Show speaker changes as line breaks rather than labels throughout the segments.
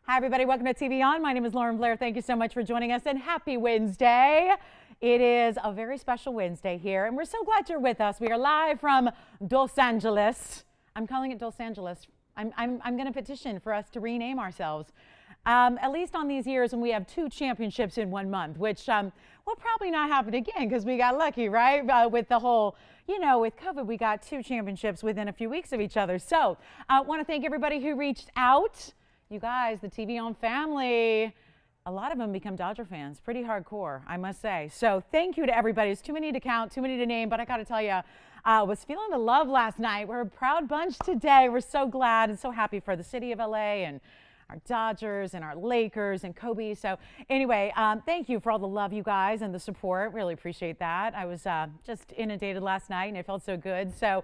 Hi, everybody. Welcome to TVON. My name is Lauren Blair. Thank you so much for joining us, and happy Wednesday. It is a very special Wednesday here, and we're so glad you're with us. We are live from Los Angeles. I'm calling it Los Angeles. I'm going to petition for us to rename ourselves. At least on these years when we have 2 championships in 1 month, which will probably not happen again because we got lucky, right? With the whole, with COVID, we got 2 championships within a few weeks of each other. So I want to thank everybody who reached out. You guys, the TVON family, a lot of them become Dodger fans. Pretty hardcore, I must say. So thank you to everybody. It's too many to count, too many to name, but I got to tell you, I was feeling the love last night. We're a proud bunch today. We're so glad and so happy for the city of LA and our Dodgers and our Lakers and Kobe. So anyway, thank you for all the love, you guys, and the support. Really appreciate that. I was just inundated last night and it felt so good. So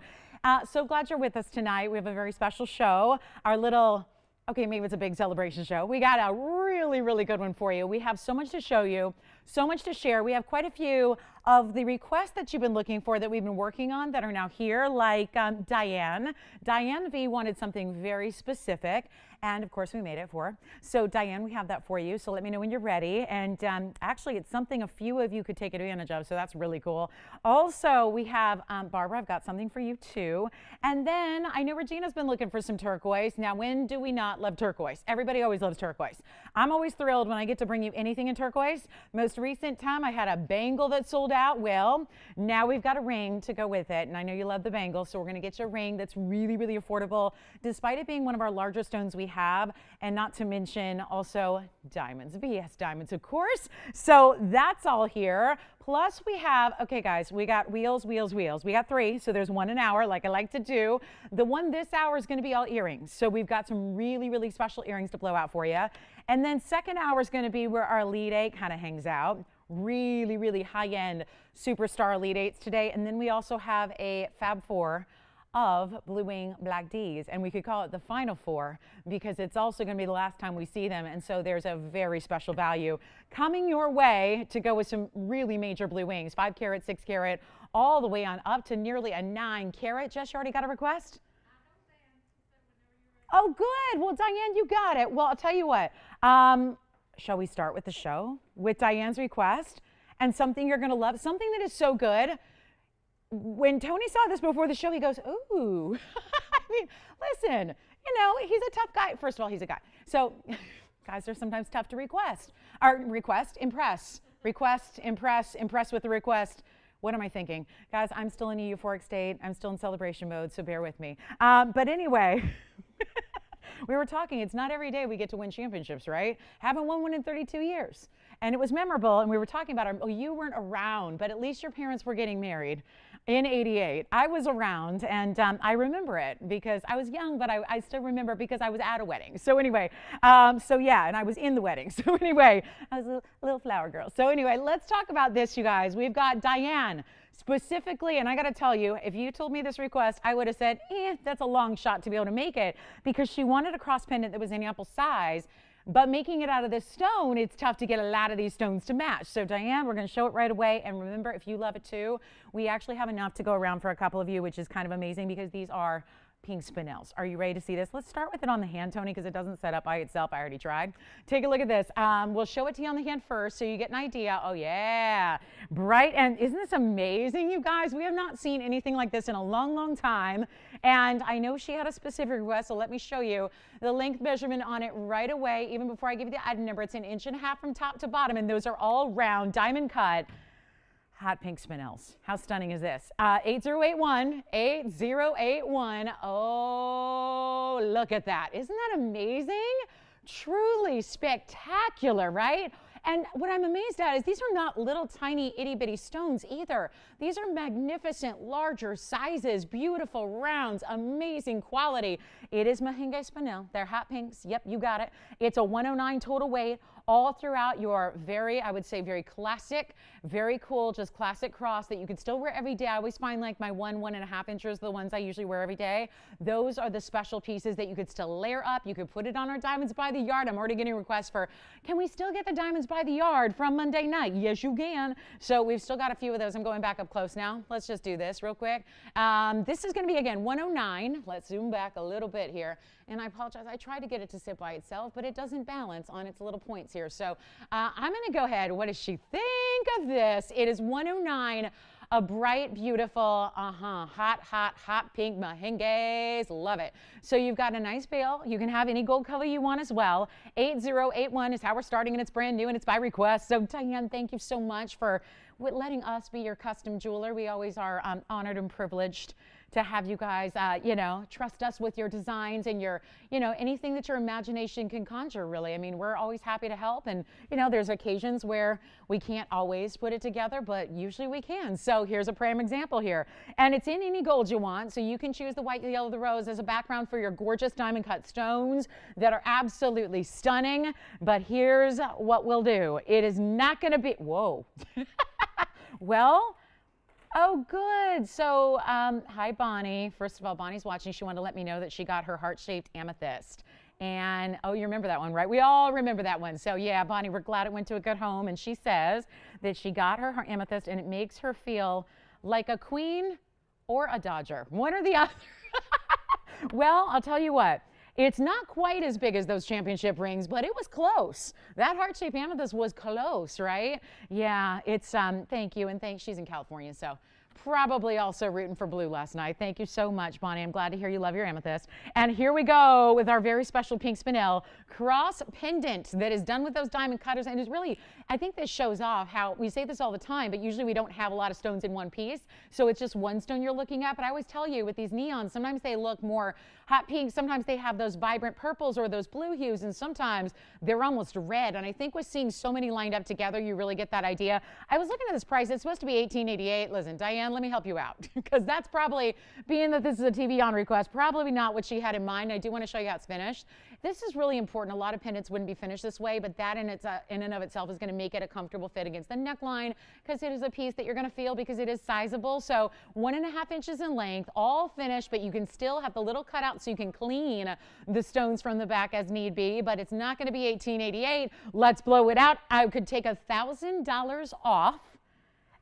glad you're with us tonight. We have a very special show. Our little, okay, maybe it's a big celebration show. We got a really, really good one for you. We have so much to show you, so much to share. We have quite a few of the requests that you've been looking for that we've been working on that are now here, like Diane. Diane V wanted something very specific, and of course we made it for her. So Diane, we have that for you, so let me know when you're ready. And actually it's something a few of you could take advantage of, so that's really cool. Also, we have Barbara, I've got something for you too. And then I know Regina's been looking for some turquoise. Now, when do we not love turquoise? Everybody always loves turquoise. I'm always thrilled when I get to bring you anything in turquoise. Most recent time I had a bangle that sold out. Well, now we've got a ring to go with it, and I know you love the bangle, so we're going to get you a ring that's really, really affordable, despite it being one of our larger stones we have, and not to mention also diamonds, BS diamonds, of course. So that's all here. Plus we have, okay guys, we got wheels. We got 3, so there's 1 an hour like I like to do. The one this hour is going to be all earrings. So we've got some really, really special earrings to blow out for you. And then second hour is going to be where our Elite 8 kind of hangs out. Really, really high-end superstar Elite 8s today. And then we also have a Fab 4 of Blue Wing Black Ds, and we could call it the Final 4 because it's also going to be the last time we see them, and so there's a very special value coming your way to go with some really major blue wings, 5 carat, 6 carat, all the way on up to nearly a 9 carat. Jess, you already got a request? Oh, good. Well, Diane, you got it. Well, I'll tell you what. Shall we start with the show with Diane's request and something you're going to love, something that is so good. When Tony saw this before the show, he goes, ooh. I mean, listen, he's a tough guy. First of all, he's a guy. So guys are sometimes tough to impress. Request, impress with the request. What am I thinking? Guys, I'm still in a euphoric state. I'm still in celebration mode, so bear with me. But anyway, we were talking, it's not every day we get to win championships, right? Haven't won one in 32 years. And it was memorable, and we were talking about, you weren't around, but at least your parents were getting married in '88. I was around, and I remember it because I was young, but I still remember because I was at a wedding. So anyway, yeah, and I was in the wedding. So anyway, I was a little flower girl. So anyway, let's talk about this, you guys. We've got Diane specifically, and I got to tell you, if you told me this request, I would have said, that's a long shot to be able to make it, because she wanted a cross pendant that was any apple size. But making it out of this stone, it's tough to get a lot of these stones to match. So Diane, we're going to show it right away. And remember, if you love it too, we actually have enough to go around for a couple of you, which is kind of amazing because these are pink spinels. Are you ready to see this? Let's start with it on the hand, Tony, because it doesn't set up by itself. I already tried. Take a look at this. We'll show it to you on the hand first so you get an idea. Oh, yeah. Bright. And isn't this amazing, you guys? We have not seen anything like this in a long, long time. And I know she had a specific request, so let me show you the length measurement on it right away. Even before I give you the item number, it's 1.5 inches from top to bottom, and those are all round, diamond cut. Hot pink spinels. How stunning is this? 8081. Oh, look at that. Isn't that amazing? Truly spectacular, right? And what I'm amazed at is these are not little tiny itty bitty stones either. These are magnificent, larger sizes, beautiful rounds, amazing quality. It is Mahenge spinel. They're hot pinks. Yep, you got it. It's a 109 total weight. all throughout your I would say very classic, very cool, just classic cross that you can still wear every day. I always find like my 1.5 inches, the ones I usually wear every day. Those are the special pieces that you could still layer up. You could put it on our Diamonds by the Yard. I'm already getting requests for, can we still get the Diamonds by the Yard from Monday night? Yes, you can. So we've still got a few of those. I'm going back up close now. Let's just do this real quick. This is going to be, again, 109. Let's zoom back a little bit here. And I apologize. I tried to get it to sit by itself, but it doesn't balance on its little points here. So I'm going to go ahead. What does she think of this? It is 109. A bright, beautiful, hot pink merengues. Love it. So you've got a nice bail. You can have any gold color you want as well. 8081 is how we're starting, and it's brand new, and it's by request. So Diane, thank you so much for letting us be your custom jeweler. We always are honored and privileged to have you guys, trust us with your designs and your, anything that your imagination can conjure, really. I mean, we're always happy to help. And, there's occasions where we can't always put it together, but usually we can. So here's a prime example here. And it's in any gold you want. So you can choose the white, the yellow, the rose as a background for your gorgeous diamond cut stones that are absolutely stunning. But here's what we'll do. It is not going to be, whoa. Well, oh, good. So, hi, Bonnie. First of all, Bonnie's watching. She wanted to let me know that she got her heart-shaped amethyst. And, oh, you remember that one, right? We all remember that one. So, yeah, Bonnie, we're glad it went to a good home. And she says that she got her amethyst, and it makes her feel like a queen or a dodger, one or the other. Well, I'll tell you what. It's not quite as big as those championship rings, but it was close. That heart-shaped amethyst was close, right? Yeah, it's, thank you, and she's in California, so probably also rooting for blue last night. Thank you so much, Bonnie. I'm glad to hear you love your amethyst. And here we go with our very special pink spinel cross pendant that is done with those diamond cutters. And it's really, I think this shows off how, we say this all the time, but usually we don't have a lot of stones in one piece. So it's just one stone you're looking at. But I always tell you with these neons, sometimes they look more hot pink. Sometimes they have those vibrant purples or those blue hues. And sometimes they're almost red. And I think with seeing so many lined up together, you really get that idea. I was looking at this price. It's supposed to be $18.88. Listen, Diane, let me help you out, because that's probably, being that this is a TVON request, probably not what she had in mind. I do want to show you how it's finished. This is really important. A lot of pendants wouldn't be finished this way, but that in and of itself is going to make it a comfortable fit against the neckline, because it is a piece that you're going to feel because it is sizable. So 1.5 inches in length, all finished, but you can still have the little cutout so you can clean the stones from the back as need be, but it's not going to be $18.88. Let's blow it out. I could take $1,000 off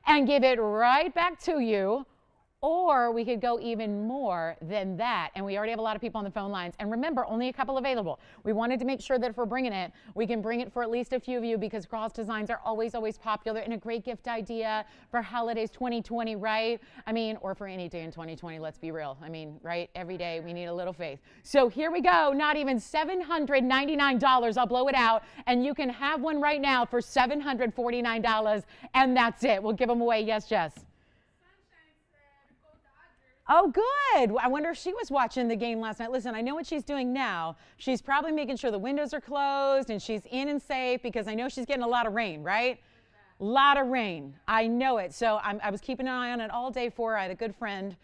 and give it right back to you, or we could go even more than that. And we already have a lot of people on the phone lines. And remember, only a couple available. We wanted to make sure that if we're bringing it, we can bring it for at least a few of you, because cross designs are always, always popular and a great gift idea for holidays 2020, right? I mean, or for any day in 2020, let's be real. I mean, right? Every day we need a little faith. So here we go. Not even $799. I'll blow it out. And you can have one right now for $749. And that's it. We'll give them away. Yes, Jess. Oh, good. I wonder if she was watching the game last night. Listen, I know what she's doing now. She's probably making sure the windows are closed and she's in and safe, because I know she's getting a lot of rain, right? A lot of rain. I know it. So I was keeping an eye on it all day for her. I had a good friend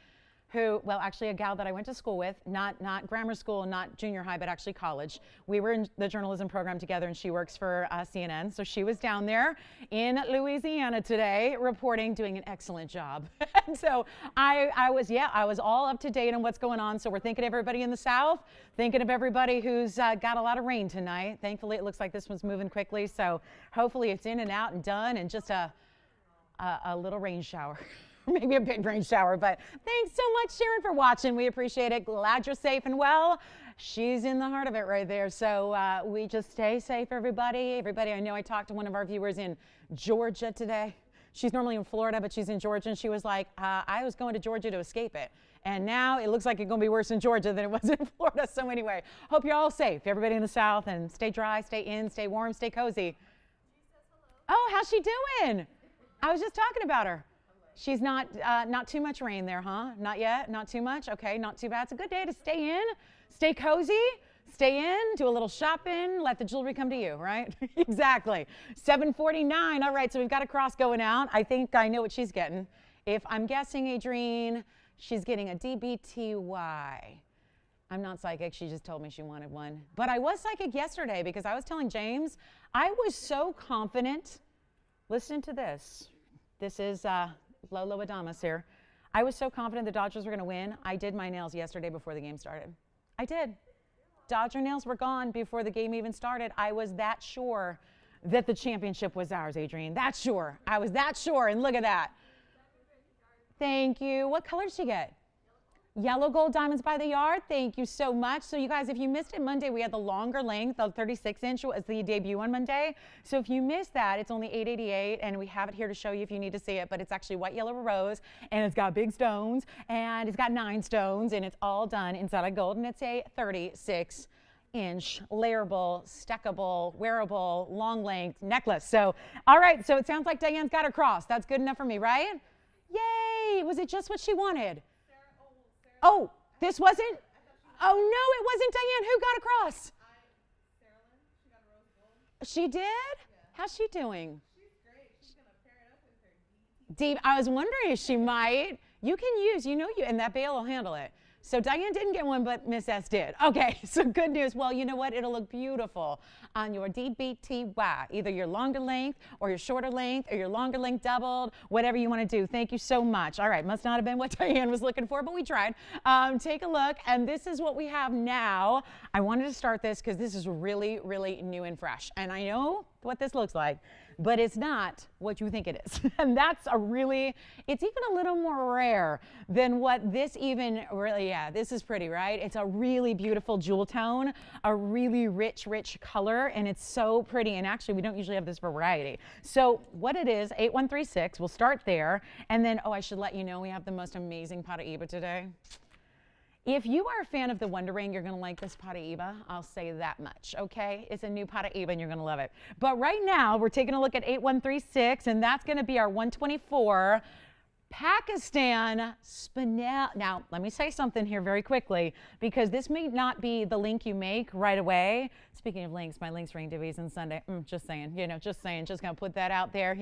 who, well, actually a gal that I went to school with, not grammar school, not junior high, but actually college. We were in the journalism program together, and she works for CNN. So she was down there in Louisiana today reporting, doing an excellent job. And so I was all up to date on what's going on. So we're thinking of everybody in the South, thinking of everybody who's got a lot of rain tonight. Thankfully, it looks like this one's moving quickly. So hopefully it's in and out and done, and just a little rain shower. Maybe a big rain shower, but thanks so much, Sharon, for watching. We appreciate it. Glad you're safe and well. She's in the heart of it right there. So we just stay safe, everybody. Everybody, I know I talked to one of our viewers in Georgia today. She's normally in Florida, but she's in Georgia, and she was like, I was going to Georgia to escape it. And now it looks like it's going to be worse in Georgia than it was in Florida. So anyway, hope you're all safe, everybody in the South, and stay dry, stay in, stay warm, stay cozy. Oh, how's she doing? I was just talking about her. She's not too much rain there, huh? Not yet? Not too much? Okay, not too bad. It's a good day to stay in, stay cozy, stay in, do a little shopping, let the jewelry come to you, right? Exactly. 749. All right, so we've got a cross going out. I think I know what she's getting. If I'm guessing, Adrienne, she's getting a DBTY. I'm not psychic. She just told me she wanted one. But I was psychic yesterday, because I was telling James, I was so confident. Listen to this. This is Lolo Adamas here. I was so confident the Dodgers were going to win. I did my nails yesterday before the game started. I did. Dodger nails were gone before the game even started. I was that sure that the championship was ours, Adrienne. That sure. I was that sure, and look at that. Thank you. What color did she get? Yellow gold diamonds by the yard. Thank you so much. So you guys, if you missed it Monday, we had the longer length, the 36-inch was the debut on Monday. So if you missed that, it's only $888, and we have it here to show you if you need to see it. But it's actually white, yellow, rose, and it's got big stones, and it's got 9 stones, and it's all done inside of gold, and it's a 36-inch layerable, stackable, wearable, long length necklace. So, all right, so it sounds like Diane's got her cross. That's good enough for me, right? Yay! Was it just what she wanted? Oh, this wasn't? Oh, no, it wasn't Diane. Who got across? She did? Yeah. How's she doing? She's great. She's going to pair it up with her deep. I was wondering if she might. You can use, and that bail will handle it. So Diane didn't get one, but Miss S did. Okay, so good news. Well, you know what? It'll look beautiful on your DBTY, either your longer length or your shorter length or your longer length doubled, whatever you want to do. Thank you so much. All right, must not have been what Diane was looking for, but we tried. Take a look, and this is what we have now. I wanted to start this because this is really, really new and fresh, and I know what this looks like, but it's not what you think it is. And that's it's even a little more rare than what this even really, this is pretty, right? It's a really beautiful jewel tone, a really rich color, and it's so pretty. And actually, we don't usually have this variety. So what it is, 8136, we'll start there. And then, I should let you know, we have the most amazing Paraíba today. If you are a fan of the Wonder Ring, you're going to like this Paraíba. I'll say that much, okay? It's a new Paraíba, and you're going to love it. But right now, we're taking a look at 8136, and that's going to be our 124 Pakistan Spinel. Now, let me say something here very quickly, because this may not be the link you make right away. Speaking of links, my links ring divvies on Sunday. Just saying, just going to put that out there,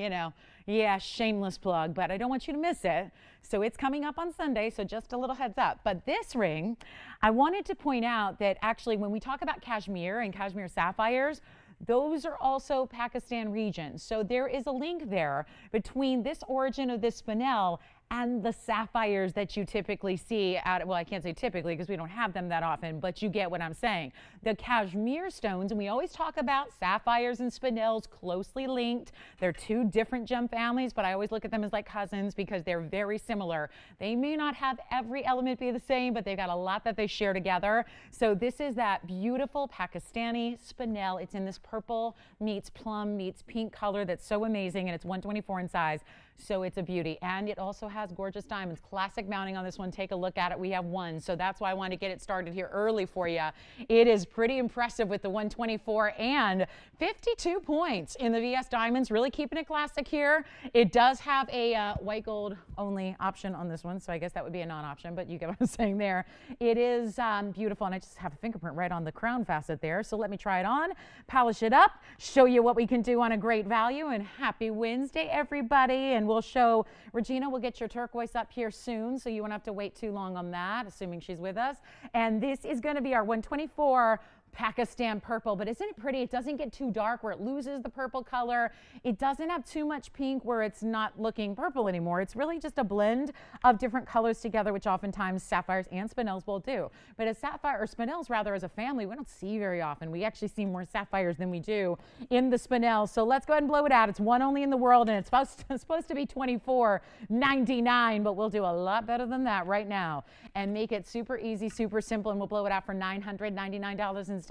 Yeah, shameless plug, but I don't want you to miss it. So it's coming up on Sunday, so just a little heads up. But this ring, I wanted to point out that actually when we talk about cashmere and cashmere sapphires, those are also Pakistan regions. So there is a link there between this origin of this spinel and the sapphires that you typically see well, I can't say typically because we don't have them that often, but you get what I'm saying. The cashmere stones, and we always talk about sapphires and spinels closely linked. They're 2 different gem families, but I always look at them as like cousins because they're very similar. They may not have every element be the same, but they've got a lot that they share together. So this is that beautiful Pakistani spinel. It's in this purple meets plum meets pink color that's so amazing, and it's 124 in size. So it's a beauty, and it also has gorgeous diamonds. Classic mounting on this one. Take a look at it. We have 1, so that's why I wanted to get it started here early for you. It is pretty impressive with the 124 and 52 points in the VS Diamonds. Really keeping it classic here. It does have a white gold only option on this one, so I guess that would be a non-option, but you get what I'm saying there. It is beautiful, and I just have a fingerprint right on the crown facet there, so let me try it on, polish it up, show you what we can do on a great value, and happy Wednesday, everybody. And we'll show, Regina will get your turquoise up here soon, so you won't have to wait too long on that, assuming she's with us. And this is going to be our 124 Pakistan purple, but isn't it pretty? It doesn't get too dark where it loses the purple color. It doesn't have too much pink where it's not looking purple anymore. It's really just a blend of different colors together, which oftentimes sapphires and spinels will do. But as sapphire, or spinels rather, as a family, we don't see very often. We actually see more sapphires than we do in the spinels. So let's go ahead and blow it out. It's 1 only in the world, and it's supposed to be $24.99, but we'll do a lot better than that right now and make it super easy, super simple, and we'll blow it out for $999 instead.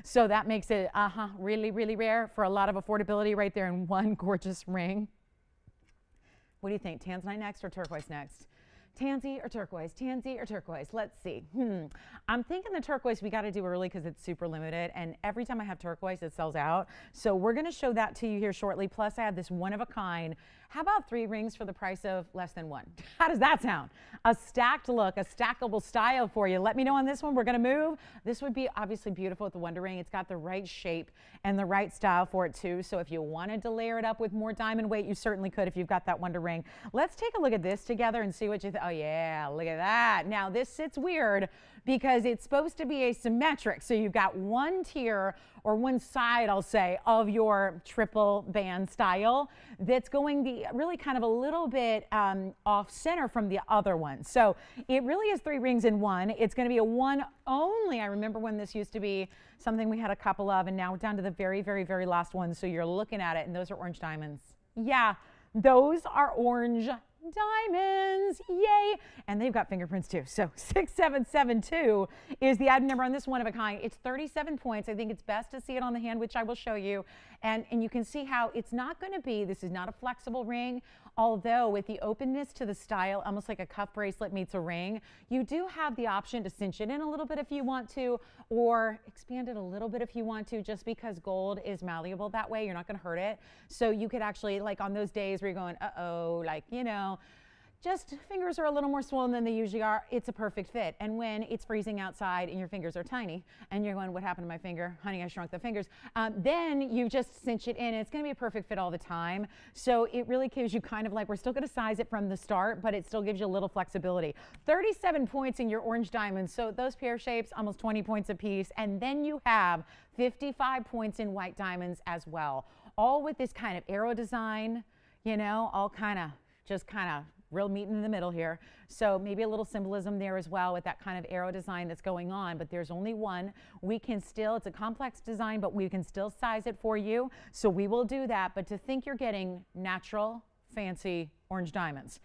So that makes it really, really rare for a lot of affordability right there in one gorgeous ring. What do you think? Tanzanite next or turquoise next? Tansy or turquoise? Tansy or turquoise? Let's see. I'm thinking the turquoise we got to do early because it's super limited, and every time I have turquoise it sells out. So we're going to show that to you here shortly. Plus I have this one of a kind. How about 3 rings for the price of less than 1? How does that sound? A stacked look, a stackable style for you. Let me know on this one. We're going to move. This would be obviously beautiful with the Wonder Ring. It's got the right shape and the right style for it too. So if you wanted to layer it up with more diamond weight, you certainly could if you've got that Wonder Ring. Let's take a look at this together and see what you think. Oh yeah, look at that. Now this sits weird because it's supposed to be asymmetric. So you've got one tier or one side, I'll say, of your triple band style that's going the really kind of a little bit off center from the other one. So it really is 3 rings in one. It's going to be a one only. I remember when this used to be something we had a couple of, and now we're down to the very, very, very last one. So you're looking at it, and those are orange diamonds. Yeah, those are orange diamonds. Yay. And they've got fingerprints too. So 6772 is the item number on this one of a kind. It's 37 points. I think it's best to see it on the hand, which I will show you. And you can see how it's not going to be, this is not a flexible ring, although with the openness to the style, almost like a cuff bracelet meets a ring, you do have the option to cinch it in a little bit if you want to, or expand it a little bit if you want to, just because gold is malleable that way. You're not going to hurt it. So you could actually, like on those days where you're going, uh-oh, like, you know, just fingers are a little more swollen than they usually are, it's a perfect fit. And when it's freezing outside and your fingers are tiny and you're going, what happened to my finger? Honey, I shrunk the fingers. Then you just cinch it in and it's going to be a perfect fit all the time. So it really gives you kind of like, we're still going to size it from the start, but it still gives you a little flexibility. 37 points in your orange diamonds. So those pear shapes, almost 20 points apiece. And then you have 55 points in white diamonds as well. All with this kind of arrow design, you know, all kind of, just kind of real meat in the middle here. So maybe a little symbolism there as well with that kind of arrow design that's going on, but there's only one. We can still, it's a complex design, but we can still size it for you. So we will do that, but to think you're getting natural, fancy orange diamonds.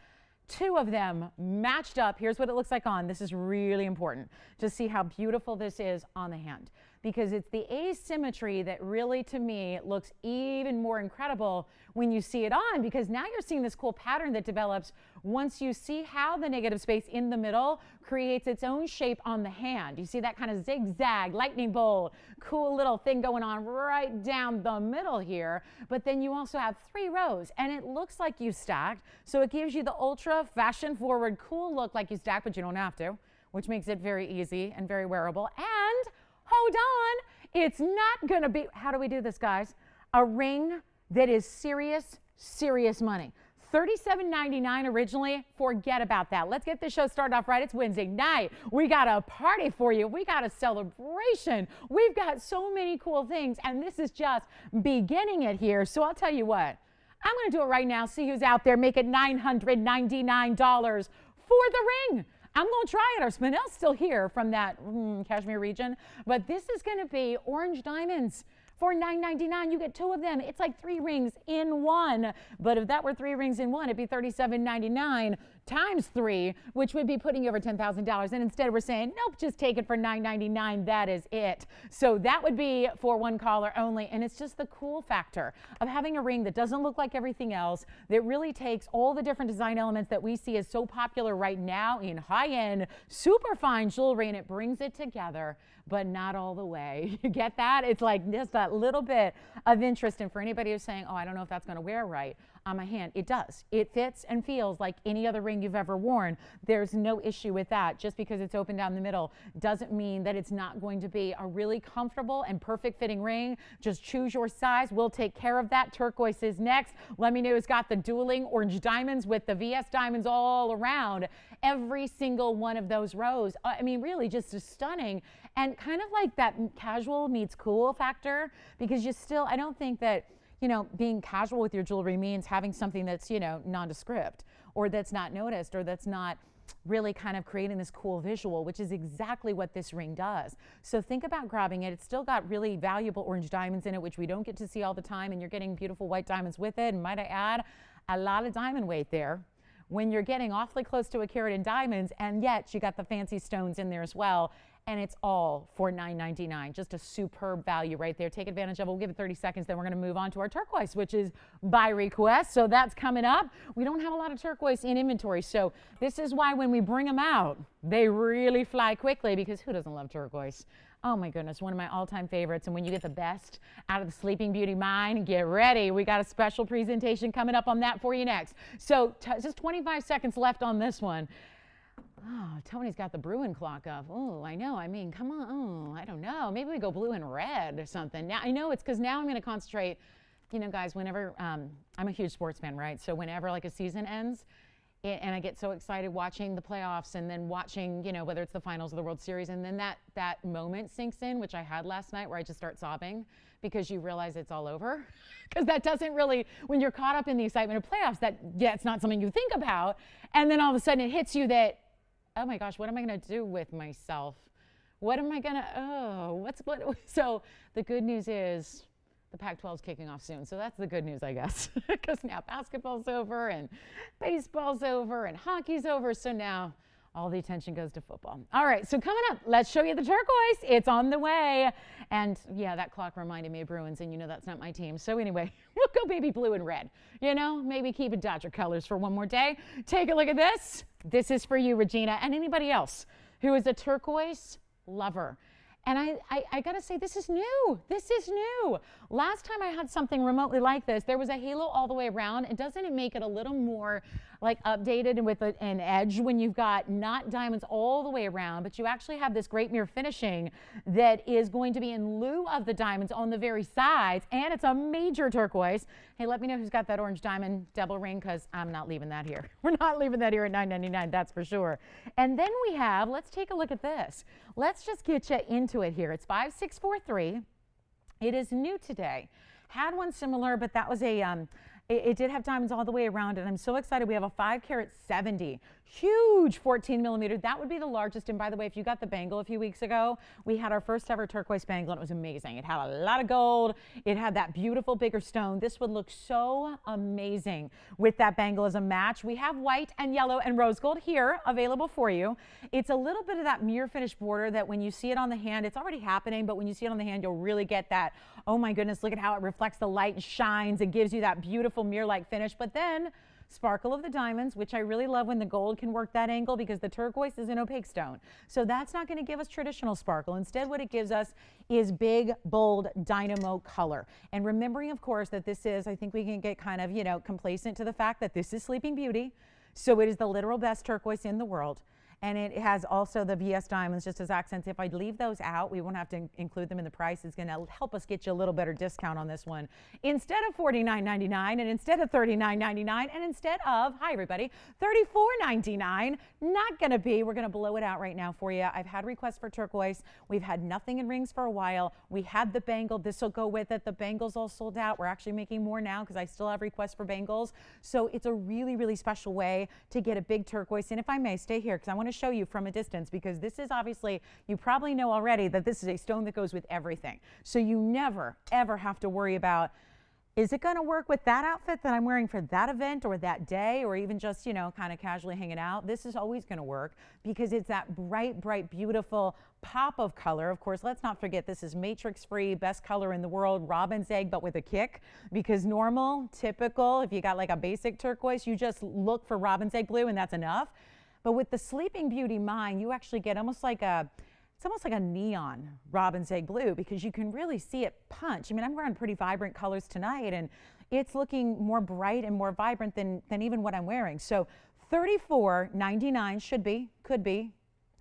2 of them matched up. Here's what it looks like on. This is really important to see how beautiful this is on the hand, because it's the asymmetry that really, to me, looks even more incredible when you see it on, because now you're seeing this cool pattern that develops once you see how the negative space in the middle creates its own shape on the hand. You see that kind of zigzag, lightning bolt, cool little thing going on right down the middle here. But then you also have 3 rows, and it looks like you stacked. So it gives you the ultra fashion forward, cool look like you stacked, but you don't have to, which makes it very easy and very wearable. And hold on, it's not going to be, how do we do this, guys? A ring that is serious, serious money. $37.99 originally. Forget about that. Let's get this show started off right. It's Wednesday night. We got a party for you. We got a celebration. We've got so many cool things, and this is just beginning it here. So I'll tell you what, I'm going to do it right now. See who's out there. Make it $999 for the ring. I'm going to try it. Our Spinell's still here from that Kashmir region, but this is going to be orange diamonds. For $9.99, you get 2 of them. It's like 3 rings in one. But if that were 3 rings in one, it'd be $37.99 times 3, which would be putting you over $10,000. And instead we're saying, nope, just take it for $9.99. That is it. So that would be for one caller only. And it's just the cool factor of having a ring that doesn't look like everything else, that really takes all the different design elements that we see as so popular right now in high-end, super fine jewelry, and it brings it together, but not all the way. You get that? It's like just that little bit of interest. And for anybody who's saying, oh, I don't know if that's going to wear right on my hand, it does. It fits and feels like any other ring you've ever worn. There's no issue with that. Just because it's open down the middle doesn't mean that it's not going to be a really comfortable and perfect fitting ring. Just choose your size. We'll take care of that. Turquoise is next. Let me know who's got the dueling orange diamonds with the VS diamonds all around every single one of those rows. I mean, really just stunning, and kind of like that casual meets cool factor, because you still, I don't think that, you know, being casual with your jewelry means having something that's, you know, nondescript or that's not noticed or that's not really kind of creating this cool visual, which is exactly what this ring does. So think about grabbing it. It's still got really valuable orange diamonds in it, which we don't get to see all the time, and you're getting beautiful white diamonds with it. And might I add, a lot of diamond weight there when you're getting awfully close to a carat in diamonds, and yet you got the fancy stones in there as well. And it's all for $9.99. Just a superb value right there. Take advantage of it. We'll give it 30 seconds, then we're going to move on to our turquoise, which is by request. So that's coming up. We don't have a lot of turquoise in inventory, so this is why when we bring them out, they really fly quickly, because who doesn't love turquoise? Oh my goodness, one of my all-time favorites. And when you get the best out of the Sleeping Beauty mine, get ready. We got a special presentation coming up on that for you next. So just 25 seconds left on this one. Oh, Tony's got the Bruin clock up. Oh, I know. I mean, come on. Oh, I don't know. Maybe we go blue and red or something. Now, I know it's because now I'm going to concentrate. You know, guys, whenever I'm a huge sports fan, right? So whenever like a season ends, and I get so excited watching the playoffs and then watching, you know, whether it's the finals or the World Series, and then that moment sinks in, which I had last night, where I just start sobbing because you realize it's all over. Because that doesn't really, when you're caught up in the excitement of playoffs, it's not something you think about. And then all of a sudden it hits you that, oh my gosh, what am I going to do with myself? What am I going to, So the good news is the Pac-12 is kicking off soon. So that's the good news, I guess, because now basketball's over and baseball's over and hockey's over. So now all the attention goes to football. All right, so coming up, let's show you the turquoise. It's on the way. And yeah, that clock reminded me of Bruins, and you know that's not my team. So anyway, we'll go baby blue and red. You know, maybe keep it Dodger colors for one more day. Take a look at this. This is for you, Regina, and anybody else who is a turquoise lover. And I got to say, this is new. This is new. Last time I had something remotely like this, there was a halo all the way around. And doesn't it make it a little more like updated and with an edge when you've got not diamonds all the way around, but you actually have this great mirror finishing that is going to be in lieu of the diamonds on the very sides. And it's a major turquoise. Hey, let me know who's got that orange diamond double ring, because I'm not leaving that here. We're not leaving that here at $9.99, that's for sure. And then we have, let's take a look at this. Let's just get you into it here. It's 5643. It is new today. Had one similar, but that was it did have diamonds all the way around, and I'm so excited. We have a 5 carat 70, huge 14 millimeter. That would be the largest. And by the way, if you got the bangle a few weeks ago, we had our first ever turquoise bangle, and it was amazing. It had a lot of gold. It had that beautiful bigger stone. This would look so amazing with that bangle as a match. We have white and yellow and rose gold here available for you. It's a little bit of that mirror finish border that when you see it on the hand, it's already happening, but when you see it on the hand, you'll really get that, oh my goodness, look at how it reflects the light and shines and gives you that beautiful mirror-like finish. But then sparkle of the diamonds, which I really love when the gold can work that angle, because the turquoise is an opaque stone. So that's not going to give us traditional sparkle. Instead, what it gives us is big, bold, dynamo color. And remembering, of course, that this is, I think we can get kind of, you know, complacent to the fact that this is Sleeping Beauty. So it is the literal best turquoise in the world. And it has also the VS diamonds just as accents. If I leave those out, we won't have to include them in the price. It's going to help us get you a little better discount on this one. Instead of $49.99 and instead of $39.99 and instead of, hi everybody, $34.99, not going to be. We're going to blow it out right now for you. I've had requests for turquoise. We've had nothing in rings for a while. We had the bangle. This will go with it. The bangles all sold out. We're actually making more now because I still have requests for bangles. So it's a really, really special way to get a big turquoise. And if I may, stay here because I want to show you from a distance, because this is obviously, you probably know already that this is a stone that goes with everything. So you never, ever have to worry about, is it going to work with that outfit that I'm wearing for that event or that day, or even just, you know, kind of casually hanging out? This is always going to work because it's that bright, bright, beautiful pop of color. Of course, let's not forget this is matrix-free, best color in the world, robin's egg, but with a kick, because normal, typical, if you got like a basic turquoise, you just look for robin's egg blue and that's enough. But with the Sleeping Beauty Mine, you actually get almost like it's almost like a neon robin's egg blue, because you can really see it punch. I mean, I'm wearing pretty vibrant colors tonight, and it's looking more bright and more vibrant than even what I'm wearing. So $34.99 should be, could be.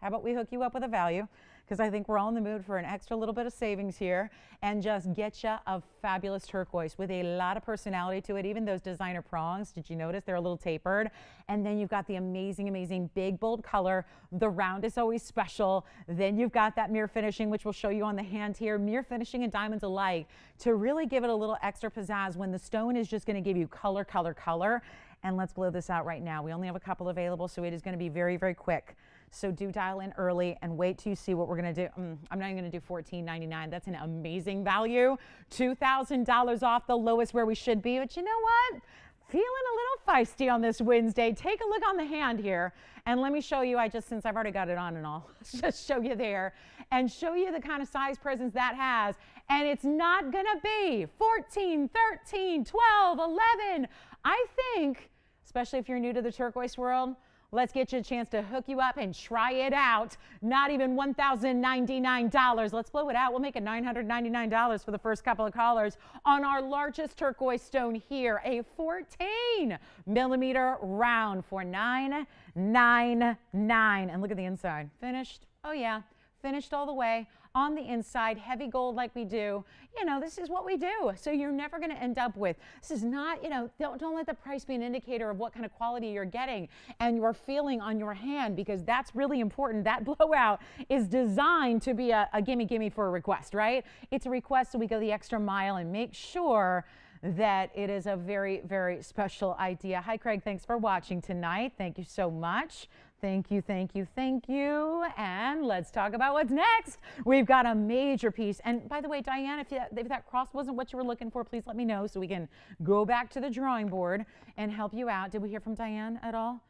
How about we hook you up with a value? Because I think we're all in the mood for an extra little bit of savings here and just get you a fabulous turquoise with a lot of personality to it. Even those designer prongs, did you notice they're a little tapered? And then you've got the amazing, amazing big, bold color. The round is always special. Then you've got that mirror finishing, which we'll show you on the hand here. Mirror finishing and diamonds alike to really give it a little extra pizzazz when the stone is just going to give you color, color, color. And let's blow this out right now. We only have a couple available, so it is going to be very, very quick. So do dial in early and wait till you see what we're going to do. I'm not even going to do $14.99. That's an amazing value. $2,000 off, the lowest where we should be. But you know what? Feeling a little feisty on this Wednesday. Take a look on the hand here. And let me show you, since I've already got it on and all, just show you there and show you the kind of size presence that has. And it's not going to be 14, 13, 12, 11. I think, especially if you're new to the turquoise world, let's get you a chance to hook you up and try it out. Not even $1,099. Let's blow it out. We'll make it $999 for the first couple of callers on our largest turquoise stone here, a 14 millimeter round for $999. And look at the inside. Finished? Oh yeah. finished all the way on the inside, heavy gold like we do. You know, this is what we do. So you're never going to end up with, this is not, you know, don't let the price be an indicator of what kind of quality you're getting and you're feeling on your hand, because that's really important. That blowout is designed to be a gimme for a request, right? It's a request, so we go the extra mile and make sure that it is a very, very special idea. Hi, Craig. Thanks for watching tonight. Thank you so much. Thank you, thank you, thank you. And let's talk about what's next. We've got a major piece. And by the way, Diane, if that cross wasn't what you were looking for, please let me know so we can go back to the drawing board and help you out. Did we hear from Diane at all?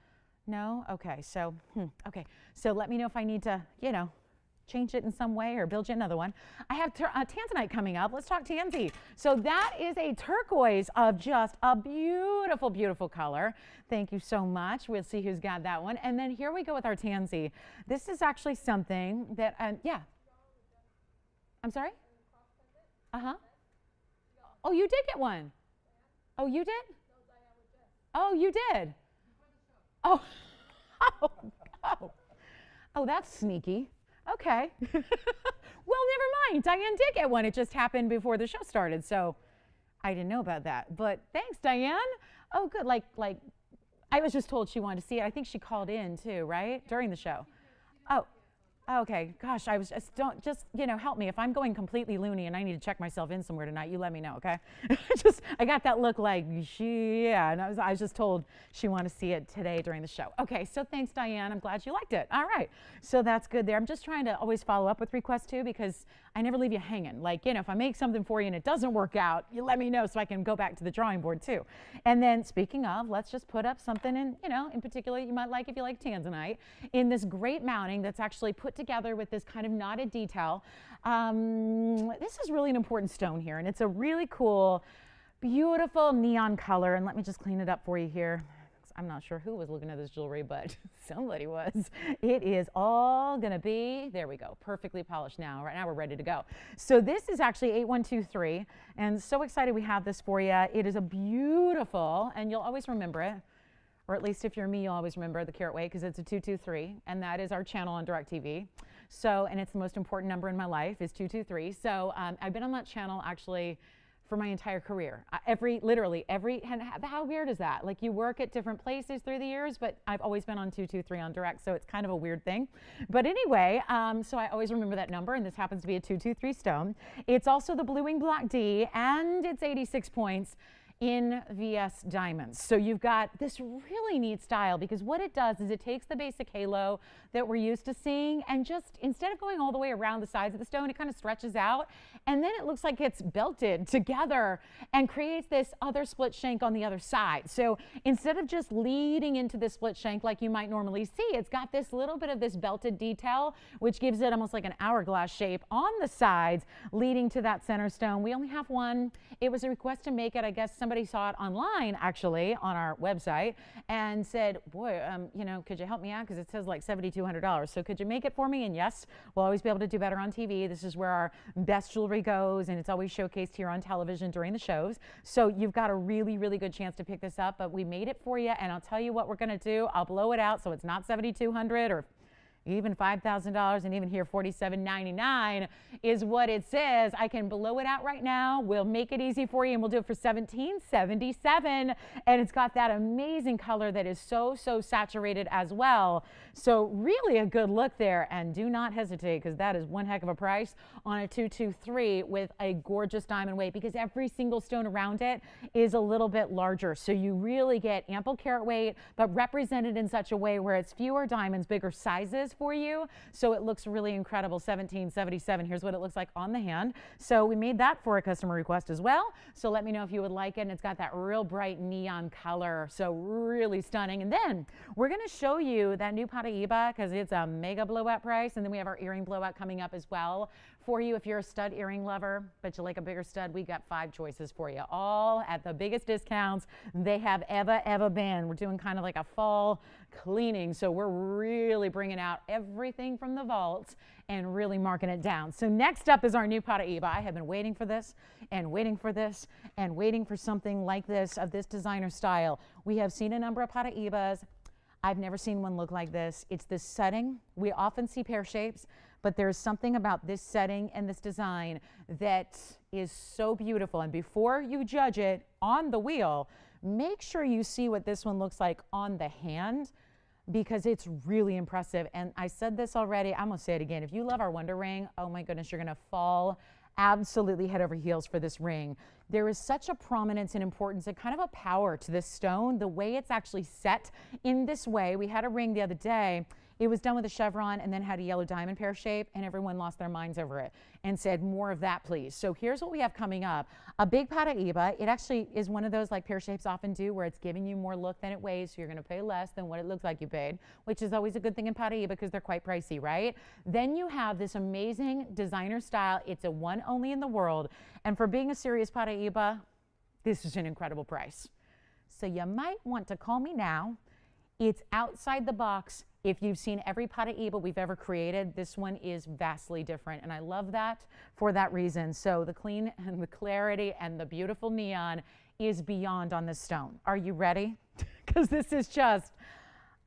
No? Okay, so, okay. So let me know if I need to, you know, change it in some way or build you another one. I have tanzanite coming up. Let's talk tansy. So that is a turquoise of just a beautiful, beautiful color. Thank you so much. We'll see who's got that one. And then here we go with our tansy. This is actually something that, yeah. I'm sorry? Uh-huh. Oh, you did get one. Oh, you did? Oh, you did? Oh, oh, that's sneaky. Okay. Well, never mind. Diane did get one. It just happened before the show started, so I didn't know about that. But thanks, Diane. Oh, good. Like I was just told she wanted to see it. I think she called in too, right? During the show. Oh. Okay, gosh, I was just, you know, help me. If I'm going completely loony and I need to check myself in somewhere tonight, you let me know, okay? I got that look like, and I was just told she wanted to see it today during the show. Okay, so thanks, Diane. I'm glad you liked it. All right, so that's good there. I'm just trying to always follow up with requests too, because I never leave you hanging. Like, you know, if I make something for you and it doesn't work out, you let me know so I can go back to the drawing board too. And then speaking of, let's just put up something in, you know, in particular you might like if you like tanzanite, in this great mounting that's actually put together with this kind of knotted detail. This is really an important stone here, and it's a really cool, beautiful neon color. And let me just clean it up for you here. I'm not sure who was looking at this jewelry, but somebody was. It is all gonna be, there we go, perfectly polished now. Right now we're ready to go. So this is actually 8123, and so excited we have this for you. It is a beautiful, and you'll always remember it, or at least if you're me, you'll always remember the carat weight, because it's a 223, and that is our channel on DirecTV. So, and it's the most important number in my life is 223. So I've been on that channel actually for my entire career. Literally every, and how weird is that? Like, you work at different places through the years, but I've always been on 223 on direct, so it's kind of a weird thing. But anyway, so I always remember that number, and this happens to be a 223 stone. It's also the Blue Wing Black D, and it's 86 points in VS diamonds. So you've got this really neat style, because what it does is it takes the basic halo that we're used to seeing, and just instead of going all the way around the sides of the stone, it kind of stretches out, and then it looks like it's belted together and creates this other split shank on the other side. So instead of just leading into the split shank like you might normally see, it's got this little bit of this belted detail, which gives it almost like an hourglass shape on the sides, leading to that center stone. We only have one. It was a request to make it. I guess somebody saw it online, actually, on our website, and said, boy, you know, could you help me out? Because it says like $7,200. So could you make it for me? And yes, we'll always be able to do better on TV. This is where our best jewelry goes, and it's always showcased here on television during the shows. So you've got a really, really good chance to pick this up, but we made it for you, and I'll tell you what we're going to do. I'll blow it out so it's not $7,200 or even $5,000, and even here $47.99 is what it says. I can blow it out right now. We'll make it easy for you, and we'll do it for $17.77. And it's got that amazing color that is so, so saturated as well. So really a good look there, and do not hesitate, because that is one heck of a price on a 223 with a gorgeous diamond weight, because every single stone around it is a little bit larger. So you really get ample carat weight, but represented in such a way where it's fewer diamonds, bigger sizes for you. So it looks really incredible. $17.77. Here's what it looks like on the hand. So we made that for a customer request as well. So let me know if you would like it. And it's got that real bright neon color. So really stunning. And then we're going to show you that new Paraiba, because it's a mega blowout price. And then we have our earring blowout coming up as well for you. If you're a stud earring lover, but you like a bigger stud, we got 5 choices for you, all at the biggest discounts they have ever been. We're doing kind of like a fall cleaning, so we're really bringing out everything from the vaults and really marking it down. So next up is our new Paraiba. I have been waiting for this and waiting for this and waiting for something like this, of this designer style. We have seen a number of Paraibas. I've never seen one look like this. It's this setting. We often see pear shapes, but there's something about this setting and this design that is so beautiful. And before you judge it on the wheel, make sure you see what this one looks like on the hand, because it's really impressive. And I said this already, I'm gonna say it again. If you love our Wonder Ring, oh my goodness, you're gonna fall absolutely head over heels for this ring. There is such a prominence and importance and kind of a power to this stone, the way it's actually set in this way. We had a ring the other day. It was done with a chevron and then had a yellow diamond pear shape, and everyone lost their minds over it and said, more of that, please. So here's what we have coming up. A big Paraíba. It actually is one of those like pear shapes often do, where it's giving you more look than it weighs, so you're going to pay less than what it looks like you paid, which is always a good thing in Paraíba because they're quite pricey, right? Then you have this amazing designer style. It's a one only in the world, and for being a serious Paraíba, this is an incredible price. So you might want to call me now. It's outside the box. If you've seen every Paraíba we've ever created, this one is vastly different, and I love that for that reason. So the clean and the clarity and the beautiful neon is beyond on this stone. Are you ready? Because this is just,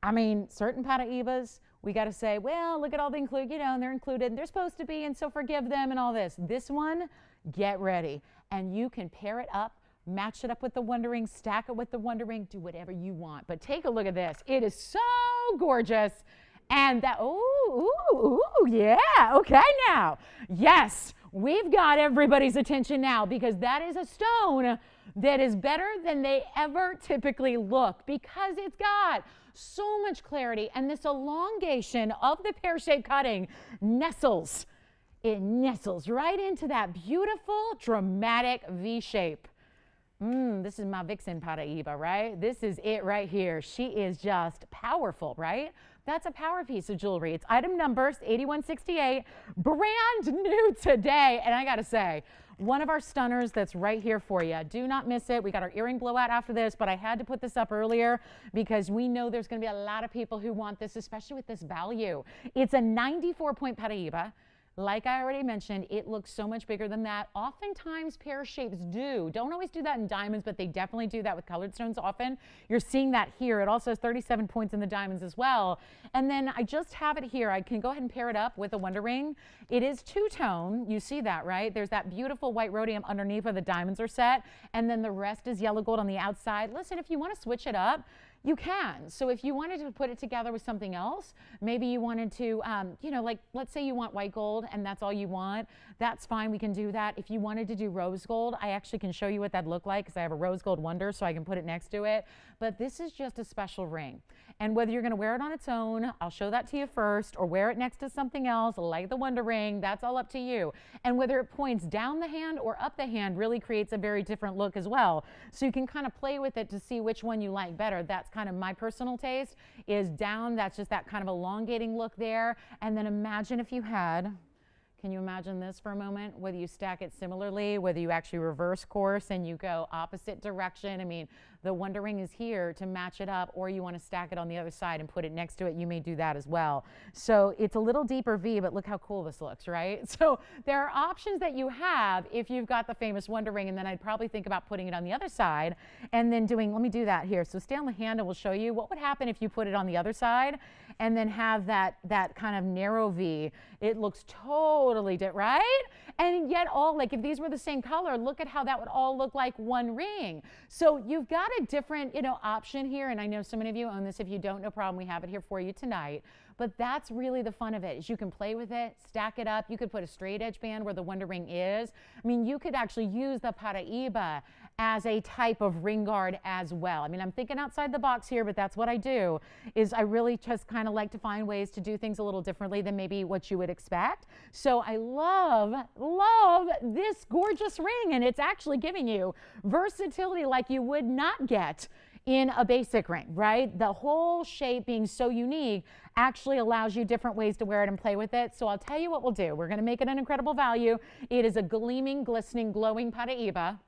I mean, certain Paraíbas, we got to say, well, look at all the include, and they're included, and they're supposed to be, and so forgive them and all this. This one, get ready, and you can pair it up, match it up with the Wonder Ring, stack it with the Wonder Ring, do whatever you want. But take a look at this. It is so gorgeous. And that, yeah, okay now. Yes, we've got everybody's attention now, because that is a stone that is better than they ever typically look, because it's got so much clarity, and this elongation of the pear-shaped cutting nestles. It nestles right into that beautiful, dramatic V shape. This is my Vixen Paraíba, right? This is it right here. She is just powerful, right? That's a power piece of jewelry. It's item numbers 8168, brand new today. And I gotta say, one of our stunners that's right here for you. Do not miss it. We got our earring blowout after this, but I had to put this up earlier because we know there's gonna be a lot of people who want this, especially with this value. It's a 94-point Paraíba. Like I already mentioned, it looks so much bigger than that. Oftentimes, pear shapes do. Don't always do that in diamonds, but they definitely do that with colored stones often. You're seeing that here. It also has 37 points in the diamonds as well. And then I just have it here. I can go ahead and pair it up with a Wonder Ring. It is two-tone. You see that, right? There's that beautiful white rhodium underneath where the diamonds are set, and then the rest is yellow gold on the outside. Listen, if you want to switch it up, you can. So if you wanted to put it together with something else, maybe you wanted to, like let's say you want white gold and that's all you want, that's fine, we can do that. If you wanted to do rose gold, I actually can show you what that'd look like because I have a rose gold Wonder, so I can put it next to it. But this is just a special ring. And whether you're gonna wear it on its own, I'll show that to you first, or wear it next to something else like the Wonder Ring, that's all up to you. And whether it points down the hand or up the hand really creates a very different look as well. So you can kind of play with it to see which one you like better. That's kind of my personal taste, is down. That's just that kind of elongating look there. And then imagine if you had, can you imagine this for a moment? Whether you stack it similarly, whether you actually reverse course and you go opposite direction. I mean, the Wonder Ring is here to match it up, or you want to stack it on the other side and put it next to it, you may do that as well. So it's a little deeper V, but look how cool this looks, right? So there are options that you have if you've got the famous Wonder Ring, and then I'd probably think about putting it on the other side and then doing, let me do that here. So stay on the hand and we'll show you what would happen if you put it on the other side and then have that kind of narrow V. It looks totally different, right? And yet all, like if these were the same color, look at how that would all look like one ring. So you've got a different, option here. And I know so many of you own this. If you don't, no problem. We have it here for you tonight. But that's really the fun of it, is you can play with it, stack it up. You could put a straight edge band where the Wonder Ring is. I mean, you could actually use the Paraíba as a type of ring guard as well. I mean, I'm thinking outside the box here, but that's what I do, is I really just kind of like to find ways to do things a little differently than maybe what you would expect. So I love this gorgeous ring, and it's actually giving you versatility like you would not get in a basic ring, right? The whole shape being so unique actually allows you different ways to wear it and play with it. So I'll tell you what we'll do. We're going to make it an incredible value. It is a gleaming, glistening, glowing Paraíba.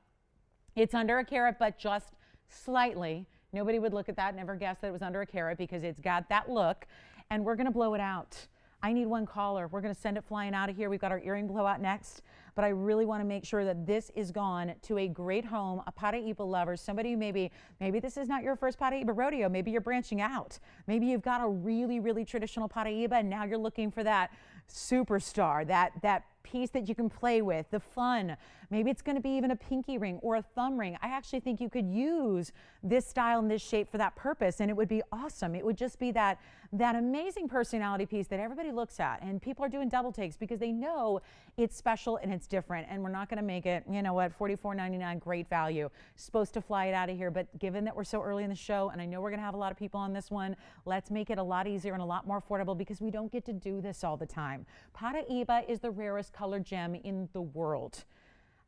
It's under a carat, but just slightly. Nobody would look at that, never guess that it was under a carat, because it's got that look. And we're going to blow it out. I need one caller. We're going to send it flying out of here. We've got our earring blowout next. but I really want to make sure that this is gone to a great home, a Paraíba lover, somebody who maybe this is not your first Paraíba rodeo. Maybe you're branching out. Maybe you've got a really, really traditional Paraíba, and now you're looking for that superstar, that piece that you can play with, the fun. Maybe it's going to be even a pinky ring or a thumb ring. I actually think you could use this style and this shape for that purpose, and it would be awesome. It would just be that amazing personality piece that everybody looks at, and people are doing double takes because they know it's special and it's different, and we're not going to make it, you know what, $44.99, great value. Supposed to fly it out of here, but given that we're so early in the show, and I know we're going to have a lot of people on this one, let's make it a lot easier and a lot more affordable because we don't get to do this all the time. Paraíba is the rarest colored gem in the world.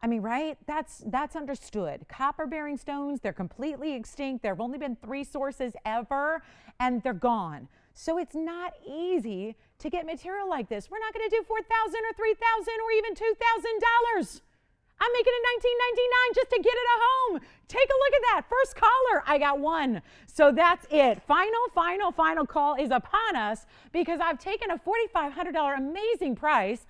I mean, right? That's understood. Copper-bearing stones, they're completely extinct. There have only been 3 sources ever, and they're gone. So it's not easy to get material like this. We're not going to do $4,000 or $3,000 or even $2,000. I'm making it $19.99 just to get it at home. Take a look at that. First caller, I got one. So that's it. Final call is upon us because I've taken a $4,500 amazing price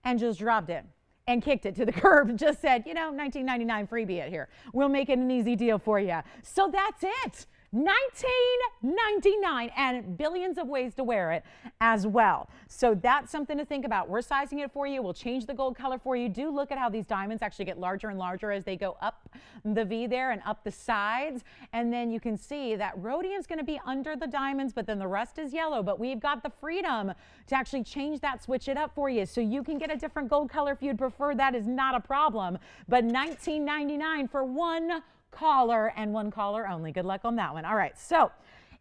and just dropped it and kicked it to the curb and just said, you know, $19.99 freebie it here. We'll make it an easy deal for you. So that's it. $19.99 and billions of ways to wear it as well. So that's something to think about. We're sizing it for you. We'll change the gold color for you. Do look at how these diamonds actually get larger and larger as they go up the V there and up the sides. And then you can see that rhodium's going to be under the diamonds, but then the rest is yellow. But we've got the freedom to actually change that, switch it up for you. So you can get a different gold color if you'd prefer. That is not a problem. But $19.99 for one caller and one caller only. Good luck on that one. All right, so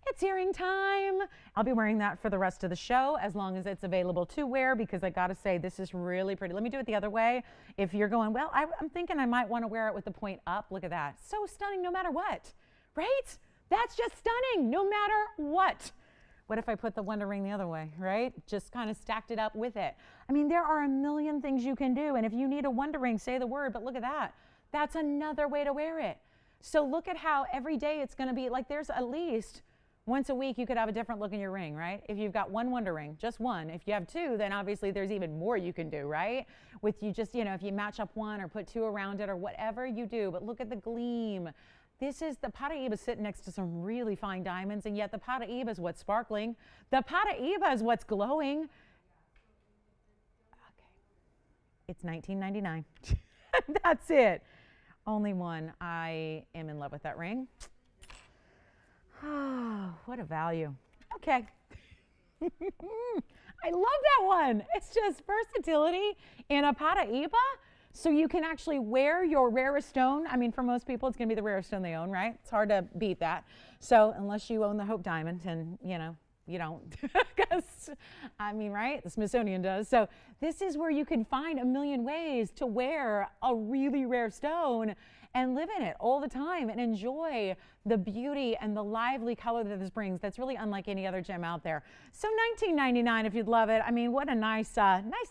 it's earring time. I'll be wearing that for the rest of the show as long as it's available to wear because I got to say this is really pretty. Let me do it the other way. If you're going, well, I'm thinking I might want to wear it with the point up. Look at that. So stunning no matter what, right? That's just stunning no matter what. What if I put the Wonder Ring the other way, right? Just kind of stacked it up with it. I mean, there are a million things you can do. And if you need a Wonder Ring, say the word, but look at that. That's another way to wear it. So look at how every day it's going to be like there's at least once a week you could have a different look in your ring, right? If you've got one Wonder Ring, just one. If you have 2, then obviously there's even more you can do, right? With you just, you know, if you match up one or put 2 around it or whatever you do, but look at the gleam. This is the Paraíba sitting next to some really fine diamonds, and yet the Paraíba is what's sparkling. The Paraíba is what's glowing. Okay. It's $19.99. That's it. Only one. I am in love with that ring. Oh, what a value. Okay. I love that one. It's just versatility in a Paraíba. So you can actually wear your rarest stone. I mean, for most people, it's going to be the rarest stone they own, right? It's hard to beat that. So unless you own the Hope Diamond and, you know, you don't, because, I mean, right? The Smithsonian does. So this is where you can find a million ways to wear a really rare stone and live in it all the time and enjoy the beauty and the lively color that this brings. That's really unlike any other gem out there. So $19.99 if you'd love it. I mean, what a nice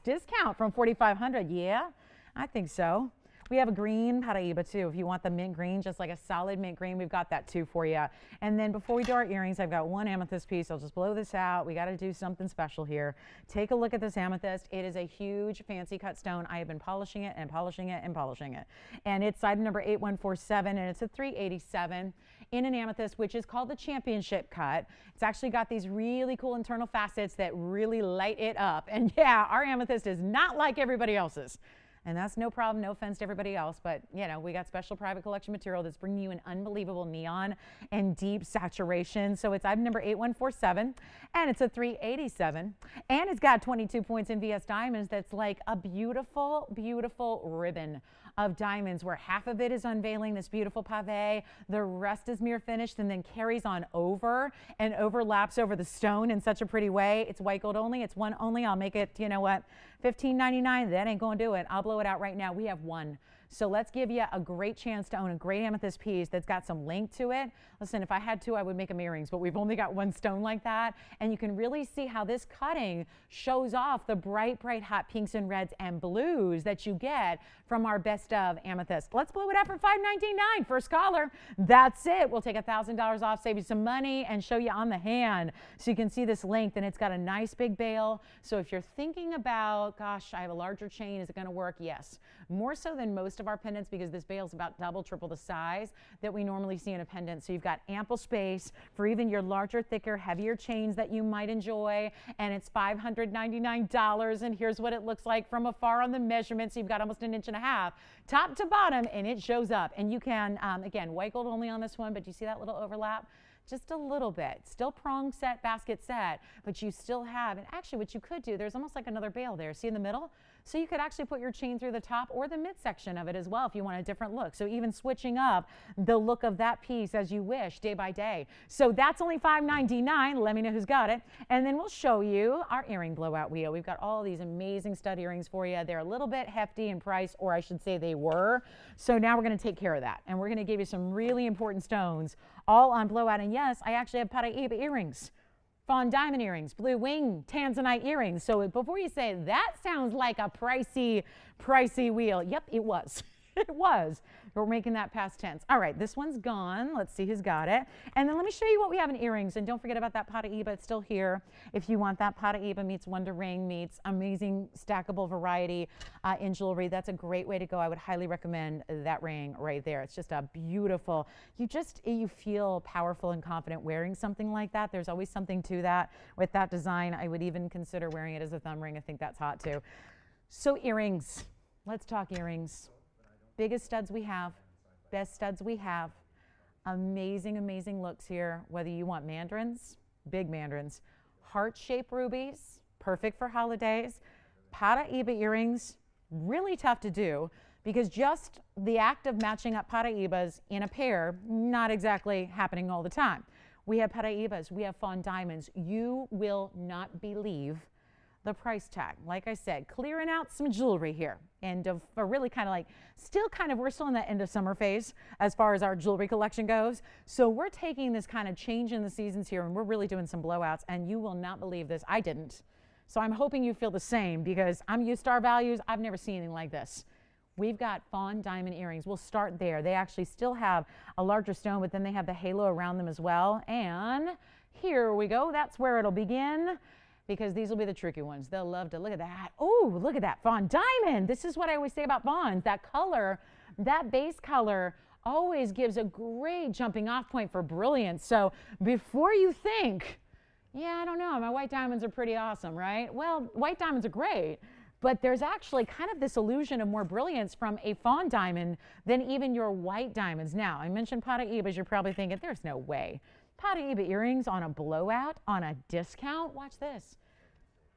discount from $4,500. Yeah, I think so. We have a green Paraíba too. If you want the mint green, just like a solid mint green, we've got that too for you. And then before we do our earrings, I've got one amethyst piece. I'll just blow this out. We got to do something special here. Take a look at this amethyst. It is a huge fancy cut stone. I have been polishing it and polishing it and polishing it. And it's item number 8147, and it's a 387 in an amethyst, which is called the championship cut. It's actually got these really cool internal facets that really light it up. And yeah, our amethyst is not like everybody else's. And that's no problem, no offense to everybody else, but you know, we got special private collection material that's bringing you an unbelievable neon and deep saturation. So it's item number 8147, and it's a 387, and it's got 22 points in VS diamonds. That's like a beautiful, beautiful ribbon of diamonds where half of it is unveiling this beautiful pave, the rest is mirror finished and then carries on over and overlaps over the stone in such a pretty way. It's white gold only, it's one only. I'll make it, you know what, $15.99. That ain't gonna do it. I'll blow it out right now. We have one. So let's give you a great chance to own a great amethyst piece that's got some length to it. Listen, if I had to, I would make them earrings, but we've only got one stone like that. And you can really see how this cutting shows off the bright, bright, hot pinks and reds and blues that you get from our best of amethyst. Let's blow it up for $5.99. First caller. That's it. We'll take $1,000 off, save you some money, and show you on the hand. So you can see this length, and it's got a nice big bail. So if you're thinking about, gosh, I have a larger chain, is it going to work? Yes. More so than most of our pendants, because this bail is about double, triple the size that we normally see in a pendant. So you've got ample space for even your larger, thicker, heavier chains that you might enjoy. And it's $599. And here's what it looks like from afar on the measurement. So you've got almost 1.5 inches, top to bottom, and it shows up. And you can, again, white gold only on this one, but do you see that little overlap? Just a little bit. Still prong set, basket set, but you still have, and actually what you could do, there's almost like another bail there. See in the middle? So you could actually put your chain through the top or the midsection of it as well if you want a different look. So even switching up the look of that piece as you wish day by day. So that's only $5.99. Let me know who's got it. And then we'll show you our earring blowout wheel. We've got all these amazing stud earrings for you. They're a little bit hefty in price, or I should say they were. So now we're going to take care of that. And we're going to give you some really important stones all on blowout. And yes, I actually have Paraiba earrings. Fawn diamond earrings, blue wing, tanzanite earrings. So before you say, that sounds like a pricey wheel. Yep, it was. It was. We're making that past tense. All right, this one's gone. Let's see who's got it. And then let me show you what we have in earrings. And don't forget about that Paraiba. It's still here. If you want that Paraiba meets Wonder Ring meets amazing stackable variety in jewelry, that's a great way to go. I would highly recommend that ring right there. It's just a beautiful, you feel powerful and confident wearing something like that. There's always something to that with that design. I would even consider wearing it as a thumb ring. I think that's hot too. So earrings. Let's talk earrings. Biggest studs we have, best studs we have. Amazing, amazing looks here. Whether you want mandarins, big mandarins, heart-shaped rubies, perfect for holidays. Paraiba earrings, really tough to do because just the act of matching up Paraibas in a pair, not exactly happening all the time. We have Paraibas, we have fawn diamonds. You will not believe the price tag. Like I said, clearing out some jewelry here. And really kind of like, we're still in that end of summer phase as far as our jewelry collection goes. So we're taking this kind of change in the seasons here, and we're really doing some blowouts, and you will not believe this. I didn't. So I'm hoping you feel the same because I'm used to our values. I've never seen anything like this. We've got fawn diamond earrings. We'll start there. They actually still have a larger stone, but then they have the halo around them as well. And here we go. That's where it'll begin, because these will be the tricky ones. They'll love to look at that. Oh, look at that fawn diamond. This is what I always say about fawns. That color, that base color always gives a great jumping off point for brilliance. So before you think, yeah, I don't know, my white diamonds are pretty awesome, right? Well, white diamonds are great, but there's actually kind of this illusion of more brilliance from a fawn diamond than even your white diamonds. Now, I mentioned Paraibas. You're probably thinking, there's no way. Paraiba earrings on a blowout, on a discount. Watch this.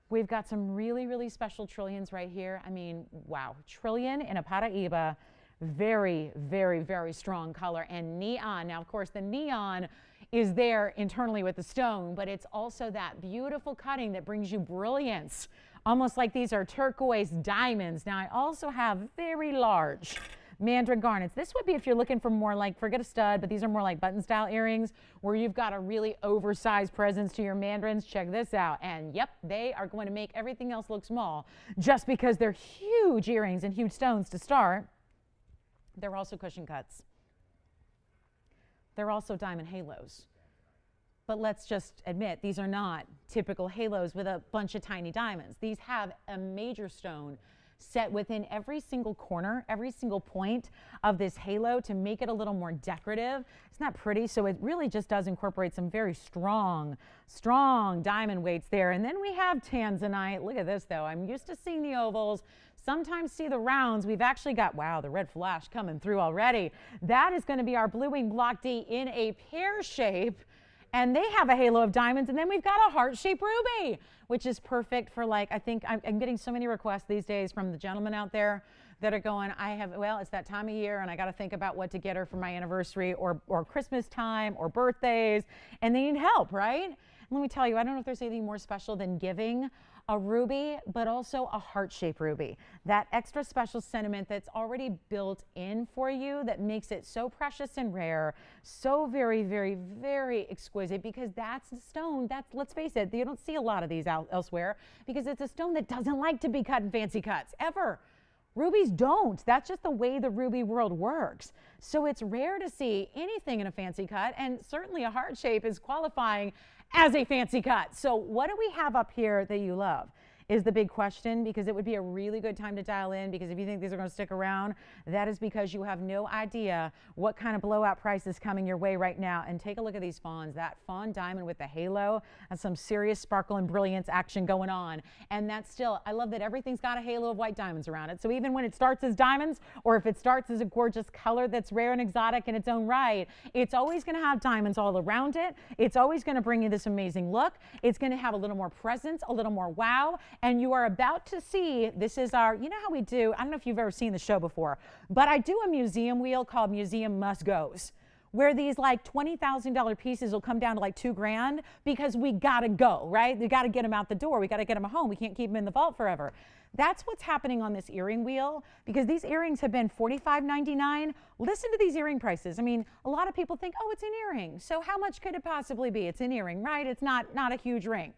We've got some really, really special trillions right here. I mean, wow. Trillion in a Paraiba. Very, very, very strong color. And neon. Now, of course, the neon is there internally with the stone, but it's also that beautiful cutting that brings you brilliance. Almost like these are turquoise diamonds. Now, I also have very large mandarin garnets. This would be if you're looking for more like, forget a stud, but these are more like button style earrings where you've got a really oversized presence to your mandarins. Check this out. And yep, they are going to make everything else look small just because they're huge earrings and huge stones to start. They're also cushion cuts. They're also diamond halos. But let's just admit, these are not typical halos with a bunch of tiny diamonds. These have a major stone set within every single corner, every single point of this halo to make it a little more decorative. Isn't that pretty? So it really just does incorporate some very strong diamond weights there. And then we have tanzanite. Look at this though. I'm used to seeing the ovals, sometimes see the rounds. We've actually got, wow, the red flash coming through already. That is going to be our Blue Wing Block D in a pear shape. And they have a halo of diamonds. And then we've got a heart-shaped ruby, which is perfect for, like, I think I'm getting so many requests these days from the gentlemen out there that are going, well, it's that time of year and I got to think about what to get her for my anniversary or Christmas time or birthdays, and they need help, right? let me tell you, I don't know if there's anything more special than giving a ruby, but also a heart-shaped ruby. That extra special sentiment that's already built in for you that makes it so precious and rare, so very, very, very exquisite, because that's a stone that's, let's face it, you don't see a lot of these elsewhere, because it's a stone that doesn't like to be cut in fancy cuts, ever. Rubies don't. That's just the way the ruby world works. So it's rare to see anything in a fancy cut, and certainly a heart shape is qualifying as a fancy cut. So what do we have up here that you love is the big question, because it would be a really good time to dial in, because if you think these are going to stick around, that is because you have no idea what kind of blowout price is coming your way right now. And take a look at these fawns. That fawn diamond with the halo and some serious sparkle and brilliance action going on. And that's still, I love that everything's got a halo of white diamonds around it. So even when it starts as diamonds, or if it starts as a gorgeous color that's rare and exotic in its own right, it's always going to have diamonds all around it. It's always going to bring you this amazing look. It's going to have a little more presence, a little more wow. And you are about to see, this is our, you know how we do, I don't know if you've ever seen the show before, but I do a museum wheel called Museum Must Goes, where these like $20,000 pieces will come down to like $2,000, because we gotta go, right? We gotta get them out the door. We gotta get them home. We can't keep them in the vault forever. That's what's happening on this earring wheel, because these earrings have been $45.99. Listen to these earring prices. I mean, a lot of people think, oh, it's an earring, so how much could it possibly be? It's an earring, right? It's not a huge ring.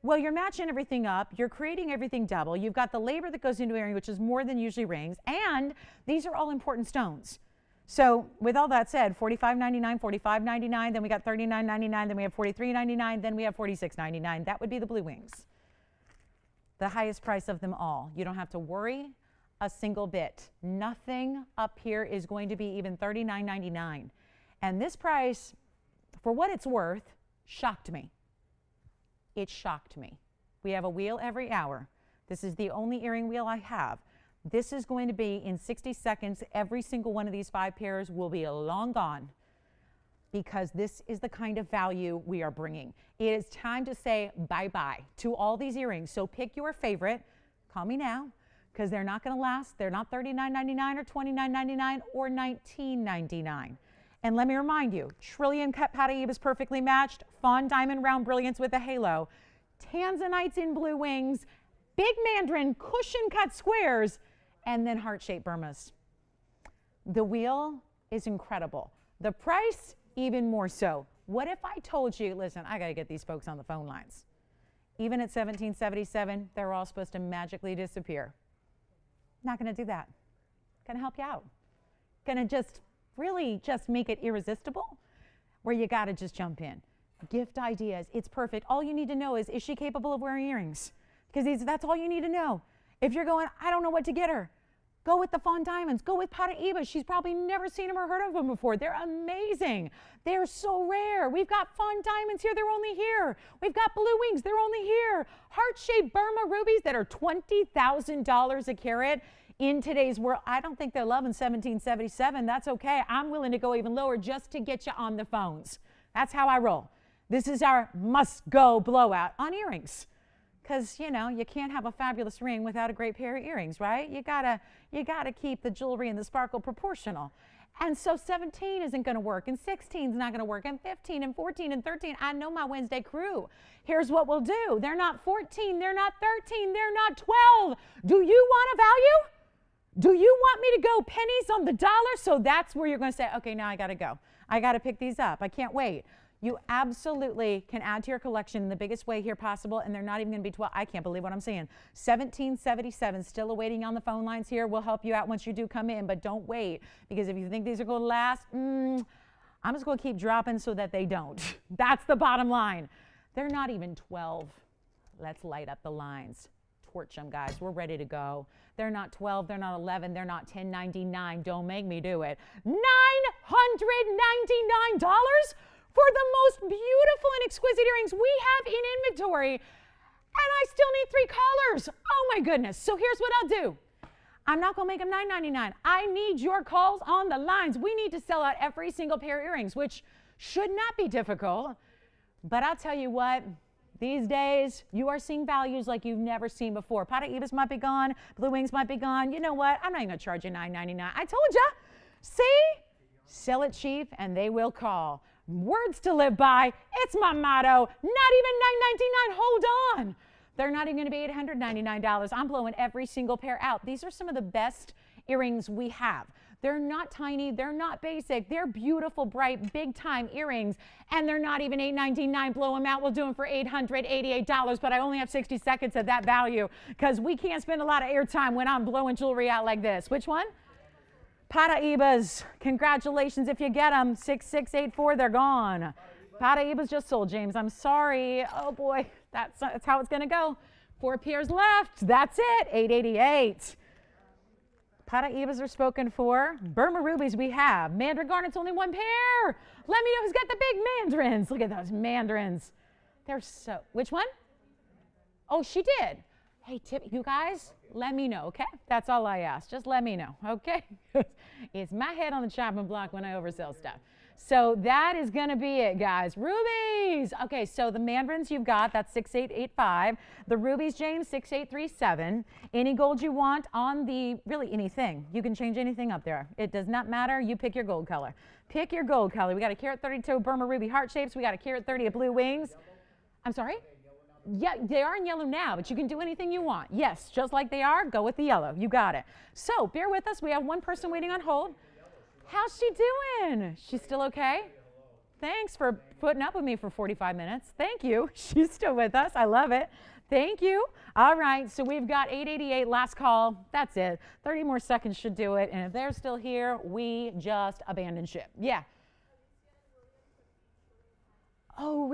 Well, you're matching everything up. You're creating everything double. You've got the labor that goes into earring, which is more than usually rings. And these are all important stones. So with all that said, $45.99, $45.99, then we got $39.99, then we have $43.99, then we have $46.99. That would be the blue wings. The highest price of them all. You don't have to worry a single bit. Nothing up here is going to be even $39.99. And this price, for what it's worth, shocked me. It shocked me. We have a wheel every hour. This is the only earring wheel I have. This is going to be in 60 seconds. Every single one of these 5 pairs will be long gone, because this is the kind of value we are bringing. It is time to say bye-bye to all these earrings. So pick your favorite. Call me now, because they're not going to last. They're not $39.99 or $29.99 or $19.99. And let me remind you, trillion cut Paraíba is perfectly matched, fawn diamond round brilliance with a halo, tanzanites in blue wings, big mandarin cushion cut squares, and then heart-shaped Burmas. The wheel is incredible. The price, even more so. What if I told you, listen, I got to get these folks on the phone lines. Even at $17.77, they're all supposed to magically disappear. Not going to do that. Going to help you out. Going to just really just make it irresistible, where you got to just jump in. Gift ideas, it's perfect. All you need to know is she capable of wearing earrings? Because that's all you need to know. If you're going, I don't know what to get her, go with the fawn diamonds, go with Paraíba. She's probably never seen them or heard of them before. They're amazing. They're so rare. We've got fawn diamonds here, they're only here. We've got blue wings, they're only here. Heart-shaped Burma rubies that are $20,000 a carat. In today's world, I don't think they're loving $17.77. That's okay. I'm willing to go even lower just to get you on the phones. That's how I roll. This is our must-go blowout on earrings. Because, you know, you can't have a fabulous ring without a great pair of earrings, right? You gotta keep the jewelry and the sparkle proportional. And so 17 isn't going to work, and 16 is not going to work, and 15 and 14 and 13. I know my Wednesday crew. Here's what we'll do. They're not 14, they're not 13, they're not 12. Do you want a value? Do you want me to go pennies on the dollar? So that's where you're going to say, okay, now I got to go. I got to pick these up. I can't wait. You absolutely can add to your collection in the biggest way here possible, and they're not even going to be 12. I can't believe what I'm saying. $17.77, still awaiting on the phone lines here. We'll help you out once you do come in, but don't wait, because if you think these are going to last, I'm just going to keep dropping so that they don't. That's the bottom line. They're not even 12. Let's light up the lines. Torch them, guys. We're ready to go. They're not 12, they're not 11, they're not $10.99. Don't make me do it. $999 for the most beautiful and exquisite earrings we have in inventory, and I still need 3 callers. Oh my goodness. So here's what I'll do. I'm not going to make them $9.99. I need your calls on the lines. We need to sell out every single pair of earrings, which should not be difficult. But I'll tell you what, these days, you are seeing values like you've never seen before. Paraíbas might be gone. Blue wings might be gone. You know what? I'm not even going to charge you $9.99. I told ya. See? Sell it cheap and they will call. Words to live by. It's my motto. Not even $9.99. Hold on. They're not even going to be $899. I'm blowing every single pair out. These are some of the best earrings we have. They're not tiny, they're not basic, they're beautiful, bright, big time earrings, and they're not even $899. Blow them out, we'll do them for $888, but I only have 60 seconds at that value because we can't spend a lot of airtime when I'm blowing jewelry out like this. Which one? Paraibas. Congratulations if you get them. 6684, they're gone. Paraibas just sold, James. I'm sorry. Oh boy, that's how it's gonna go. 4 pairs left. That's it. 888. Paraibas are spoken for. Burma rubies we have. Mandarin garnets, only 1 pair. Let me know who's got the big mandarins. Look at those mandarins. They're so, which one? Oh, she did. Hey, Tip, you guys, let me know, okay? That's all I ask. Just let me know, okay? It's my head on the chopping block when I oversell stuff. So that is going to be it, guys. Rubies. Okay, so the mandarins you've got, that's 6885. The rubies, James, 6837. Any gold you want on the, really anything. You can change anything up there. It does not matter. You pick your gold color. Pick your gold color. We got a carat 32 Burma ruby heart shapes. We got a carat 30 of blue wings. I'm sorry? Yeah, they are in yellow now, but you can do anything you want. Yes, just like they are, go with the yellow. You got it. So bear with us. We have one person waiting on hold. How's she doing? She's still okay? Thanks for putting up with me for 45 minutes. Thank you. She's still with us. I love it. Thank you. All right, so we've got 888, last call. That's it. 30 more seconds should do it. And if they're still here, we just abandon ship. Yeah. Oh,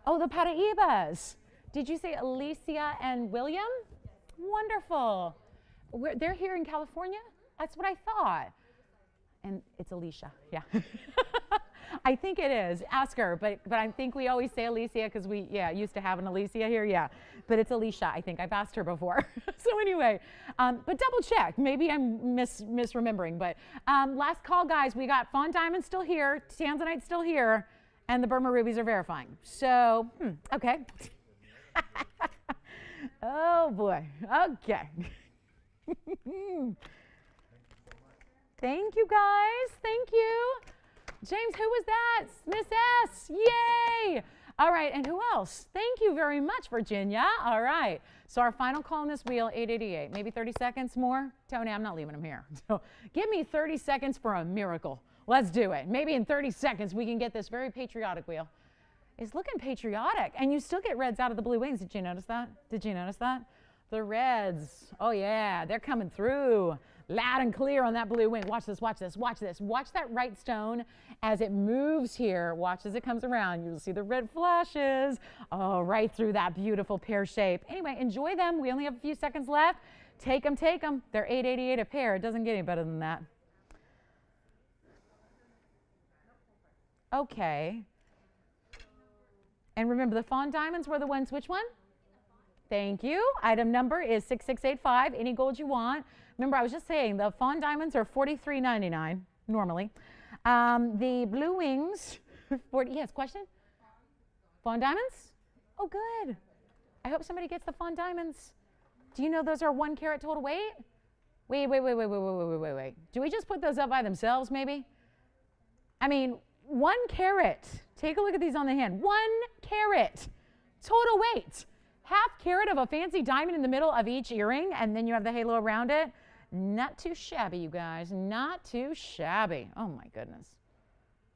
the Paraibas. Did you say Alicia and William? Wonderful. They're here in California? That's what I thought. And it's Alicia, yeah. I think it is. Ask her, but I think we always say Alicia because we, used to have an Alicia here, yeah. But it's Alicia, I think. I've asked her before. So anyway, but double check. Maybe I'm misremembering. But last call, guys. We got Fawn Diamond still here, Tanzanite still here, and the Burma Rubies are verifying. So, okay. Oh, boy. Okay. Thank you, guys. Thank you. James, who was that? Miss S. Yay. All right, and who else? Thank you very much, Virginia. All right. So our final call on this wheel, 888. Maybe 30 seconds more? Tony, I'm not leaving him here. So give me 30 seconds for a miracle. Let's do it. Maybe in 30 seconds we can get this very patriotic wheel. It's looking patriotic, and you still get reds out of the blue wings. Did you notice that? Did you notice that? The reds. Oh, yeah, they're coming through. Loud and clear on that blue wing. Watch this, watch this, watch this. Watch that right stone as it moves here. Watch as it comes around. You'll see the red flashes. Oh, right through that beautiful pear shape. Anyway, enjoy them. We only have a few seconds left. Take them, take them. They're $888 a pair. It doesn't get any better than that. Okay. And remember, the fawn diamonds were the ones, which one? Thank you. Item number is 6685. Any gold you want. Remember, I was just saying the fawn diamonds are $43.99 normally. The blue wings, yes, question? Fawn diamonds? Oh, good. I hope somebody gets the fawn diamonds. Do you know those are 1 carat total weight? Wait. Do we just put those up by themselves, maybe? I mean, 1 carat. Take a look at these on the hand. 1 carat total weight. Half carat of a fancy diamond in the middle of each earring, and then you have the halo around it. Not too shabby, you guys. Not too shabby. Oh, my goodness.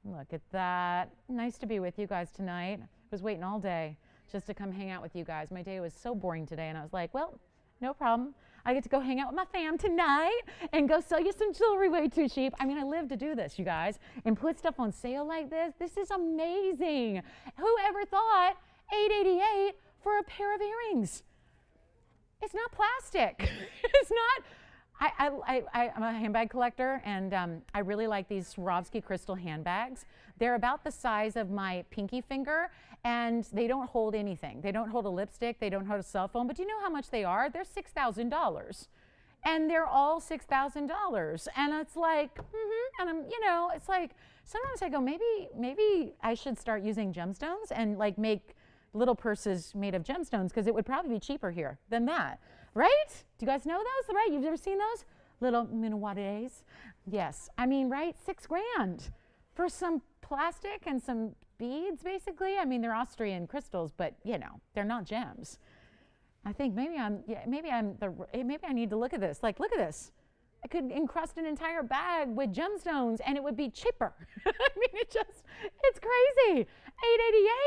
Look at that. Nice to be with you guys tonight. I was waiting all day just to come hang out with you guys. My day was so boring today, and I was like, well, no problem. I get to go hang out with my fam tonight and go sell you some jewelry way too cheap. I mean, I live to do this, you guys, and put stuff on sale like this. This is amazing. Whoever thought $888 for a pair of earrings? It's not plastic. It's not. I'm a handbag collector, and I really like these Swarovski crystal handbags. They're about the size of my pinky finger, and they don't hold anything. They don't hold a lipstick. They don't hold a cell phone. But do you know how much they are? They're $6,000, and they're all $6,000. And it's like, and I'm, it's like sometimes I go, maybe I should start using gemstones and like make little purses made of gemstones because it would probably be cheaper here than that. Right? Do you guys know those? Right? You've ever seen those? Little minuates? Yes. I mean, right? $6,000 for some plastic and some beads, basically. I mean, they're Austrian crystals, but you know, they're not gems. I think maybe I need to look at this. Like, look at this. I could encrust an entire bag with gemstones and it would be cheaper. I mean, it's crazy.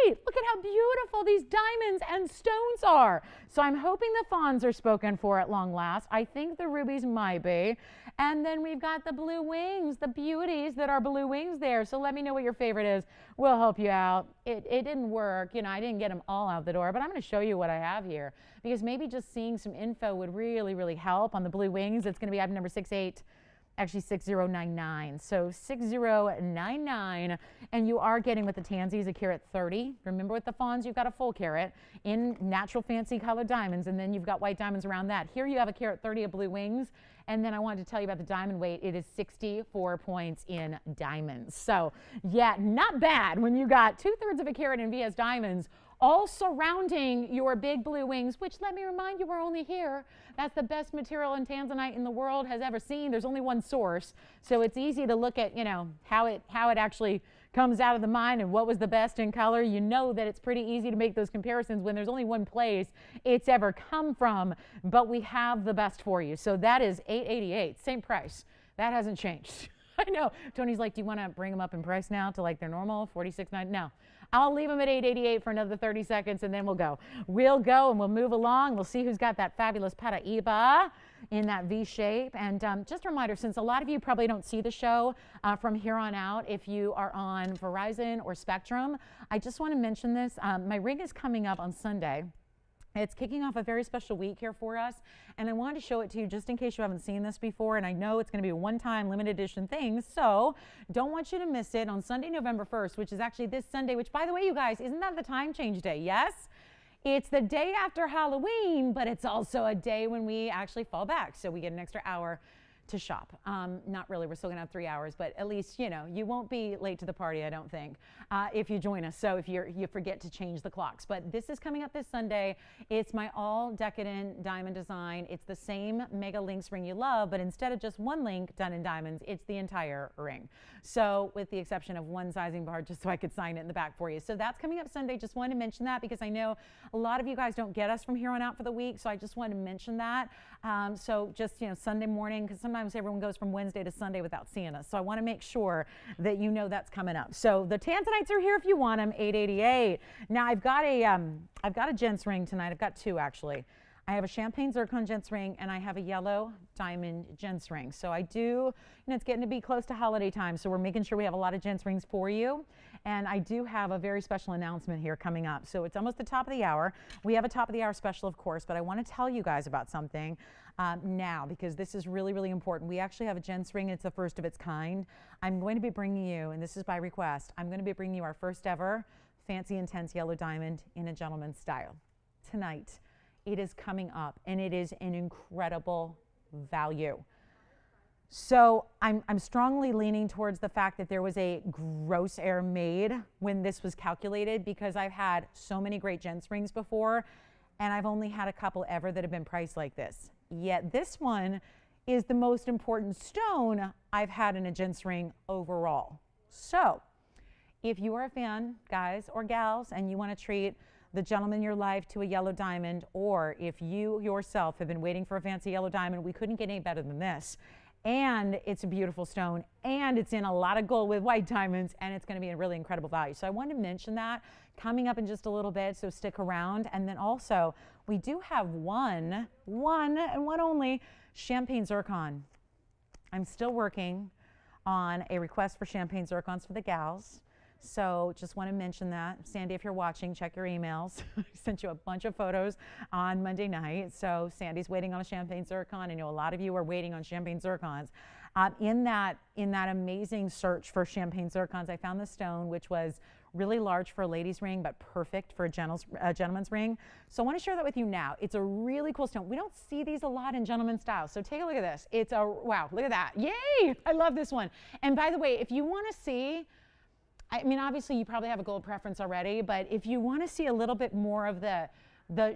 $888. Look at how beautiful these diamonds and stones are. So I'm hoping the fawns are spoken for at long last. I think the rubies might be. And then we've got the blue wings, the beauties that are blue wings there. So let me know what your favorite is. We'll help you out. It didn't work. You know, I didn't get them all out the door, but I'm going to show you what I have here because maybe just seeing some info would really, really help on the blue wings. It's going to be item number 6099. So 6099, and you are getting with the tansies a carat 30. Remember with the fawns, you've got a full carat in natural fancy colored diamonds, and then you've got white diamonds around that. Here you have a carat 30 of blue wings, and then I wanted to tell you about the diamond weight. It is 64 points in diamonds. So yeah, not bad when you got 2/3 of a carat in VS diamonds all surrounding your big blue wings, which, let me remind you, we're only here. That's the best material in tanzanite in the world has ever seen. There's only one source, so it's easy to look at, you know, how it actually comes out of the mine and what was the best in color. You know that it's pretty easy to make those comparisons when there's only one place it's ever come from, but we have the best for you. So that is $888, same price. That hasn't changed. I know. Tony's like, do you want to bring them up in price now to like their normal $46.9? No. I'll leave them at $888 for another 30 seconds and then we'll go. We'll go and we'll move along. We'll see who's got that fabulous Paraíba in that V shape. And just a reminder, since a lot of you probably don't see the show from here on out, if you are on Verizon or Spectrum, I just want to mention this. My ring is coming up on Sunday. It's kicking off a very special week here for us, and I wanted to show it to you just in case you haven't seen this before, and I know it's going to be a one-time limited edition thing, so don't want you to miss it on Sunday, November 1st, which is actually this Sunday, which, by the way, you guys, isn't that the time change day? Yes? It's the day after Halloween, but it's also a day when we actually fall back, so we get an extra hour to shop. Not really, we're still gonna have 3 hours, but at least, you know, you won't be late to the party, I don't think, if you join us. So if you forget to change the clocks. But this is coming up this Sunday. It's my all decadent diamond design. It's the same Mega Links ring you love, but instead of just one link done in diamonds, it's the entire ring. So with the exception of one sizing bar, just so I could sign it in the back for you. So that's coming up Sunday. Just wanted to mention that because I know a lot of you guys don't get us from here on out for the week. So I just wanted to mention that. So just, you know, Sunday morning, because sometimes everyone goes from Wednesday to Sunday without seeing us. So I want to make sure that you know that's coming up. So the Tanzanites are here if you want them, $888. Now I've got a gents ring tonight. I've got two actually. I have a champagne zircon gents ring and I have a yellow diamond gents ring. So I do, you know, it's getting to be close to holiday time, so we're making sure we have a lot of gents rings for you. And I do have a very special announcement here coming up. So it's almost the top of the hour. We have a top of the hour special, of course, but I want to tell you guys about something now because this is really, really important. We actually have a gents ring. It's the first of its kind. I'm going to be bringing you, and this is by request, I'm going to be bringing you our first ever fancy intense yellow diamond in a gentleman's style tonight. It is coming up, and it is an incredible value. So I'm strongly leaning towards the fact that there was a gross error made when this was calculated because I've had so many great gents rings before, and I've only had a couple ever that have been priced like this. Yet this one is the most important stone I've had in a gents ring overall. So if you are a fan, guys or gals, and you want to treat the gentleman in your life to a yellow diamond, or if you yourself have been waiting for a fancy yellow diamond, we couldn't get any better than this. And it's a beautiful stone, and it's in a lot of gold with white diamonds, and it's going to be a really incredible value. So I wanted to mention that coming up in just a little bit, so stick around. And then also, we do have one and one only champagne zircon. I'm still working on a request for champagne zircons for the gals. So just want to mention that. Sandy, if you're watching, check your emails. I sent you a bunch of photos on Monday night. So Sandy's waiting on a champagne zircon. I know a lot of you are waiting on champagne zircons. In that amazing search for champagne zircons, I found the stone, which was really large for a lady's ring, but perfect for a gentleman's ring. So I want to share that with you now. It's a really cool stone. We don't see these a lot in gentleman's style. So take a look at this. It's a, wow, look at that. Yay! I love this one. And by the way, if you want to see, I mean, obviously you probably have a gold preference already, but if you want to see a little bit more of the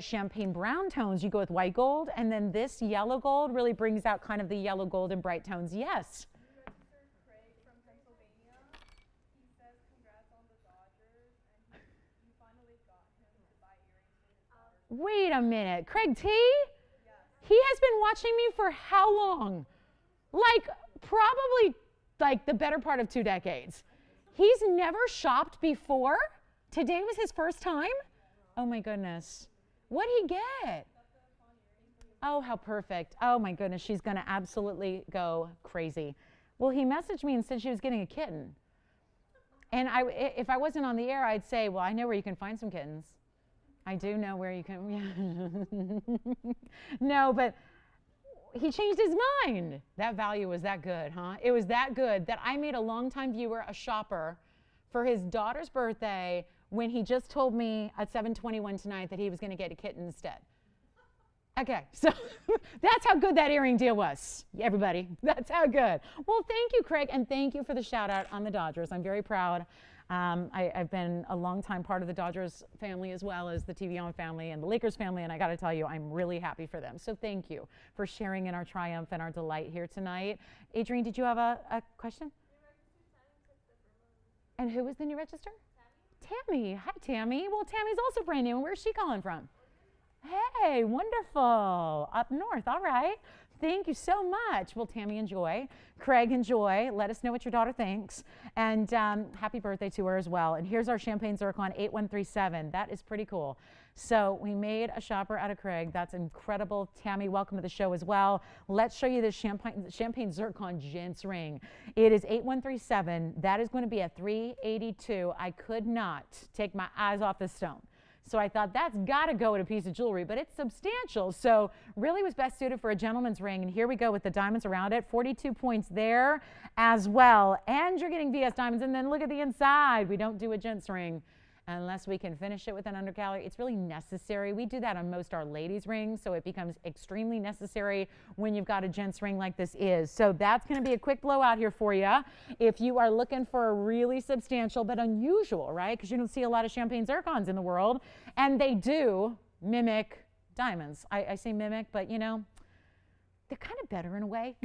champagne brown tones, you go with white gold, and then this yellow gold really brings out kind of the yellow gold and bright tones. Yes?
Registered Craig from Pennsylvania. He says,
Wait a minute. Craig T? He has been watching me for how long? Like, probably like the better part of 2 decades. He's never shopped before? Today was his first time? Oh my goodness. What'd he get? Oh, how perfect. Oh my goodness, she's gonna absolutely go crazy. Well, he messaged me and said she was getting a kitten. And if I wasn't on the air, I'd say, well, I know where you can find some kittens. I do know where you can. No, but he changed his mind. That value was that good, huh? It was that good that I made a longtime viewer a shopper for his daughter's birthday when he just told me at 7:21 tonight that he was going to get a kitten instead. Okay, so that's how good that earring deal was, everybody. That's how good. Well, thank you, Craig, and thank you for the shout out on the Dodgers. I'm very proud. I've been a long-time part of the Dodgers family as well as the TVON family and the Lakers family, and I got to tell you, I'm really happy for them. So thank you for sharing in our triumph and our delight here tonight. Adrienne, did you have a question? And who was the new register? Tammy. Hi, Tammy. Well, Tammy's also brand new. Where's she calling from? Hey, wonderful. Up north. All right. Thank you so much. Well, Tammy, enjoy. Craig, enjoy. Let us know what your daughter thinks. And happy birthday to her as well. And here's our champagne zircon 8137. That is pretty cool. So we made a shopper out of Craig. That's incredible. Tammy, welcome to the show as well. Let's show you this champagne zircon gents ring. It is 8137. That is going to be a 382. I could not take my eyes off the stone. So I thought that's got to go with a piece of jewelry, but it's substantial. So really was best suited for a gentleman's ring. And here we go with the diamonds around it. 42 points there as well. And you're getting VS diamonds. And then look at the inside. We don't do a gent's ring unless we can finish it with an undercalorie. It's really necessary. We do that on most our ladies' rings, so it becomes extremely necessary when you've got a gent's ring like this is. So that's going to be a quick blowout here for you. If you are looking for a really substantial but unusual, right? Because you don't see a lot of champagne zircons in the world, and they do mimic diamonds. I say mimic, but you know, they're kind of better in a way.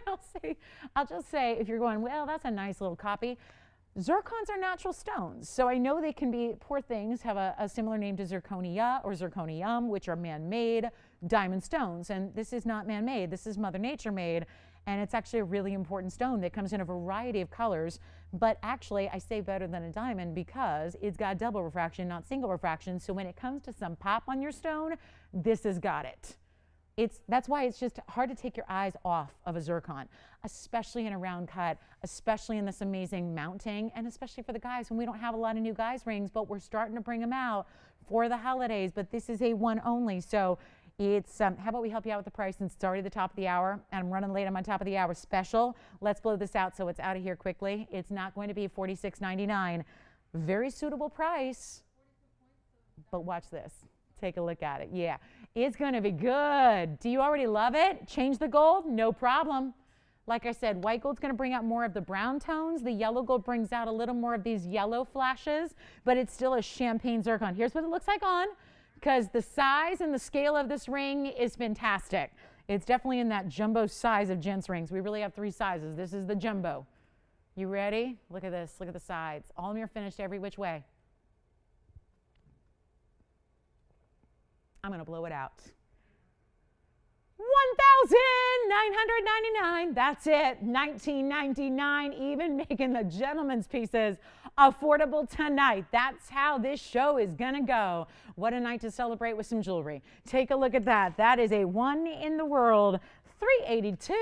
I'll just say, if you're going, well, that's a nice little copy. Zircons are natural stones, so I know they can be, poor things, have a similar name to zirconia or zirconium, which are man-made diamond stones. And this is not man-made, this is Mother Nature made, and it's actually a really important stone that comes in a variety of colors. But actually, I say better than a diamond because it's got double refraction, not single refraction. So when it comes to some pop on your stone, this has got it. That's why it's just hard to take your eyes off of a zircon, especially in a round cut, especially in this amazing mounting, and especially for the guys when we don't have a lot of new guys rings, but we're starting to bring them out for the holidays. But this is a one only, so it's how about we help you out with the price since it's already the top of the hour, and I'm running late on my top of the hour special. Let's blow this out so it's out of here quickly. It's not going to be $46.99. Very suitable price, but watch this. Take a look at it. Yeah, it's going to be good. Do you already love it? Change the gold? No problem. Like I said, white gold's going to bring out more of the brown tones. The yellow gold brings out a little more of these yellow flashes, but it's still a champagne zircon. Here's what it looks like on, because the size and the scale of this ring is fantastic. It's definitely in that jumbo size of gents rings. We really have 3 sizes. This is the jumbo. You ready? Look at this. Look at the sides. All mirror finished every which way. I'm going to blow it out. $1,999. That's it. $19.99. Even making the gentleman's pieces affordable tonight. That's how this show is going to go. What a night to celebrate with some jewelry. Take a look at that. That is a one in the world. $382.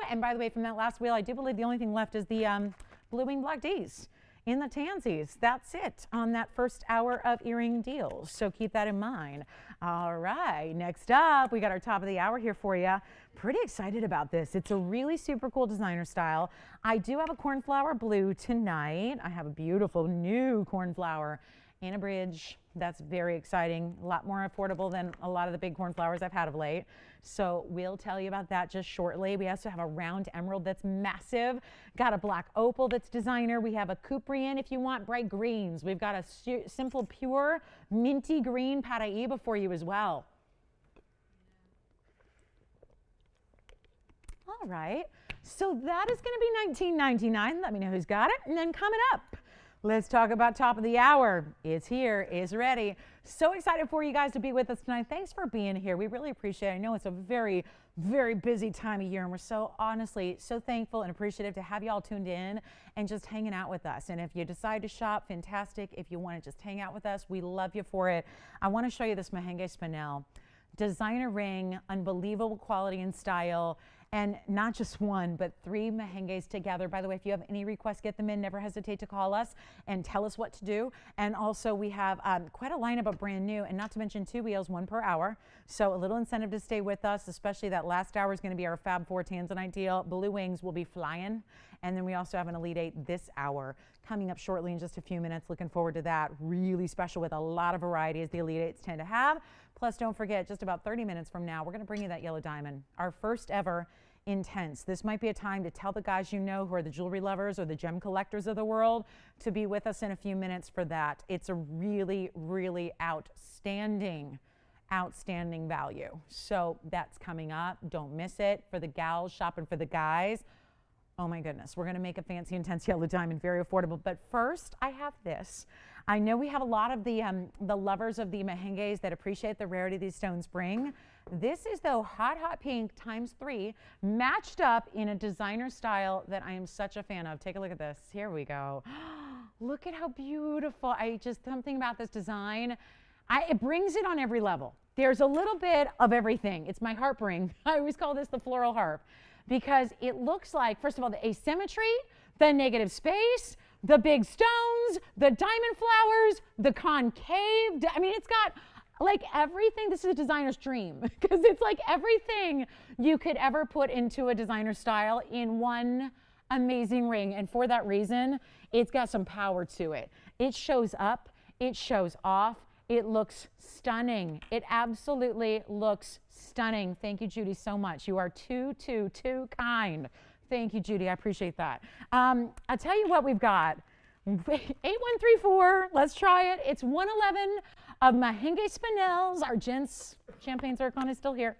And by the way, from that last wheel, I do believe the only thing left is the Blue Wing Black D's in the tansies. That's it on that first hour of earring deals. So keep that in mind. All right, next up, we got our top of the hour here for you. Pretty excited about this. It's a really super cool designer style. I do have a cornflower blue tonight. I have a beautiful new cornflower in a bridge. That's very exciting. A lot more affordable than a lot of the big cornflowers I've had of late. So we'll tell you about that just shortly. We also have a round emerald that's massive. Got a black opal that's designer. We have a Cuprian if you want bright greens. We've got a simple pure minty green Paraíba for you as well. All right, so that is going to be $19.99. Let me know who's got it. And then coming up, Let's talk about top of the hour. It's here, it's ready. So excited for you guys to be with us tonight. Thanks for being here. We really appreciate it. I know it's a very, very busy time of year, and we're so honestly so thankful and appreciative to have you all tuned in and just hanging out with us. And if you decide to shop, fantastic. If you want to just hang out with us, we love you for it. I want to show you this Mahenge Spinel. Designer ring, unbelievable quality and style. And not just one, but 3 Mahenges together. By the way, if you have any requests, get them in. Never hesitate to call us and tell us what to do. And also, we have quite a lineup of brand new, and not to mention 2 wheels, 1 per hour. So a little incentive to stay with us, especially that last hour is going to be our Fab 4 Tanzanite deal. Blue Wings will be flying. And then we also have an Elite 8 this hour coming up shortly in just a few minutes. Looking forward to that. Really special with a lot of variety as the Elite 8s tend to have. Plus, don't forget, just about 30 minutes from now, we're going to bring you that yellow diamond, our first ever intense. This might be a time to tell the guys you know who are the jewelry lovers or the gem collectors of the world to be with us in a few minutes for that. It's a really, really outstanding value. So that's coming up. Don't miss it. For the gals shopping for the guys, oh my goodness, we're going to make a fancy intense yellow diamond very affordable. But first, I have this. I know we have a lot of the lovers of the Mahenges that appreciate the rarity these stones bring. This is the hot pink ×3 matched up in a designer style that I am such a fan of. Take a look at this. Here we go. Look at how beautiful. Something about this design. It brings it on every level. There's a little bit of everything. It's my harp ring. I always call this the floral harp because it looks like, first of all, the asymmetry, the negative space, the big stones, the diamond flowers, the concave. I mean, it's got like everything. This is a designer's dream because it's like everything you could ever put into a designer style in one amazing ring. And for that reason, it's got some power to it. It shows up, it shows off, it looks stunning. It absolutely looks stunning. Thank you, Judy, so much. You are too kind. Thank you, Judy. I appreciate that. I'll tell you what we've got. 8134. Let's try it. It's 111 of Mahenge Spinels. Our gents champagne zircon is still here.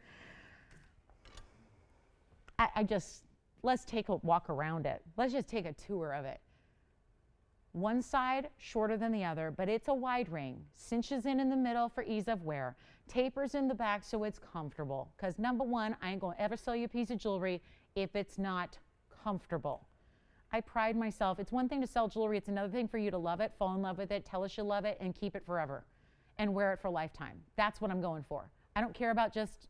Let's take a walk around it. Let's just take a tour of it. One side shorter than the other, but it's a wide ring. Cinches in the middle for ease of wear. Tapers in the back so it's comfortable. Because number one, I ain't going to ever sell you a piece of jewelry if it's not comfortable. I pride myself. It's one thing to sell jewelry. It's another thing for you to love it, fall in love with it, tell us you love it, and keep it forever and wear it for a lifetime. That's what I'm going for. I don't care about just,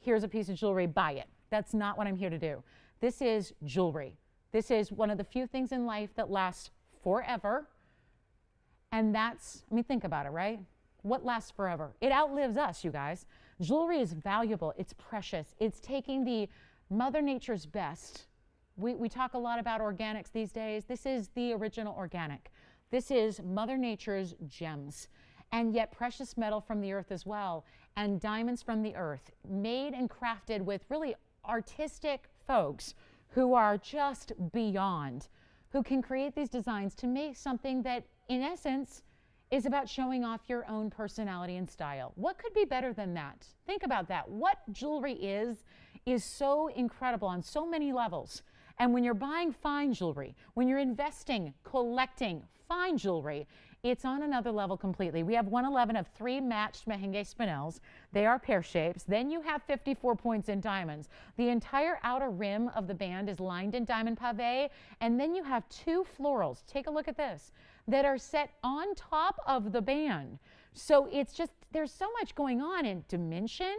here's a piece of jewelry, buy it. That's not what I'm here to do. This is jewelry. This is one of the few things in life that lasts forever. And that's, I mean, think about it, right? What lasts forever? It outlives us, you guys. Jewelry is valuable. It's precious. It's taking the Mother Nature's best. We talk a lot about organics these days. This is the original organic. This is Mother Nature's gems. And yet precious metal from the earth as well. And diamonds from the earth. Made and crafted with really artistic folks who are just beyond. Who can create these designs to make something that, in essence, is about showing off your own personality and style. What could be better than that? Think about that. What jewelry is so incredible on so many levels. And when you're buying fine jewelry, when you're investing, collecting fine jewelry, it's on another level completely. We have 111 of 3 matched Mahenge Spinels. They are pear shapes. Then you have 54 points in diamonds. The entire outer rim of the band is lined in diamond pave. And then you have 2 florals. Take a look at this. That are set on top of the band. So it's just, there's so much going on in dimension,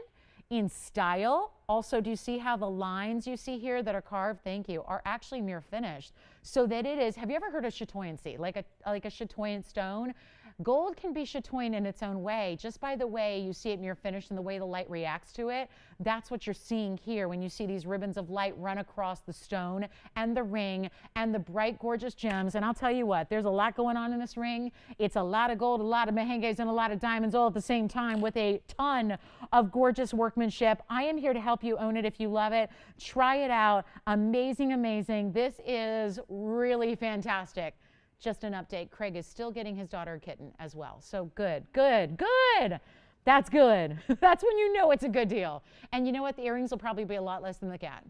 in style. Also, do you see how the lines you see here that are carved, thank you, are actually mirror finished? So that it is, have you ever heard of chatoyancy, like a chatoyant stone? Gold can be chatoyant in its own way, just by the way you see it mirror finished and the way the light reacts to it. That's what you're seeing here when you see these ribbons of light run across the stone and the ring and the bright, gorgeous gems. And I'll tell you what, there's a lot going on in this ring. It's a lot of gold, a lot of Mahenges, and a lot of diamonds all at the same time with a ton of gorgeous workmanship. I am here to help you own it if you love it. Try it out. Amazing, amazing. This is really fantastic. Just an update, Craig is still getting his daughter a kitten as well. So good. That's good. That's when you know it's a good deal. And you know what? The earrings will probably be a lot less than the cat.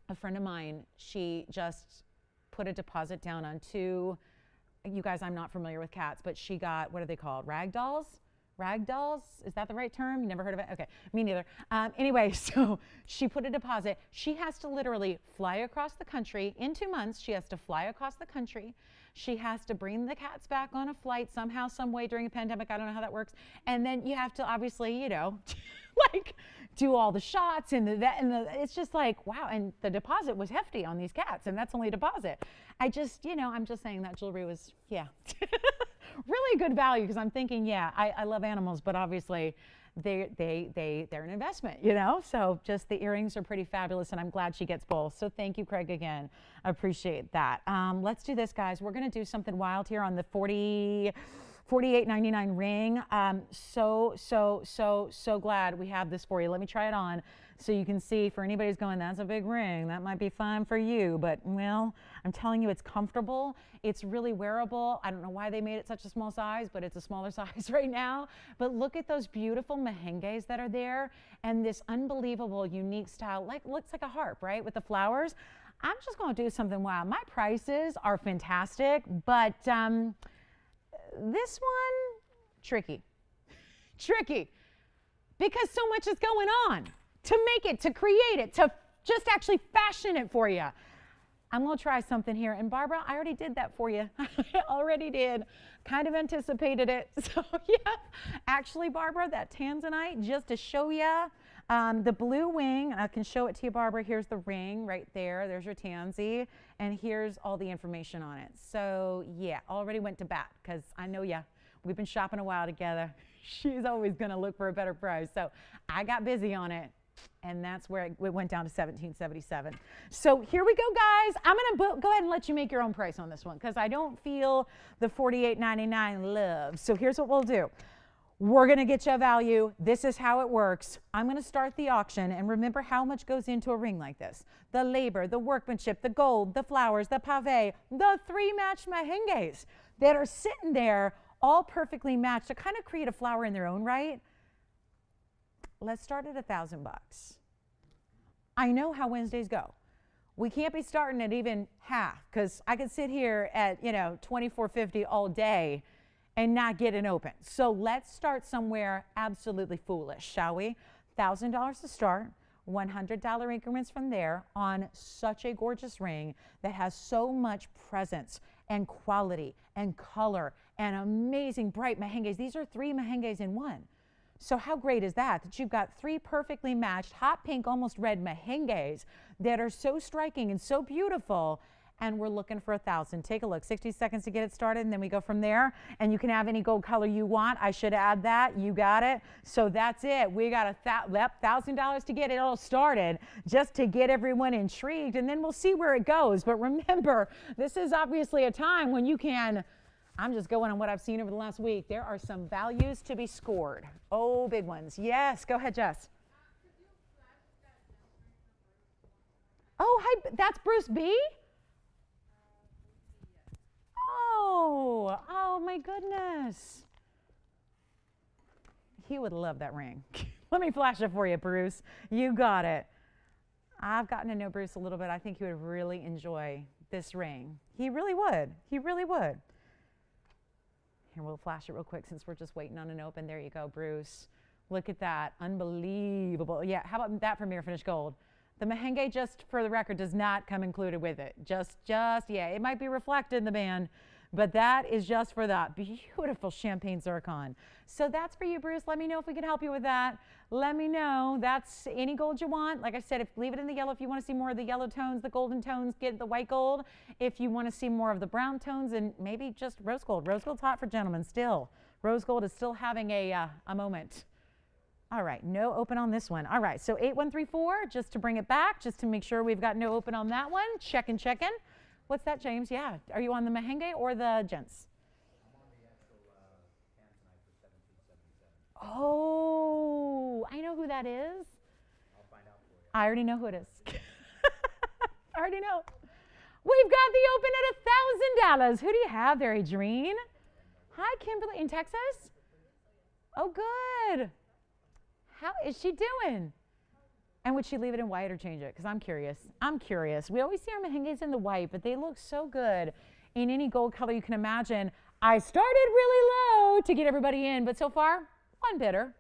A friend of mine, she just put a deposit down on 2 you guys, I'm not familiar with cats, but she got, what are they called? Rag dolls? Rag dolls? Is that the right term? You never heard of it? Okay, me neither. Anyway, so she put a deposit. She has to literally fly across the country. In 2 months, she has to fly across the country. She has to bring the cats back on a flight somehow, some way during a pandemic. I don't know how that works. And then you have to obviously, you know, like do all the shots and it's just like, wow. And the deposit was hefty on these cats, and that's only a deposit. I just, you know, I'm just saying that jewelry was, yeah, really good value, because I'm thinking, yeah, I love animals, but obviously they're an investment, you know? So just the earrings are pretty fabulous, and I'm glad she gets both. So thank you, Craig, again. I appreciate that. Let's do this, guys. We're going to do something wild here on the $48.99 ring. So glad we have this for you. Let me try it on so you can see. For anybody who's going, that's a big ring, that might be fine for you, but well, I'm telling you, it's comfortable. It's really wearable. I don't know why they made it such a small size, but it's a smaller size right now. But look at those beautiful mehenges that are there, and this unbelievable unique style, like looks like a harp, right, with the flowers. I'm just going to do something wild. My prices are fantastic, but this one, tricky, because so much is going on to make it, to create it, to just actually fashion it for you. I'm going to try something here. And Barbara, I already did that for you. I already did. Kind of anticipated it. So yeah, actually, Barbara, that tanzanite, just to show you the blue wing. I can show it to you, Barbara. Here's the ring right there. There's your tansy. And here's all the information on it. So yeah, already went to bat, because I know ya. We've been shopping a while together. She's always going to look for a better price. So I got busy on it, and that's where it went down to $17.77. So here we go, guys. I'm going to go ahead and let you make your own price on this one, because I don't feel the $48.99 love. So here's what we'll do. We're going to get you a value. This is how it works. I'm going to start the auction, and remember how much goes into a ring like this. The labor, the workmanship, the gold, the flowers, the pave, the 3 matched mehenges that are sitting there all perfectly matched to kind of create a flower in their own right. Let's start at $1,000 bucks. I know how Wednesdays go. We can't be starting at even half, because I could sit here at, you know, $24.50 all day and not get an open. So let's start somewhere absolutely foolish, shall we? $1,000 to start, $100 increments from there on such a gorgeous ring that has so much presence and quality and color and amazing bright mehenges. These are 3 mehenges in one. So how great is that? That you've got 3 perfectly matched hot pink, almost red mehenges that are so striking and so beautiful. And we're looking for $1,000. Take a look, 60 seconds to get it started, and then we go from there. And you can have any gold color you want. I should add that. You got it. So that's it. We got $1,000 to get it all started, just to get everyone intrigued, and then we'll see where it goes. But remember, this is obviously a time when you can, I'm just going on what I've seen over the last week. There are some values to be scored. Oh, big ones. Yes, go ahead, Jess. Oh, hi, that's Bruce B? Oh my goodness. He would love that ring. Let me flash it for you, Bruce. You got it. I've gotten to know Bruce a little bit. I think he would really enjoy this ring. He really would. He really would. Here, we'll flash it real quick since we're just waiting on an open. There you go, Bruce. Look at that. Unbelievable. Yeah, how about that for Mirror Finish Gold? The mehenge, just for the record, does not come included with it. Just, yeah, it might be reflected in the band, but that is just for that beautiful champagne zircon. So that's for you, Bruce. Let me know if we can help you with that. Let me know. That's any gold you want. Like I said, leave it in the yellow if you want to see more of the yellow tones, the golden tones, get the white gold. If you want to see more of the brown tones, and maybe just rose gold. Rose gold's hot for gentlemen still. Rose gold is still having a moment. All right, no open on this one. All right, so 8134, just to bring it back, just to make sure we've got no open on that one. Checking. What's that, James? Yeah, are you on the mehenge or the gents?
I'm on the actual tanzanite for $17.77.
Oh, I know who that is.
I'll find out for you.
I already know who it is. I already know. We've got the open at $1,000. Who do you have there, Adrienne? Hi, Kimberly, in Texas? Oh, good. How is she doing? And would she leave it in white or change it? Because I'm curious. We always see our mehenges in the white, but they look so good in any gold color you can imagine. I started really low to get everybody in, but so far, one bidder.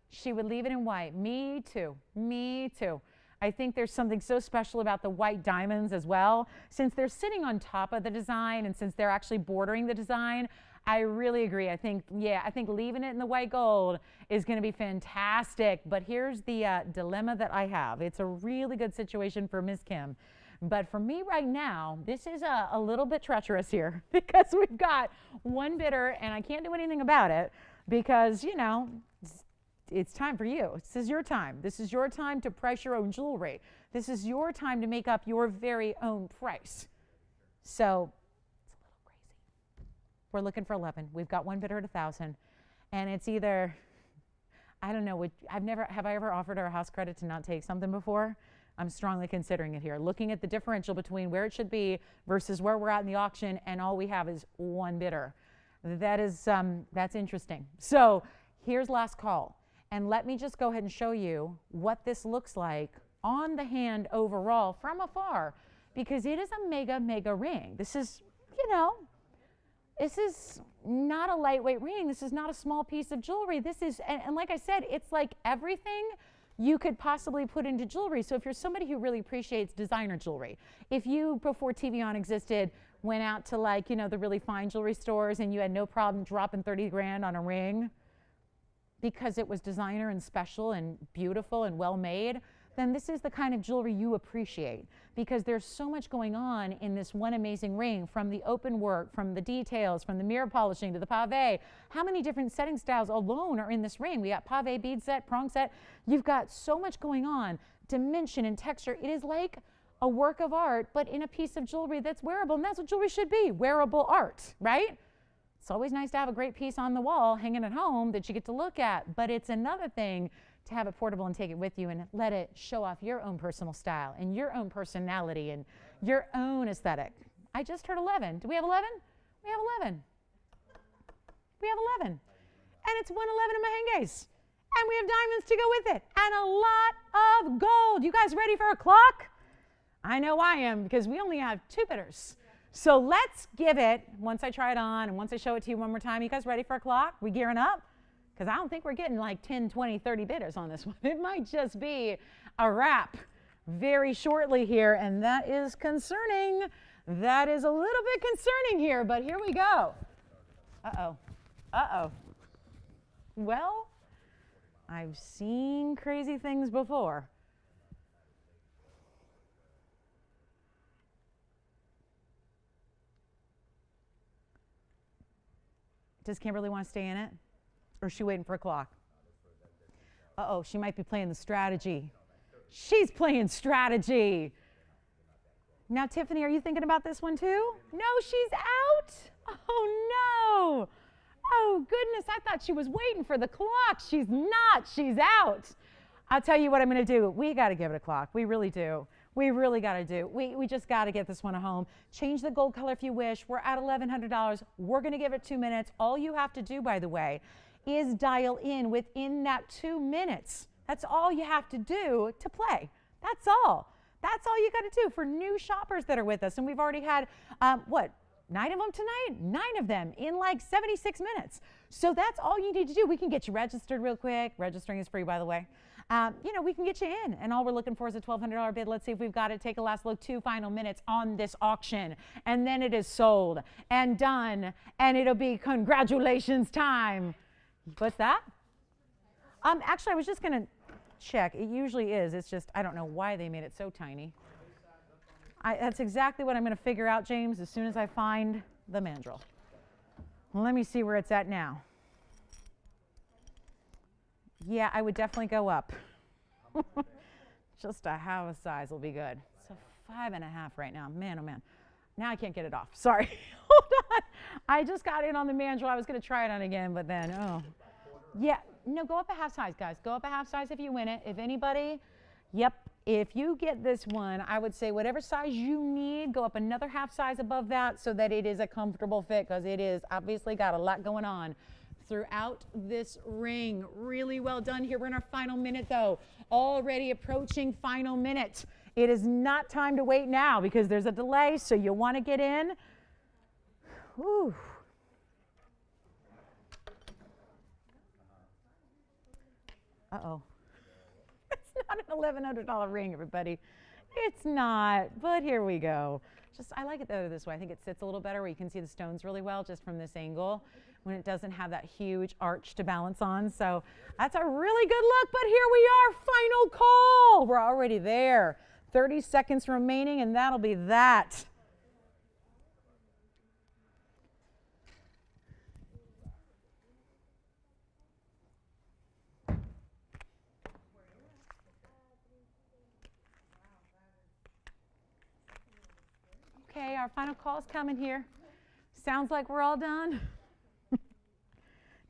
She would leave it in white. Me too. Me too. I think there's something so special about the white diamonds as well. Since they're sitting on top of the design and since they're actually bordering the design, I really agree. I think leaving it in the white gold is going to be fantastic. But here's the dilemma that I have. It's a really good situation for Miss Kim. But for me right now, this is a little bit treacherous here because we've got one bidder and I can't do anything about it because, you know, it's time for you. This is your time. This is your time to price your own jewelry. This is your time to make up your very own price. So it's a little crazy. We're looking for 11. We've got one bidder at 1,000. And it's either, I don't know, have I ever offered her a house credit to not take something before? I'm strongly considering it here. Looking at the differential between where it should be versus where we're at in the auction, and all we have is one bidder. That's interesting. So here's last call. And let me just go ahead and show you what this looks like on the hand overall from afar, because it is a mega, mega ring. This is, you know, this is not a lightweight ring. This is not a small piece of jewelry. This is, and like I said, it's like everything you could possibly put into jewelry. So if you're somebody who really appreciates designer jewelry, if you, before TVON existed, went out to like, you know, the really fine jewelry stores and you had no problem dropping 30 grand on a ring, because it was designer and special and beautiful and well made, then this is the kind of jewelry you appreciate, because there's so much going on in this one amazing ring, from the open work, from the details, from the mirror polishing to the pave. How many different setting styles alone are in this ring? We got pave, bead set, prong set. You've got so much going on, dimension and texture. It is like a work of art, but in a piece of jewelry that's wearable, and that's what jewelry should be, wearable art, right? It's always nice to have a great piece on the wall hanging at home that you get to look at, but it's another thing to have it portable and take it with you and let it show off your own personal style and your own personality and your own aesthetic. I just heard 11. Do we have 11? We have 11. We have 11. And it's 111 in Mahengues. And we have diamonds to go with it. And a lot of gold. You guys ready for a clock? I know I am, because we only have two bidders. So let's give it, once I try it on and once I show it to you one more time, you guys ready for a clock? We gearing up? Because I don't think we're getting like 10, 20, 30 bidders on this one. It might just be a wrap very shortly here, and that is concerning. That is a little bit concerning here, but here we go. Uh-oh. Uh-oh. Well, I've seen crazy things before. Does Kimberly want to stay in it? Or is she waiting for a clock? Uh-oh, she might be playing the strategy. She's playing strategy. Now, Tiffany, are you thinking about this one too? No, she's out. Oh, no. Oh, goodness, I thought she was waiting for the clock. She's not. She's out. I'll tell you what I'm going to do. We got to give it a clock. We really do. We really got to do. We just got to get this one home. Change the gold color if you wish. We're at $1,100. We're going to give it 2 minutes. All you have to do, by the way, is dial in within that 2 minutes. That's all you have to do to play. That's all. That's all you got to do for new shoppers that are with us. And we've already had, 9 of them tonight? 9 of them in like 76 minutes. So that's all you need to do. We can get you registered real quick. Registering is free, by the way. We can get you in, and all we're looking for is a $1,200 bid. Let's see if we've got it. Take a last look. 2 final minutes on this auction, and then it is sold and done, and it'll be congratulations time. What's that? Actually, I was just going to check. It usually is. It's just, I don't know why they made it so tiny. That's exactly what I'm going to figure out, James, as soon as I find the mandrel. Well, let me see where it's at now. Yeah, I would definitely go up. Just a half a size will be good. So 5.5 right now. Man, oh man. Now I can't get it off. Sorry. Hold on. I just got in on the mandrel. I was going to try it on again, but then, oh. Yeah, no, go up a half size, guys. Go up a half size if you win it. If anybody, yep. If you get this one, I would say whatever size you need, go up another half size above that so that it is a comfortable fit, because it is obviously got a lot going on throughout this ring. Really well done here. We're in our final minute though, already approaching final minute. It is not time to wait now because there's a delay, so you want to get in. Whew. Uh-oh. It's not an $1,100 ring, everybody. It's not, but here we go. I like it though this way. I think it sits a little better where you can see the stones really well just from this angle when it doesn't have that huge arch to balance on. So that's a really good look, but here we are, final call. We're already there. 30 seconds remaining and that'll be that. Okay, our final call is coming here. Sounds like we're all done.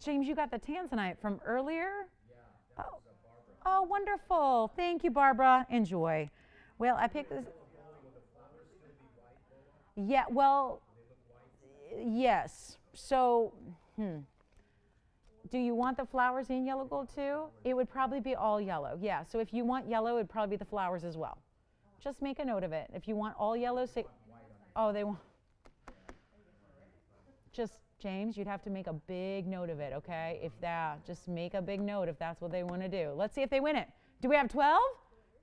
James, you got the tanzanite from earlier?
Yeah, that was Barbara.
Oh, wonderful. Thank you, Barbara. Enjoy. Well, I picked this. Yeah, well, yes. So, do you want the flowers in yellow gold too? It would probably be all yellow. Yeah, so if you want yellow, it would probably be the flowers as well. Just make a note of it. If you want all yellow, say, oh, they want. Just, James, you'd have to make a big note of it, okay? Just make a big note if that's what they want to do. Let's see if they win it. Do we have 12?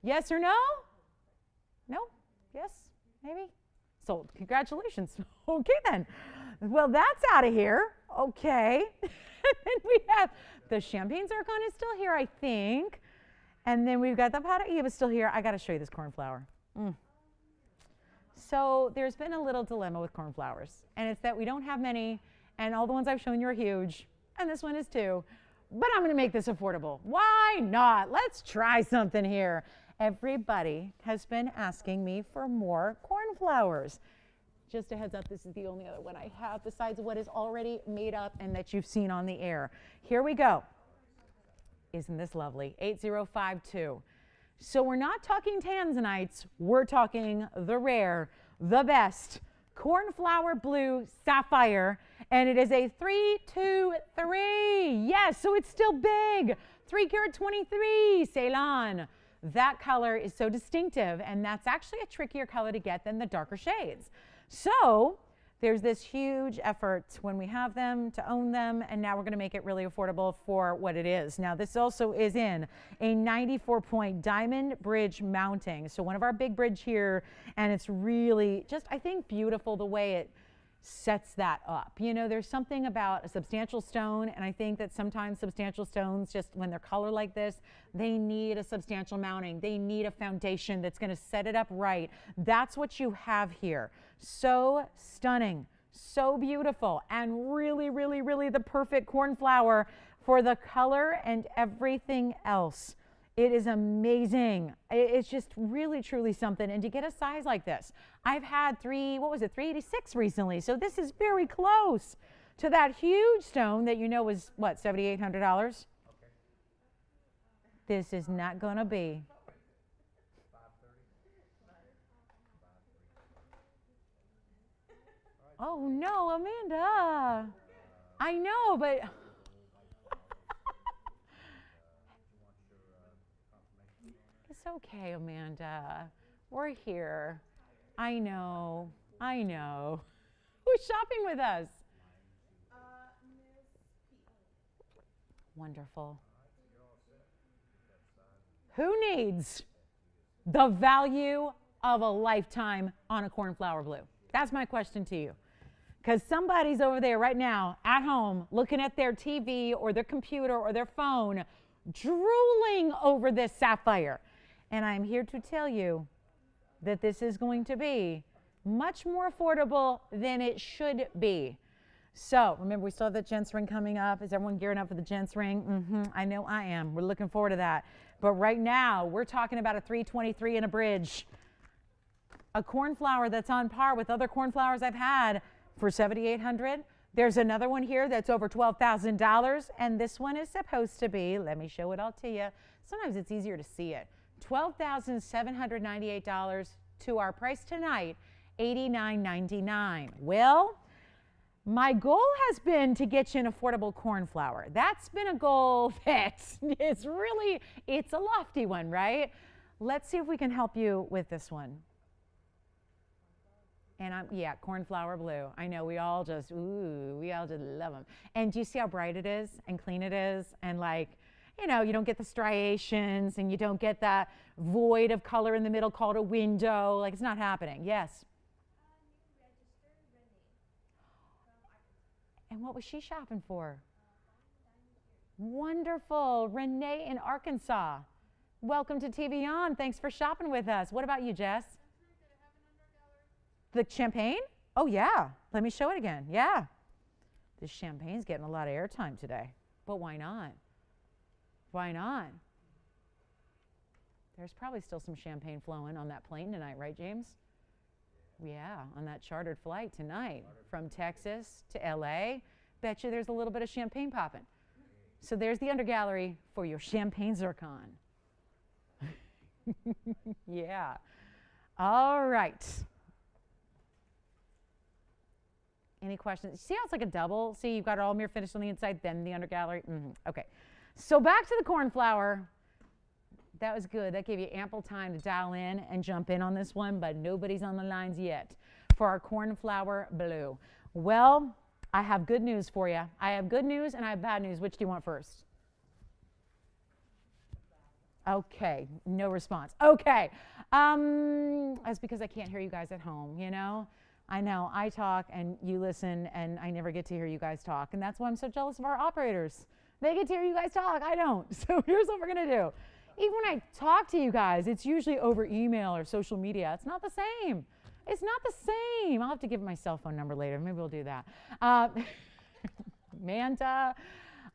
Yes or no? No? Yes? Maybe? Sold. Congratulations. Okay then. Well, that's out of here. Okay. And then we have the champagne zircon is still here, I think. And then we've got the Paraíba still here. I got to show you this cornflower. So there's been a little dilemma with cornflowers, and it's that we don't have many, and all the ones I've shown you are huge, and this one is too. But I'm going to make this affordable. Why not? Let's try something here. Everybody has been asking me for more cornflowers. Just a heads up, this is the only other one I have besides what is already made up and that you've seen on the air. Here we go. Isn't this lovely? 8052. So we're not talking tanzanites, we're talking the rare, the best, cornflower blue sapphire, and it is a 323. Yes, so it's still big. 3 carat 23, Ceylon. That color is so distinctive, and that's actually a trickier color to get than the darker shades. So there's this huge effort when we have them to own them, and now we're going to make it really affordable for what it is. Now, this also is in a 94-point diamond bridge mounting. So one of our big bridge here, and it's really just, I think, beautiful the way it sets that up. You know, there's something about a substantial stone, and I think that sometimes substantial stones, just when they're colored like this, they need a substantial mounting. They need a foundation that's going to set it up right. That's what you have here. So stunning, so beautiful, and really, really, really the perfect cornflower for the color and everything else. It is amazing. It's just really, truly something. And to get a size like this, I've had 386 recently. So this is very close to that huge stone that you know was, what, $7,800? Okay. This is not going to be. Oh, no, Amanda. I know, but... It's okay, Amanda. We're here. I know. I know. Who's shopping with us? Wonderful. Who needs the value of a lifetime on a cornflower blue? That's my question to you. Because somebody's over there right now at home looking at their TV or their computer or their phone, drooling over this sapphire. And I'm here to tell you that this is going to be much more affordable than it should be. So remember, we still have the gents ring coming up. Is everyone gearing up for the gents ring? I know I am. We're looking forward to that. But right now, we're talking about a 323 and a bridge. A cornflower that's on par with other cornflowers I've had for $7,800. There's another one here that's over $12,000. And this one is supposed to be, let me show it all to you. Sometimes it's easier to see it. $12,798 to our price tonight, $89.99. Well, my goal has been to get you an affordable cornflower. That's been a goal that is really, it's a lofty one, right? Let's see if we can help you with this one. And yeah, cornflower blue. I know we all just love them. And do you see how bright it is and clean it is? And like, you know, you don't get the striations and you don't get that void of color in the middle called a window. Like, it's not happening. Yes? And what was she shopping for? Wonderful. Renee in Arkansas. Welcome to TVON. Thanks for shopping with us. What about you, Jess? The champagne? Oh, yeah. Let me show it again. Yeah. This champagne's getting a lot of airtime today. But why not? Why not? There's probably still some champagne flowing on that plane tonight, right, James? Yeah, on that chartered flight tonight from Texas to LA. Bet you there's a little bit of champagne popping. So there's the undergallery for your champagne zircon. Yeah. All right. Any questions? See how it's like a double? See, you've got it all mirror finished on the inside, then the undergallery. Okay. So back to the cornflower. That was good. That gave you ample time to dial in and jump in on this one, but nobody's on the lines yet for our cornflower blue. Well, I have good news for you. I have good news and I have bad news. Which do you want first? Okay, no response. Okay, that's because I can't hear you guys at home, you know? I know, I talk and you listen and I never get to hear you guys talk. And that's why I'm so jealous of our operators. They get to hear you guys talk, I don't. So here's what we're gonna do. Even when I talk to you guys, it's usually over email or social media. It's not the same. It's not the same. I'll have to give my cell phone number later. Maybe we'll do that. Manta,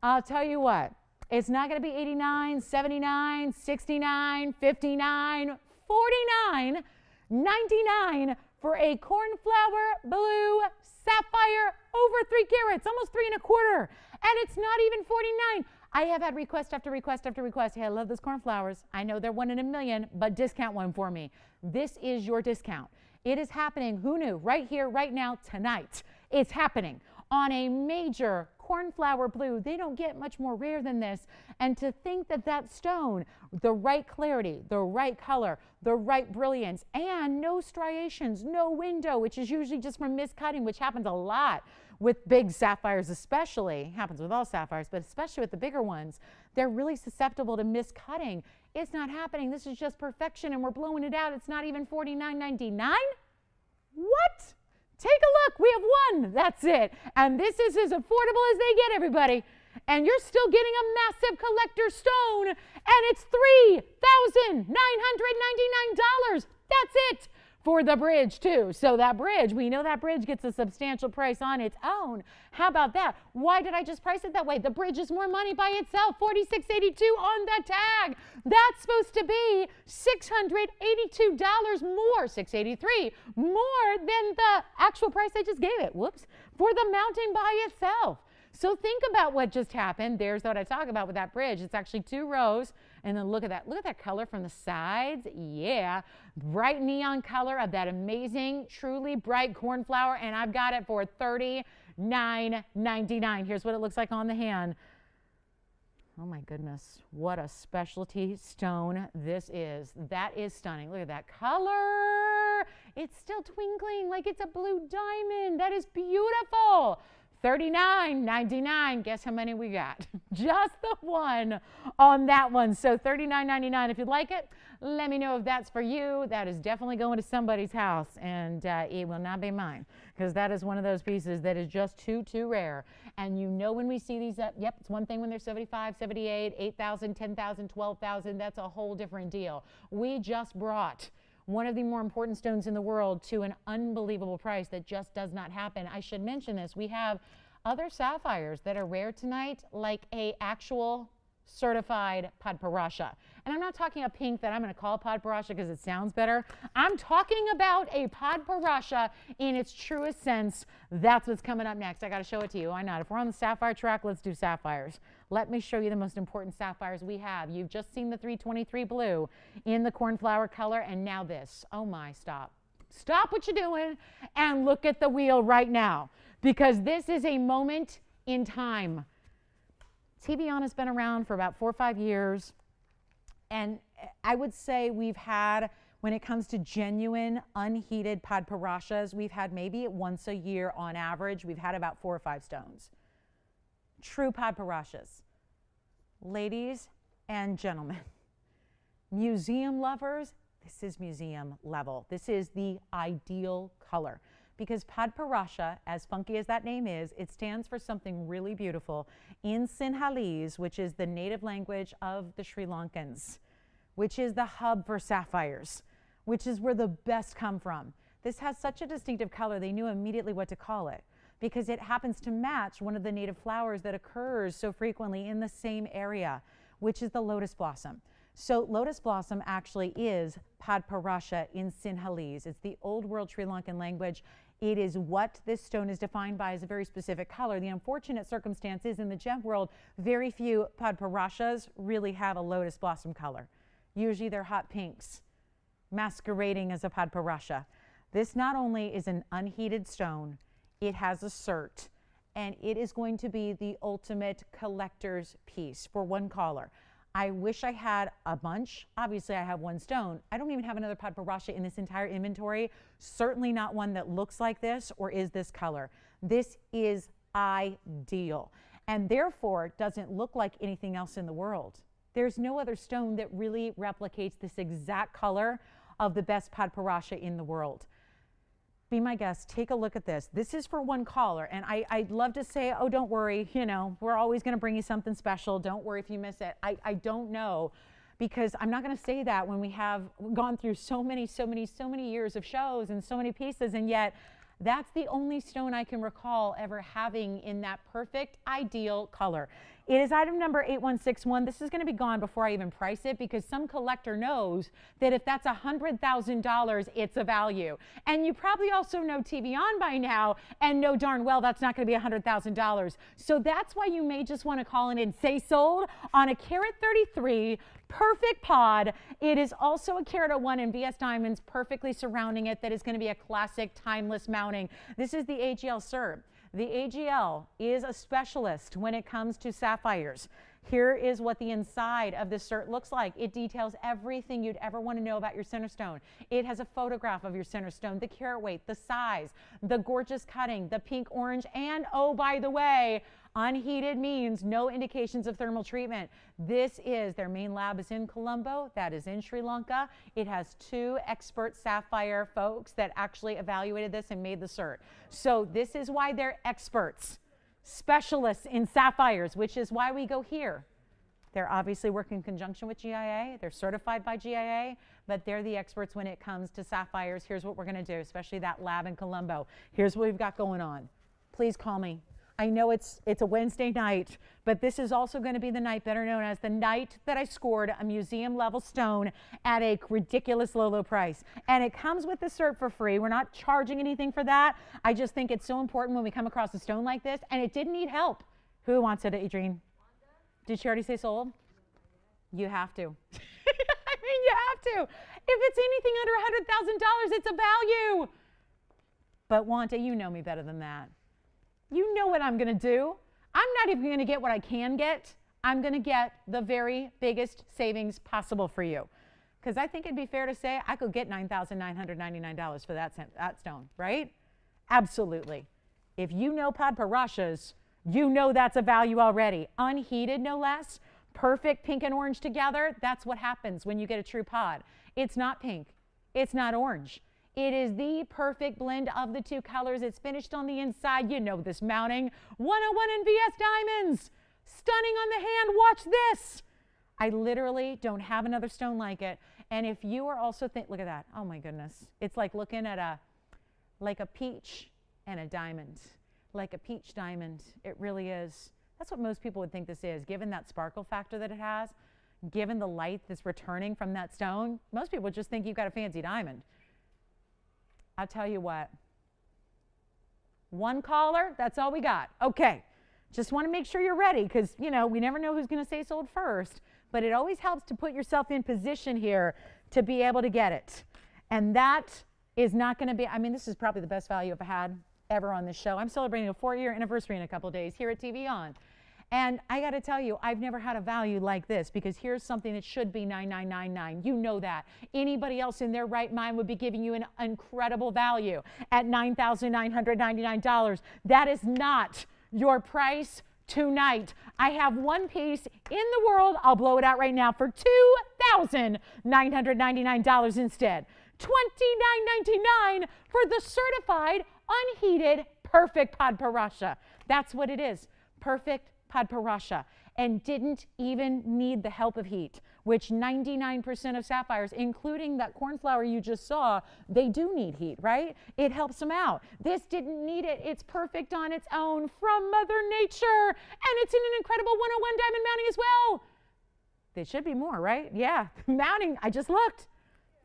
I'll tell you what. It's not going to be 89, 79, 69, 59, 49, 99 for a cornflower blue sapphire over 3 carats, almost 3 1/4. And it's not even 49. I have had request after request after request. Hey, I love those cornflowers. I know they're 1 in a million, but discount one for me. This is your discount. It is happening. Who knew? Right here, right now, tonight. It's happening on a major cornflower blue. They don't get much more rare than this. And to think that that stone, the right clarity, the right color, the right brilliance, and no striations, no window, which is usually just from miscutting, which happens a lot with big sapphires especially. Happens with all sapphires, but especially with the bigger ones. They're really susceptible to miscutting. It's not happening. This is just perfection, and we're blowing it out. It's not even $49.99. What? Take a look. We have one. That's it. And this is as affordable as they get, everybody. And you're still getting a massive collector stone, and it's $3,999. That's it for the bridge, too. So that bridge, we know that bridge gets a substantial price on its own. How about that? Why did I just price it that way? The bridge is more money by itself, $46.82 on the tag. That's supposed to be $682 more, $683 more than the actual price I just gave it. Whoops. For the mountain by itself. So think about what just happened. There's what I talk about with that bridge. It's actually 2 rows. And then look at that. Look at that color from the sides. Yeah. Bright neon color of that amazing, truly bright cornflower. And I've got it for $39.99. Here's what it looks like on the hand. Oh my goodness. What a specialty stone this is. That is stunning. Look at that color. It's still twinkling like it's a blue diamond. That is beautiful. $39.99. Guess how many we got? Just the one on that one. So $39.99. If you'd like it, let me know if that's for you. That is definitely going to somebody's house, and it will not be mine, because that is one of those pieces that is just too rare. And you know when we see these up, yep, it's one thing when they're 75, 78, 8,000, 10,000, 12,000. That's a whole different deal. We just brought one of the more important stones in the world to an unbelievable price that just does not happen. I should mention this. We have other sapphires that are rare tonight, like a actual certified Padparasha. And I'm not talking a pink that I'm going to call Padparasha because it sounds better. I'm talking about a Padparasha in its truest sense. That's what's coming up next. I got to show it to you. Why not? If we're on the sapphire track, let's do sapphires. Let me show you the most important sapphires we have. You've just seen the 323 blue in the cornflower color, and now this. Oh my, stop. Stop what you're doing and look at the wheel right now, because this is a moment in time. TVON has been around for about 4 or 5 years, and I would say we've had, when it comes to genuine unheated padparashas, we've had maybe once a year on average, we've had about 4 or 5 stones. True padparashas. Ladies and gentlemen, museum lovers, this is museum level. This is the ideal color. Because padparasha, as funky as that name is, it stands for something really beautiful in Sinhalese, which is the native language of the Sri Lankans, which is the hub for sapphires, which is where the best come from. This has such a distinctive color, they knew immediately what to call it, because it happens to match one of the native flowers that occurs so frequently in the same area, which is the lotus blossom. So lotus blossom actually is padparasha in Sinhalese. It's the old world Sri Lankan language. It is what this stone is defined by as a very specific color. The unfortunate circumstance is in the gem world, very few padparashas really have a lotus blossom color. Usually they're hot pinks, masquerading as a padparasha. This not only is an unheated stone, it has a cert, and it is going to be the ultimate collector's piece for one caller. I wish I had a bunch. Obviously, I have 1 stone. I don't even have another padparasha in this entire inventory. Certainly not one that looks like this or is this color. This is ideal, and therefore doesn't look like anything else in the world. There's no other stone that really replicates this exact color of the best padparasha in the world. Be my guest, take a look at this. This is for 1 caller, and I'd love to say, oh, don't worry, you know, we're always gonna bring you something special. Don't worry if you miss it. I don't know, because I'm not gonna say that when we have gone through so many years of shows and so many pieces, and yet that's the only stone I can recall ever having in that perfect, ideal color. It is item number 8161. This is going to be gone before I even price it, because some collector knows that if that's $100,000, it's a value. And you probably also know TVON by now and know darn well that's not going to be $100,000. So that's why you may just want to call in and say sold on a carat 33 perfect pod. It is also a carat 01 in VS diamonds perfectly surrounding it. That is going to be a classic timeless mounting. This is the AGL Serb. The AGL is a specialist when it comes to sapphires. Here is what the inside of this cert looks like. It details everything you'd ever want to know about your center stone. It has a photograph of your center stone, the carat weight, the size, the gorgeous cutting, the pink orange, and oh, by the way, unheated means no indications of thermal treatment. This is, their main lab is in Colombo, that is in Sri Lanka. It has 2 expert sapphire folks that actually evaluated this and made the cert. So this is why they're experts, specialists in sapphires, which is why we go here. They're obviously working in conjunction with GIA. They're certified by GIA, but they're the experts when it comes to sapphires. Here's what we're gonna do, especially that lab in Colombo. Here's what we've got going on. Please call me. I know it's a Wednesday night, but this is also going to be the night better known as the night that I scored a museum level stone at a ridiculous low price. And it comes with the cert for free. We're not charging anything for that. I just think it's so important when we come across a stone like this, and it didn't need help. Who wants it, Adrienne? Did she already say sold? You have to. I mean, you have to. If it's anything under $100,000, it's a value. But Wanda, you know me better than that. You know what I'm going to do. I'm not even going to get what I can get. I'm going to get the very biggest savings possible for you. Because I think it'd be fair to say I could get $9,999 for that stone, right? Absolutely. If you know padparashas, you know that's a value already. Unheated, no less. Perfect pink and orange together. That's what happens when you get a true pod. It's not pink. It's not orange. It is the perfect blend of the 2 colors. It's finished on the inside. You know this mounting. 101 in VS diamonds. Stunning on the hand. Watch this. I literally don't have another stone like it. And if you are also look at that. Oh my goodness. It's like looking at like a peach and a diamond. Like a peach diamond. It really is. That's what most people would think this is, given that sparkle factor that it has, given the light that's returning from that stone. Most people would just think you've got a fancy diamond. I'll tell you what, 1 caller, that's all we got. Okay, just want to make sure you're ready, because, you know, we never know who's going to say sold first, but it always helps to put yourself in position here to be able to get it. And that is not going to be, I mean, this is probably the best value I've had ever on this show. I'm celebrating a 4-year anniversary in a couple days here at TVON. And I got to tell you, I've never had a value like this, because here's something that should be $9,999. You know that. Anybody else in their right mind would be giving you an incredible value at $9,999. That is not your price tonight. I have one piece in the world. I'll blow it out right now for $2,999 instead. $29.99 for the certified unheated perfect Padparasha. That's what it is. Perfect Padparasha. And didn't even need the help of heat, which 99% of sapphires, including that cornflower you just saw, they do need heat, right? It helps them out. This didn't need it. It's perfect on its own from Mother Nature. And it's in an incredible 101 diamond mounting as well. There should be more, right? Yeah, mounting, I just looked.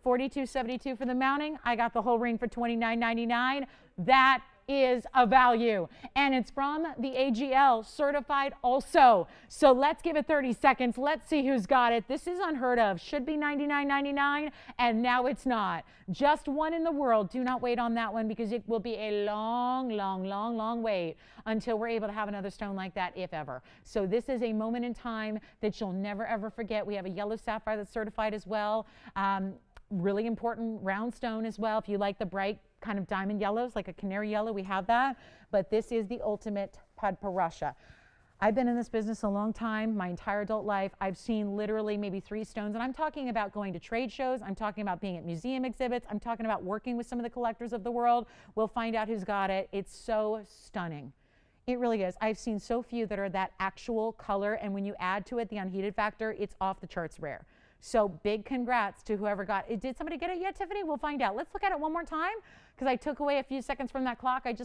$42.72 for the mounting. I got the whole ring for $29.99. That is a value, and it's from the AGL certified also. So let's give it 30 seconds. Let's see who's got it. This is unheard of. Should be $99.99, and now it's not. Just one in the world. Do not wait on that one, because it will be a long, long, long, long wait until we're able to have another stone like that, if ever. So this is a moment in time that you'll never, ever forget. We have a yellow sapphire that's certified as well. Really important round stone as well. If you like the bright kind of diamond yellows, like a canary yellow, we have that. But this is the ultimate Padparasha. I've been in this business a long time, my entire adult life. I've seen literally maybe 3 stones, and I'm talking about going to trade shows. I'm talking about being at museum exhibits. I'm talking about working with some of the collectors of the world. We'll find out who's got it. It's so stunning. It really is. I've seen so few that are that actual color, and when you add to it the unheated factor, it's off the charts rare. So big congrats to whoever got it. Did somebody get it yet, Tiffany? We'll find out. Let's look at it one more time, because I took away a few seconds from that clock. I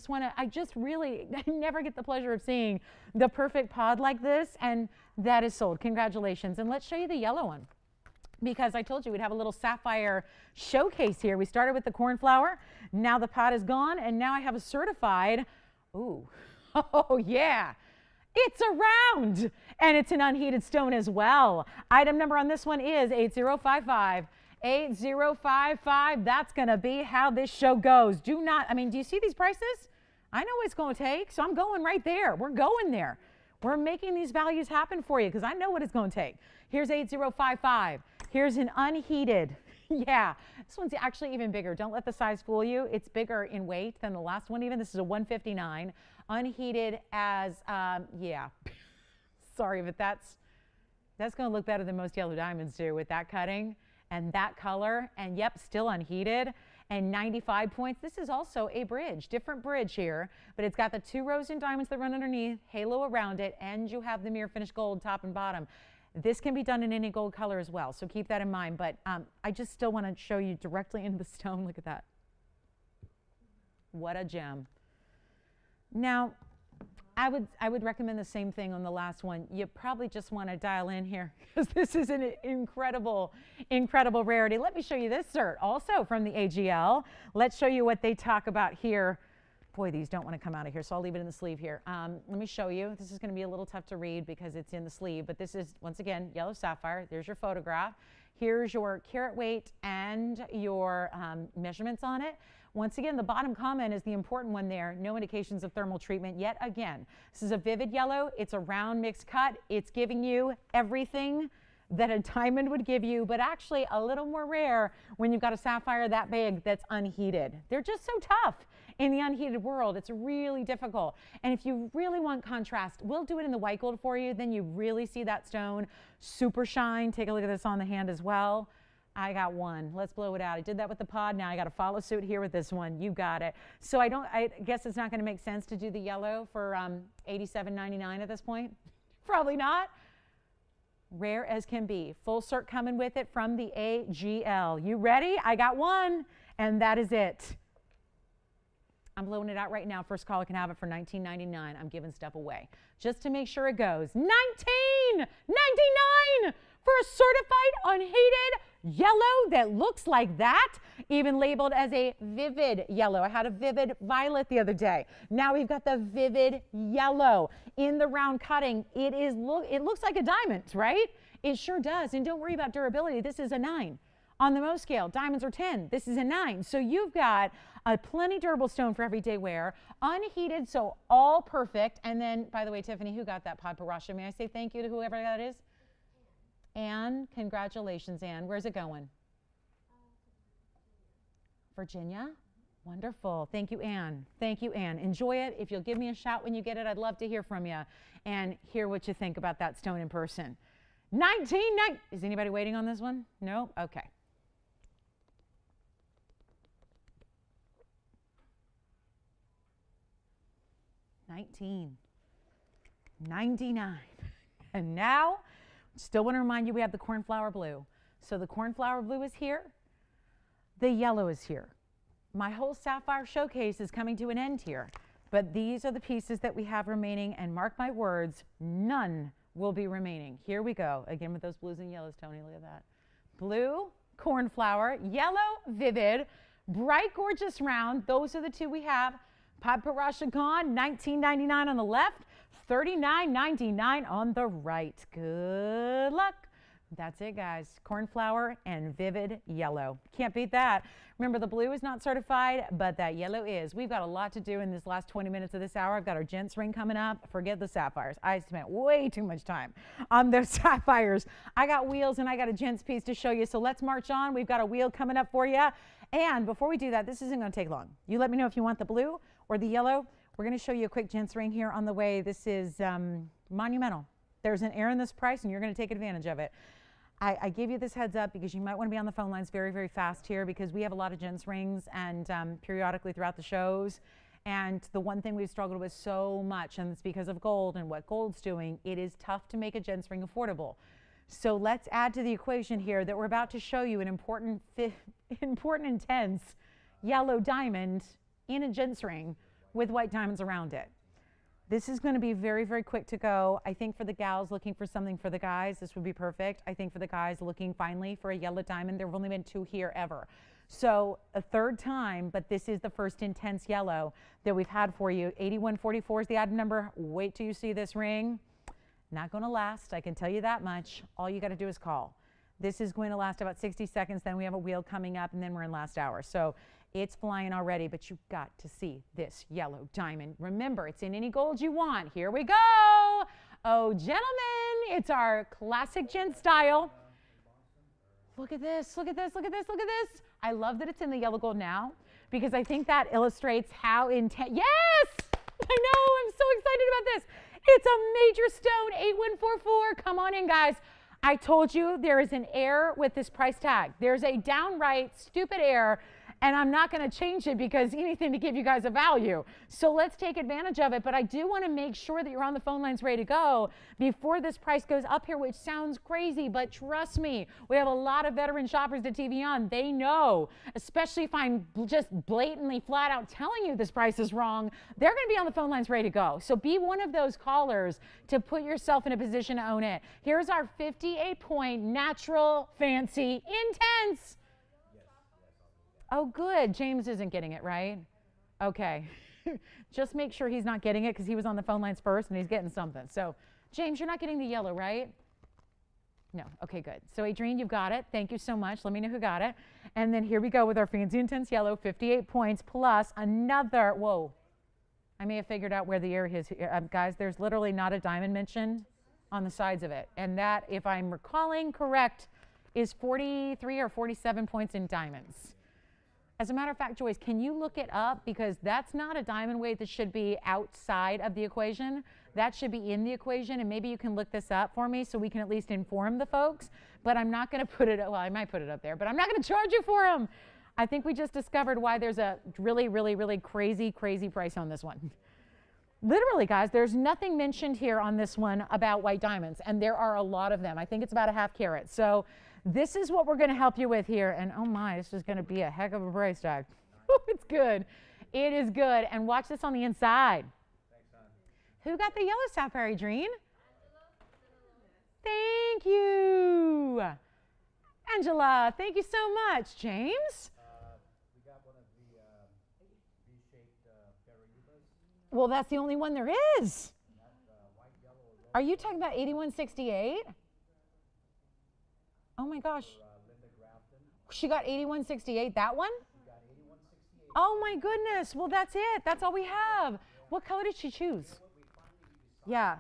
never get the pleasure of seeing the perfect pod like this, and that is sold. Congratulations. And let's show you the yellow one, because I told you we'd have a little sapphire showcase here. We started with the cornflower. Now the pod is gone, and now I have a certified, ooh, oh yeah. It's a round, and it's an unheated stone as well. Item number on this one is 8055. 8055. That's going to be how this show goes. Do you see these prices? I know what it's going to take, so I'm going right there. We're going there. We're making these values happen for you, because I know what it's going to take. Here's 8055. Here's an unheated. Yeah, this one's actually even bigger. Don't let the size fool you. It's bigger in weight than the last one even. This is a 159. Unheated as, yeah. Sorry, but that's going to look better than most yellow diamonds do with that cutting and that color. And yep, still unheated. And 95 points. This is also a bridge, different bridge here, but it's got the 2 rows in diamonds that run underneath, halo around it, and you have the mirror finished gold top and bottom. This can be done in any gold color as well, so keep that in mind. But I just still want to show you directly into the stone. Look at that. What a gem. Now, I would recommend the same thing on the last one. You probably just want to dial in here, because this is an incredible, incredible rarity. Let me show you this cert, also from the AGL. Let's show you what they talk about here. Boy, these don't want to come out of here, so I'll leave it in the sleeve here. Let me show you. This is going to be a little tough to read because it's in the sleeve, but this is, once again, yellow sapphire. There's your photograph. Here's your carat weight and your measurements on it. Once again, the bottom comment is the important one there. No indications of thermal treatment yet again. This is a vivid yellow. It's a round mixed cut. It's giving you everything that a diamond would give you, but actually a little more rare when you've got a sapphire that big that's unheated. They're just so tough in the unheated world. It's really difficult. And if you really want contrast, we'll do it in the white gold for you. Then you really see that stone super shine. Take a look at this on the hand as well. I got one. Let's blow it out. I did that with the pod. Now I got to follow suit here with this one. You got it. So I guess it's not going to make sense to do the yellow for $87.99 at this point. Probably not. Rare as can be. Full cert coming with it from the AGL. You ready? I got one, and that is it. I'm blowing it out right now. First caller can have it for $19.99. I'm giving stuff away just to make sure it goes. $19.99 for a certified unheated yellow that looks like that, even labeled as a vivid yellow. I had a vivid violet the other day. Now we've got the vivid yellow in the round cutting. It looks like a diamond, right? It sure does. And don't worry about durability. This is a 9 On the Mo scale, diamonds are 10. This is a 9. So you've got a plenty durable stone for everyday wear, unheated, so all perfect. And then, by the way, Tiffany, who got that Padparashi? May I say thank you to whoever that is? Anne, congratulations, Anne. Where's it going? Virginia? Wonderful. Thank you, Anne. Thank you, Anne. Enjoy it. If you'll give me a shout when you get it, I'd love to hear from you and hear what you think about that stone in person. 1990. Is anybody waiting on this one? No? Okay. $19.99. And now, still want to remind you we have the cornflower blue. So the cornflower blue is here. The yellow is here. My whole sapphire showcase is coming to an end here. But these are the pieces that we have remaining, and mark my words, none will be remaining. Here we go. Again with those blues and yellows, Tony, look at that. Blue, cornflower, yellow, vivid, bright, gorgeous round. Those are the two we have. Padparashi gone, $19.99 on the left, $39.99 on the right. Good luck. That's it, guys. Cornflower and vivid yellow. Can't beat that. Remember, the blue is not certified, but that yellow is. We've got a lot to do in this last 20 minutes of this hour. I've got our gents ring coming up. Forget the sapphires. I spent way too much time on those sapphires. I got wheels and I got a gents piece to show you. So let's march on. We've got a wheel coming up for you. And before we do that, this isn't going to take long. You let me know if you want the blue or the yellow. We're going to show you a quick gents ring here on the way. This is monumental. There's an error in this price, and you're going to take advantage of it. I gave you this heads up because you might want to be on the phone lines very, very fast here, because we have a lot of gents rings and periodically throughout the shows. And the one thing we've struggled with so much, and it's because of gold and what gold's doing, it is tough to make a gents ring affordable. So let's add to the equation here that we're about to show you an important, intense yellow diamond in a gents ring with white diamonds around it. This is going to be very, very quick to go. I think for the gals looking for something for the guys, this would be perfect. I think for the guys looking finally for a yellow diamond, there have only been 2 here ever. So a third time, but this is the first intense yellow that we've had for you. 8144 is the item number. Wait till you see this ring. Not going to last, I can tell you that much. All you got to do is call. This is going to last about 60 seconds, then we have a wheel coming up, and then we're in last hour. So it's flying already, but you've got to see this yellow diamond. Remember, it's in any gold you want. Here we go. Oh, gentlemen, it's our classic gent style. Look at this, look at this, look at this, look at this. I love that it's in the yellow gold now, because I think that illustrates how intense. Yes! I know, I'm so excited about this. It's a major stone, 8144. Come on in, guys. I told you there is an error with this price tag. There's a downright stupid error, and I'm not going to change it because anything to give you guys a value. So let's take advantage of it. But I do want to make sure that you're on the phone lines ready to go before this price goes up here, which sounds crazy, but trust me, we have a lot of veteran shoppers at TVON. They know, especially if I'm just blatantly flat out telling you this price is wrong, they're going to be on the phone lines ready to go. So be one of those callers to put yourself in a position to own it. Here's our 58-point natural, fancy, intense. Oh, good. James isn't getting it, right? Okay. Just make sure he's not getting it, because he was on the phone lines first and he's getting something. So, James, you're not getting the yellow, right? No. Okay, good. So, Adrienne, you've got it. Thank you so much. Let me know who got it. And then here we go with our fancy intense yellow, 58 points plus another. Whoa. I may have figured out where the error is. Guys, there's literally not a diamond mentioned on the sides of it. And that, if I'm recalling correct, is 43 or 47 points in diamonds. As a matter of fact, Joyce, can you look it up? Because that's not a diamond weight that should be outside of the equation. That should be in the equation, and maybe you can look this up for me so we can at least inform the folks. But I'm not going to put it, well, I might put it up there, but I'm not going to charge you for them. I think we just discovered why there's a really, really, really crazy, crazy price on this one. Literally, guys, there's nothing mentioned here on this one about white diamonds, and there are a lot of them. I think it's about a ½ carat. So this is what we're going to help you with here. And oh my, this is going to be a heck of a price tag. It's good. It is good. And watch this on the inside.
Thanks, hon.
Who got the yellow sapphire, Adrienne? Thank you. Angela, thank you so much. James?
We got one of the V-shaped Ferraritas.
Well, that's the only one there is.
White, yellow, or
Are you talking about 8168? Oh my gosh.
Linda Grafton.
She got 8168, that one?
She got 8168.
Oh my goodness. Well, that's it. That's all we have. What color did she choose? Yeah.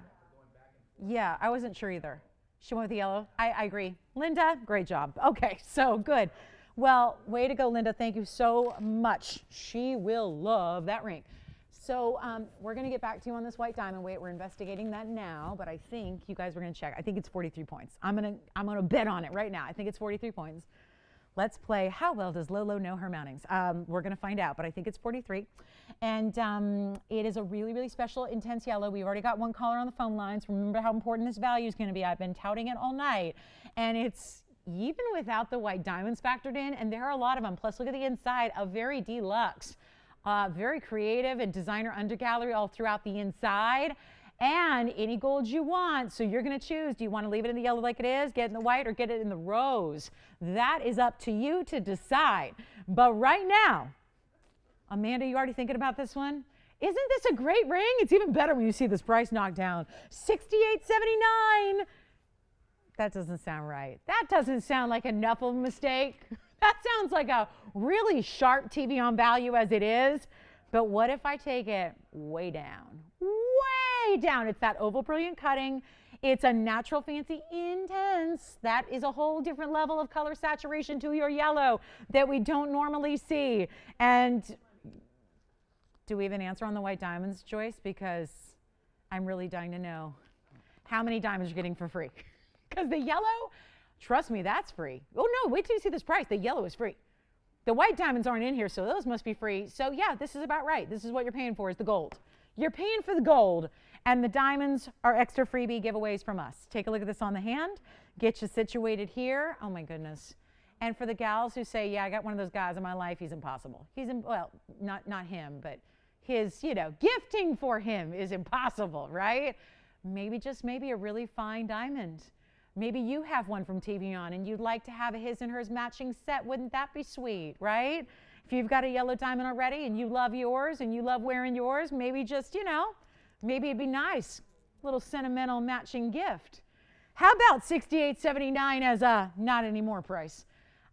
Yeah, I wasn't sure either. She went with the yellow. I agree. Linda, great job. Okay, so good. Well, way to go, Linda. Thank you so much. She will love that ring. So we're going to get back to you on this white diamond weight. We're investigating that now, but I think you guys were going to check. I think it's 43 points. I'm gonna bet on it right now. I think it's 43 points. Let's play How Well Does Lolo Know Her Mountings? We're going to find out, but I think it's 43. And it is a really, really special intense yellow. We've already got one caller on the phone lines. Remember how important this value is going to be. I've been touting it all night. And it's even without the white diamonds factored in, and there are a lot of them. Plus, look at the inside, a very deluxe, very creative and designer undergallery all throughout the inside. And any gold you want. So you're going to choose. Do you want to leave it in the yellow like it is, get it in the white, or get it in the rose? That is up to you to decide. But right now, Amanda, you already thinking about this one? Isn't this a great ring? It's even better when you see this price knocked down. $68.79. That doesn't sound right. That doesn't sound like enough of a mistake. That sounds like a really sharp TVON value as it is. But what if I take it way down? Way down. It's that oval brilliant cutting. It's a natural fancy intense. That is a whole different level of color saturation to your yellow that we don't normally see. And do we have an answer on the white diamonds, Joyce? Because I'm really dying to know how many diamonds you're getting for free. Because the yellow, trust me, that's free. Oh no, wait till you see this price. The yellow is free. The white diamonds aren't in here, so those must be free. So yeah, this is about right. This is what you're paying for, is the gold. You're paying for the gold, and the diamonds are extra freebie giveaways from us. Take a look at this on the hand. Get you situated here. Oh my goodness. And for the gals who say, yeah, I got one of those guys in my life, he's impossible. Well, not him, but his, gifting for him is impossible, right? Maybe, just maybe, a really fine diamond. Maybe you have one from TVON and you'd like to have a his and hers matching set. Wouldn't that be sweet, right? If you've got a yellow diamond already and you love yours and you love wearing yours, maybe just, maybe it'd be nice. A little sentimental matching gift. How about $68.79 as a not anymore price?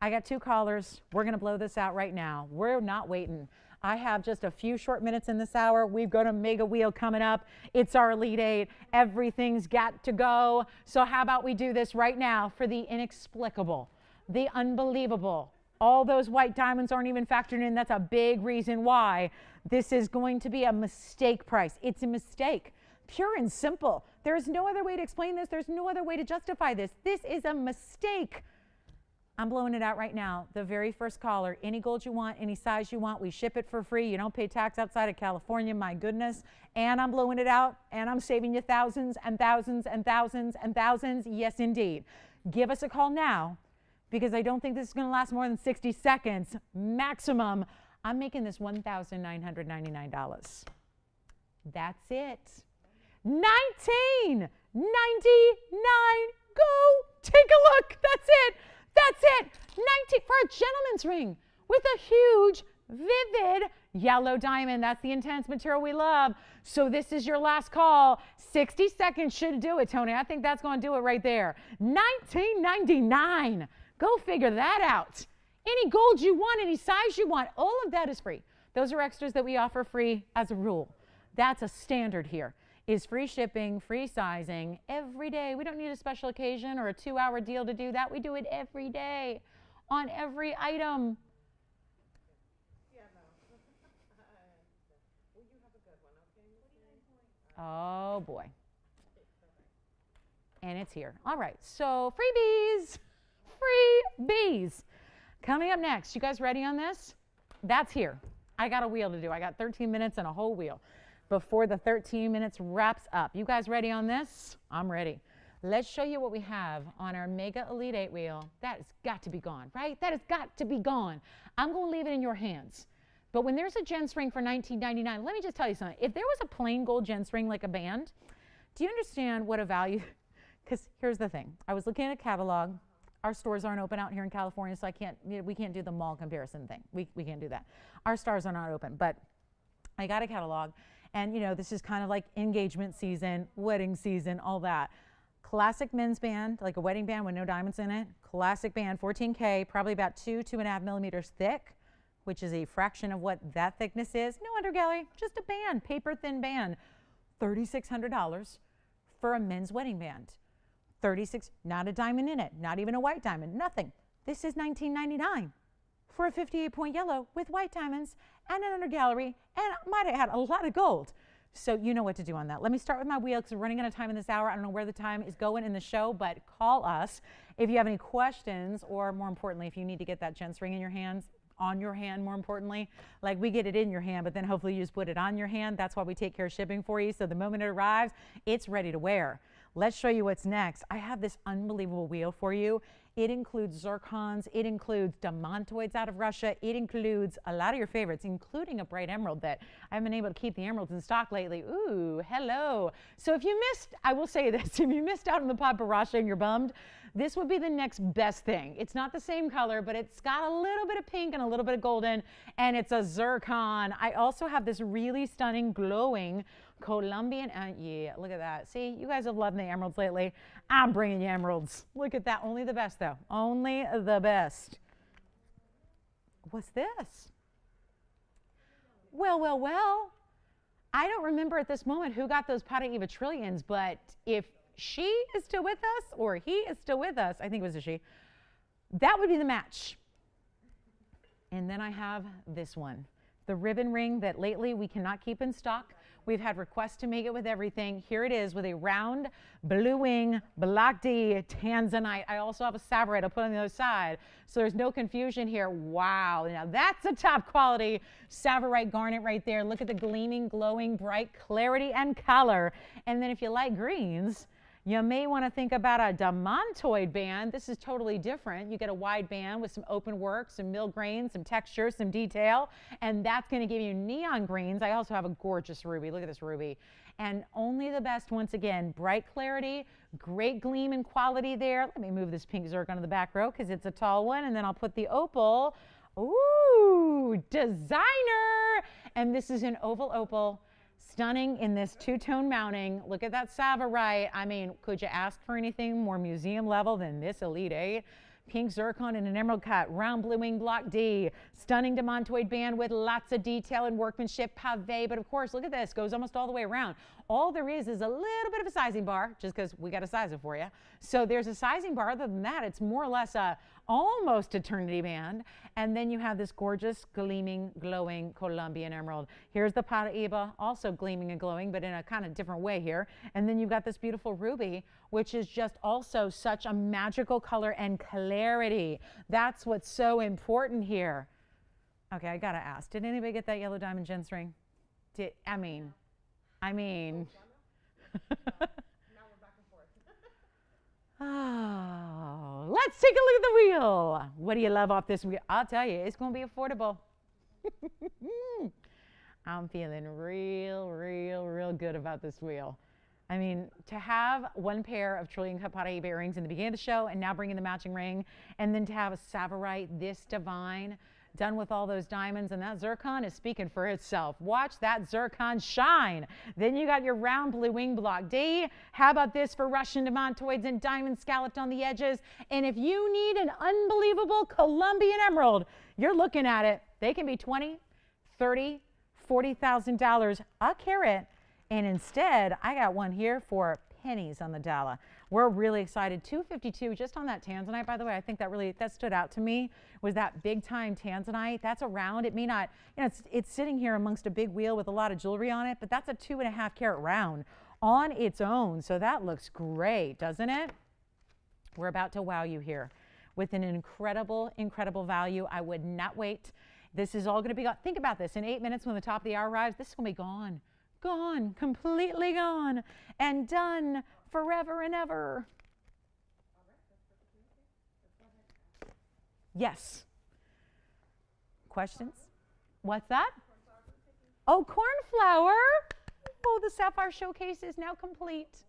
I got two callers. We're going to blow this out right now. We're not waiting. I have just a few short minutes in this hour. We've got a mega wheel coming up. It's our Elite 8. Everything's got to go. So how about we do this right now for the inexplicable, the unbelievable. All those white diamonds aren't even factored in. That's a big reason why this is going to be a mistake price. It's a mistake. Pure and simple. There's no other way to explain this. There's no other way to justify this. This is a mistake. I'm blowing it out right now. The very first caller, any gold you want, any size you want, we ship it for free. You don't pay tax outside of California, my goodness. And I'm blowing it out, and I'm saving you thousands and thousands and thousands and thousands. Yes, indeed. Give us a call now, because I don't think this is going to last more than 60 seconds maximum. I'm making this $1,999. That's it. $19.99. Go take a look. That's it. That's it. 19 for a gentleman's ring with a huge, vivid yellow diamond. That's the intense material we love. So this is your last call. 60 seconds should do it, Tony. I think that's going to do it right there. $19.99. Go figure that out. Any gold you want, any size you want, all of that is free. Those are extras that we offer free as a rule. That's a standard here. Is free shipping, free sizing every day. We don't need a special occasion or a 2-hour deal to do that. We do it every day on every item.
Yeah, no. Well, you have a good one, okay?
Oh boy. And it's here. All right, so freebies. Freebies. Coming up next. You guys ready on this? That's here. I got a wheel to do. I got 13 minutes and a whole wheel before the 13 minutes wraps up. You guys ready on this? I'm ready. Let's show you what we have on our Mega Elite 8 wheel. That has got to be gone, right? That has got to be gone. I'm going to leave it in your hands. But when there's a gents ring for $19.99, let me just tell you something. If there was a plain gold gents ring like a band, do you understand what a value? Because here's the thing. I was looking at a catalog. Our stores aren't open out here in California, so we can't do the mall comparison thing. We can't do that. Our stores are not open, but I got a catalog. And, this is kind of like engagement season, wedding season, all that. Classic men's band, like a wedding band with no diamonds in it. Classic band, 14K, probably about 2.5 millimeters thick, which is a fraction of what that thickness is. No undergallery, just a band, paper thin band. $3,600 for a men's wedding band. Not a diamond in it, not even a white diamond, nothing. This is $19.99 for a 58-point yellow with white diamonds and an undergallery, and might have had a lot of gold. So you know what to do on that. Let me start with my wheel because we're running out of time in this hour. I don't know where the time is going in the show, but call us if you have any questions, or more importantly, if you need to get that gents ring in your hands, on your hand, more importantly. Like, we get it in your hand, but then hopefully you just put it on your hand. That's why we take care of shipping for you. So the moment it arrives, it's ready to wear. Let's show you what's next. I have this unbelievable wheel for you. It includes zircons, it includes demantoids out of Russia, it includes a lot of your favorites, including a bright emerald that I haven't been able to keep the emeralds in stock lately. Ooh, hello. So if you missed, I will say this, if you missed out on the paparasha and you're bummed, this would be the next best thing. It's not the same color, but it's got a little bit of pink and a little bit of golden, and it's a zircon. I also have this really stunning glowing Colombian, yeah, look at that. See, you guys have loved the emeralds lately. I'm bringing you emeralds. Look at that. Only the best, though. Only the best. What's this? Well, well, well. I don't remember at this moment who got those Paraíba trillions, but if she is still with us or he is still with us, I think it was a she, that would be the match. And then I have this one, the ribbon ring that lately we cannot keep in stock. We've had requests to make it with everything. Here it is with a round blue wing Block D Tanzanite. I also have a Savarite I'll put on the other side, so there's no confusion here. Wow, now that's a top quality Savarite garnet right there. Look at the gleaming, glowing, bright clarity and color. And then if you like greens, you may want to think about a demantoid band. This is totally different. You get a wide band with some open work, some mill grain, some texture, some detail, and that's going to give you neon greens. I also have a gorgeous ruby. Look at this ruby. And only the best, once again, bright clarity, great gleam and quality there. Let me move this pink zircon to the back row because it's a tall one, and then I'll put the opal. Ooh, designer! And this is an oval opal. Stunning in this two-tone mounting. Look at that Savarite. I mean, could you ask for anything more museum level than this Elite 8? Pink zircon in an emerald cut, round blue wing Block D, stunning demantoid band with lots of detail and workmanship, pave. But of course, look at this, goes almost all the way around. All there is a little bit of a sizing bar, just because we got to size it for you. So there's a sizing bar. Other than that, it's more or less a almost eternity band. And then you have this gorgeous, gleaming, glowing Colombian emerald. Here's the Paraíba, also gleaming and glowing, but in a kind of different way here. And then you've got this beautiful ruby, which is just also such a magical color and clarity. That's what's so important here. Okay, I gotta ask, did anybody get that yellow diamond gents ring? I mean. Oh, let's take a look at the wheel. What do you love off this wheel? I'll tell you, it's going to be affordable. I'm feeling real good about this wheel. I mean, to have one pair of trillion cut Paraíba earrings in the beginning of the show and now bringing the matching ring, and then to have a Savarite this divine, done with all those diamonds, and that zircon is speaking for itself. Watch that zircon shine. Then you got your round blue wing Block D. How about this for Russian demantoids and diamonds scalloped on the edges? And if you need an unbelievable Colombian emerald, you're looking at it. They can be $20,000, $30,000, $40,000 a carat. And instead, I got one here for pennies on the dollar. We're really excited. $252 just on that Tanzanite, by the way. I think that stood out to me, was that big time Tanzanite. That's a round. It may not, it's sitting here amongst a big wheel with a lot of jewelry on it, but that's a 2.5 carat round on its own. So that looks great, doesn't it? We're about to wow you here with an incredible value. I would not wait. This is all going to be gone. Think about this. In 8 minutes when the top of the hour arrives, this is going to be gone. Gone, completely gone, and done forever and ever. Yes. Questions? What's that? Oh, cornflower. Oh, the Sapphire Showcase is now complete.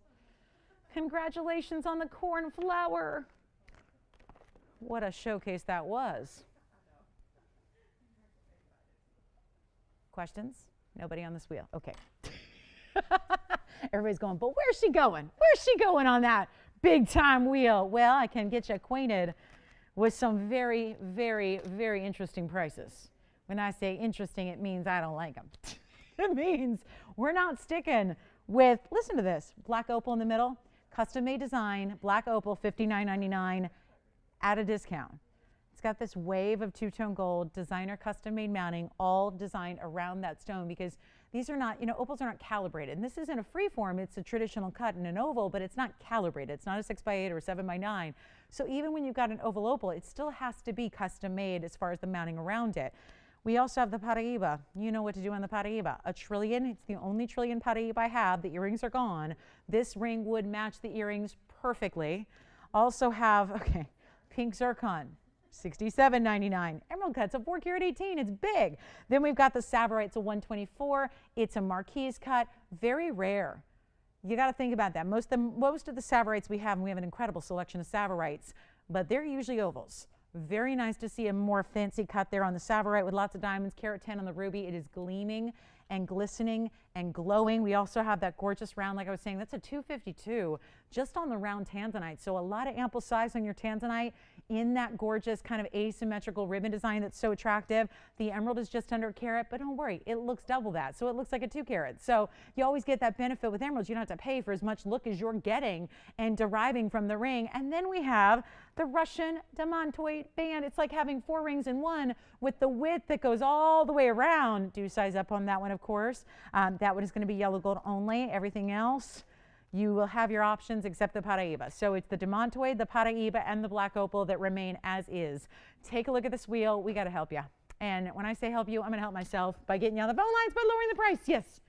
Congratulations on the cornflower. What a showcase that was. Questions? Nobody on this wheel. Okay. Everybody's going, but where's she going? Where's she going on that big time wheel? Well, I can get you acquainted with some very, very, very interesting prices. When I say interesting, it means I don't like them. It means we're not sticking with, listen to this, black opal in the middle, custom made design, black opal, $59.99 at a discount. It's got this wave of two-tone gold, designer custom made mounting, all designed around that stone, because these are not, opals are not calibrated. And this isn't a free form, it's a traditional cut in an oval, but it's not calibrated. It's not a 6x8 or a 7x9. So even when you've got an oval opal, it still has to be custom made as far as the mounting around it. We also have the Paraíba. You know what to do on the Paraíba. A trillion, it's the only trillion Paraíba I have. The earrings are gone. This ring would match the earrings perfectly. Also have, okay, pink zircon, $67.99. Emerald cut's a 4 karat 18, it's big. Then we've got the Savarite, it's a 124. It's a marquise cut, very rare. You got to think about that. Most of the Savarites we have, and we have an incredible selection of Savarites, but they're usually ovals. Very nice to see a more fancy cut there on the Savarite with lots of diamonds, carat 10 on the ruby. It is gleaming and glistening and glowing. We also have that gorgeous round, like I was saying, that's a 252 just on the round tanzanite. So a lot of ample size on your tanzanite in that gorgeous kind of asymmetrical ribbon design that's so attractive. The emerald is just under a carat, but don't worry, it looks double that. So it looks like a 2 carat. So you always get that benefit with emeralds. You don't have to pay for as much look as you're getting and deriving from the ring. And then we have the Russian diamantoid band. It's like having 4 rings in one with the width that goes all the way around. Do size up on that one, of course. That one is going to be yellow gold only. Everything else, you will have your options except the Paraíba. So it's the diamantoid, the Paraíba, and the black opal that remain as is. Take a look at this wheel. We got to help you. And when I say help you, I'm going to help myself by getting you on the phone lines, by lowering the price. Yes?
Does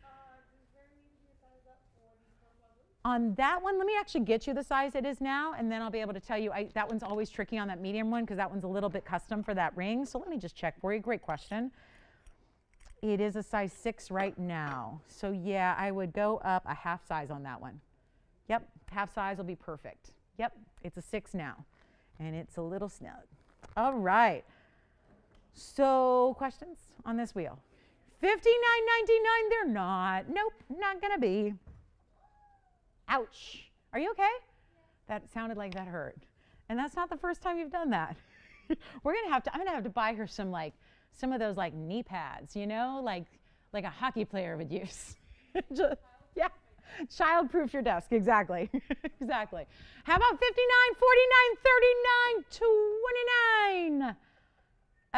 there need to be a size up for these phone buttons?
On that one, let me actually get you the size it is now, and then I'll be able to tell you. That one's always tricky on that medium one because that one's a little bit custom for that ring. So let me just check for you. Great question. It is a size 6 right now. So yeah, I would go up a half size on that one. Yep, half size will be perfect. Yep, it's a 6 now, and it's a little snug. All right. So questions on this wheel? $59.99, they're not. Nope, not gonna be. Ouch. Are you okay? That sounded like that hurt. And that's not the first time you've done that. I'm gonna have to buy her some of those like knee pads, like a hockey player would use. Yeah. Child-proof your desk, exactly. Exactly. How about $59, $49, $39, $29?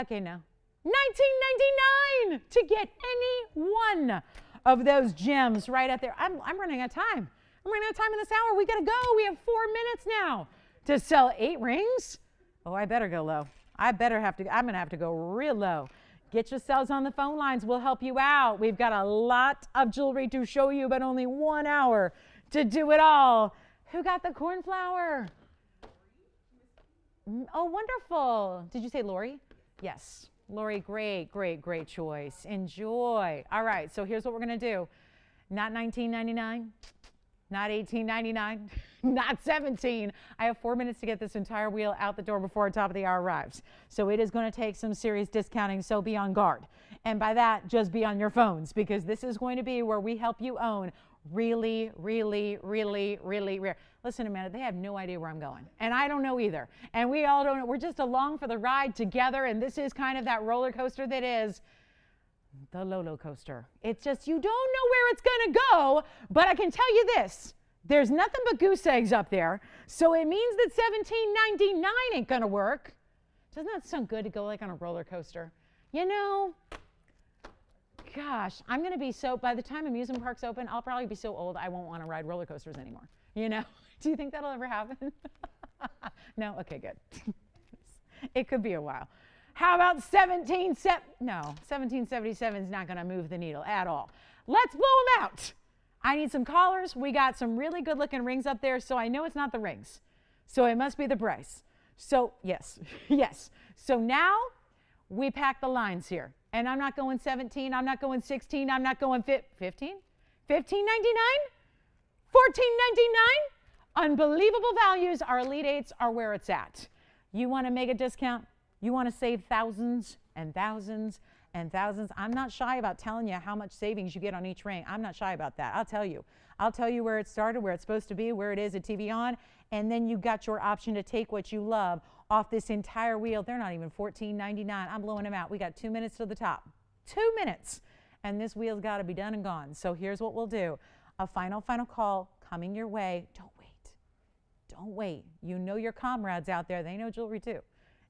Okay, no. $19.99 to get any one of those gems right out there. I'm running out of time. I'm running out of time in this hour. We gotta go. We have 4 minutes now to sell 8 rings. Oh, I better go low. I'm gonna have to go real low. Get yourselves on the phone lines. We'll help you out. We've got a lot of jewelry to show you, but only 1 hour to do it all. Who got the cornflower? Oh, wonderful. Did you say Lori? Yes. Lori, great, great, great choice. Enjoy. All right, so here's what we're going to do. Not $19.99, not $18.99, not $17. I have 4 minutes to get this entire wheel out the door before the top of the hour arrives. So it is going to take some serious discounting, so be on guard. And by that, just be on your phones, because this is going to be where we help you own really, really, really, really rare. Listen a minute, they have no idea where I'm going. And I don't know either. And we all don't know. We're just along for the ride together, and this is kind of that roller coaster that is the Lolo coaster. It's just, you don't know where it's going to go, but I can tell you this. There's nothing but goose eggs up there, so it means that $17.99 ain't going to work. Doesn't that sound good to go like on a roller coaster? Gosh, I'm going to be by the time amusement parks open, I'll probably be so old I won't want to ride roller coasters anymore. Do you think that'll ever happen? No? Okay, good. It could be a while. How about 1777 is not going to move the needle at all. Let's blow them out. I need some collars. We got some really good looking rings up there, so I know it's not the rings. So it must be the price. So yes, yes. So now we pack the lines here. And I'm not going 17, I'm not going 16, I'm not going 15? $15.99? $14.99? Unbelievable values. Our Elite 8s are where it's at. You want to make a discount? You want to save thousands and thousands and thousands? I'm not shy about telling you how much savings you get on each ring. I'm not shy about that. I'll tell you. I'll tell you where it started, where it's supposed to be, where it is at TVON, and then you got your option to take what you love off this entire wheel. They're not even $14.99. I'm blowing them out. We got 2 minutes to the top. 2 minutes. And this wheel's got to be done and gone. So here's what we'll do. A final call coming your way. Don't wait. Don't wait. You know your comrades out there. They know jewelry too.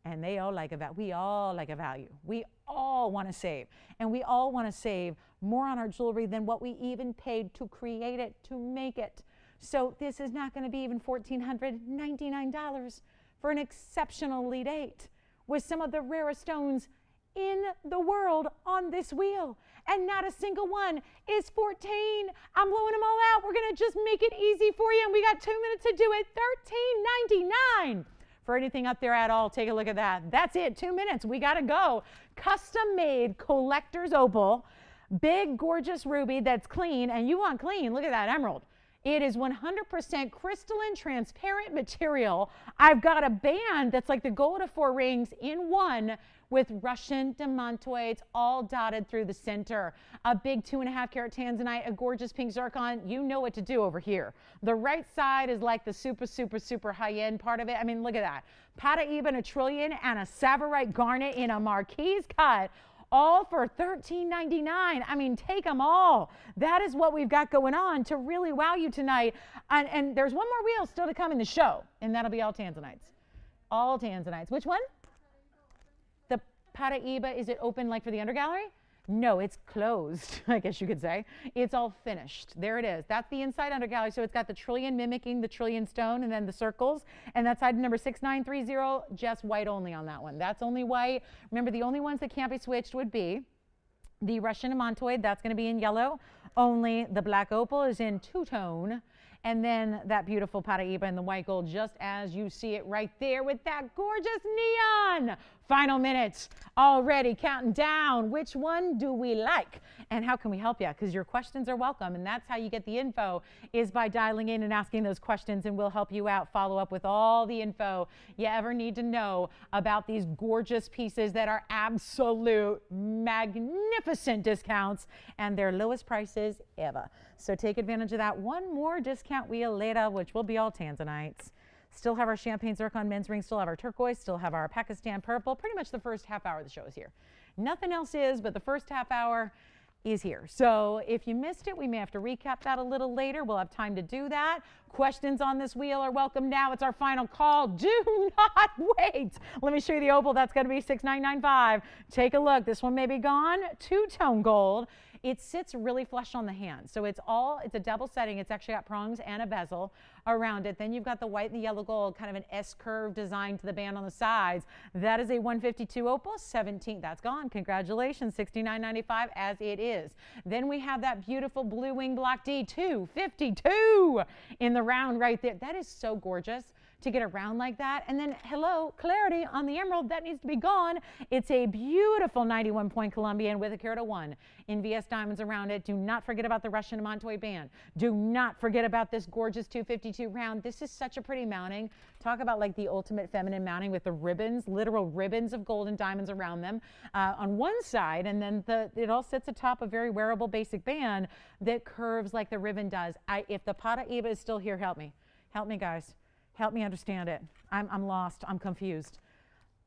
And they all like a value. We all like a value. We all want to save. And we all want to save more on our jewelry than what we even paid to create it, to make it. So this is not going to be even $1,499 for an exceptional Elite 8 with some of the rarest stones in the world on this wheel. And not a single one is 14. I'm blowing them all out. We're going to just make it easy for you. And we got 2 minutes to do it. $13.99. For anything up there at all, take a look at that. That's it, 2 minutes, we gotta go. Custom made collector's opal, big gorgeous ruby that's clean, and you want clean, look at that emerald. It is 100% crystalline transparent material. I've got a band that's like the gold of 4 rings in one with Russian demantoids all dotted through the center. A big 2.5 carat tanzanite, a gorgeous pink zircon. You know what to do over here. The right side is like the super high-end part of it. I mean, look at that. Paraíba in a trillion and a Savarite garnet in a marquise cut, all for $13.99. I mean, take them all. That is what we've got going on to really wow you tonight. And there's one more wheel still to come in the show, and that'll be all tanzanites. All tanzanites. Which one? The Paraíba, is it open like for the undergallery? No, it's closed, I guess you could say. It's all finished. There it is. That's the inside undergallery. So it's got the trillion mimicking the trillion stone and then the circles. And that's item number 6930, just white only on that one. That's only white. Remember, the only ones that can't be switched would be the Russian demantoid. That's going to be in yellow. Only the black opal is in two-tone. And then that beautiful Paraíba in the white gold, just as you see it right there with that gorgeous neon. Final minutes already counting down. Which one do we like? And how can we help you? Because your questions are welcome. And that's how you get the info, is by dialing in and asking those questions, and we'll help you out, follow up with all the info you ever need to know about these gorgeous pieces that are absolute magnificent discounts and their lowest prices ever. So take advantage of that. One more discount wheel later, which will be all tanzanites. Still have our champagne zircon men's ring, still have our turquoise, still have our Pakistan purple. Pretty much the first half hour of the show is here. Nothing else is, but the first half hour is here. So if you missed it, we may have to recap that a little later. We'll have time to do that. Questions on this wheel are welcome now. It's our final call. Do not wait. Let me show you the opal. That's going to be $6995. Take a look. This one may be gone. Two-tone gold. It sits really flush on the hand. So it's a double setting. It's actually got prongs and a bezel around it. Then you've got the white and the yellow gold, kind of an S-curve design to the band on the sides. That is a 152 opal, 17. That's gone. Congratulations, $69.95 as it is. Then we have that beautiful blue wing block D, 252 in the round right there. That is so gorgeous to get around like that. And then, hello, clarity on the emerald, that needs to be gone. It's a beautiful 91 point Colombian with a carat of 1 in VS diamonds around it. Do not forget about the Russian demantoid band. Do not forget about this gorgeous 252 round. This is such a pretty mounting. Talk about like the ultimate feminine mounting with the ribbons, literal ribbons of gold and diamonds around them on one side. And then it all sits atop a very wearable basic band that curves like the ribbon does. If the Paraíba is still here, help me. Help me, guys. Help me understand it. I'm lost. I'm confused.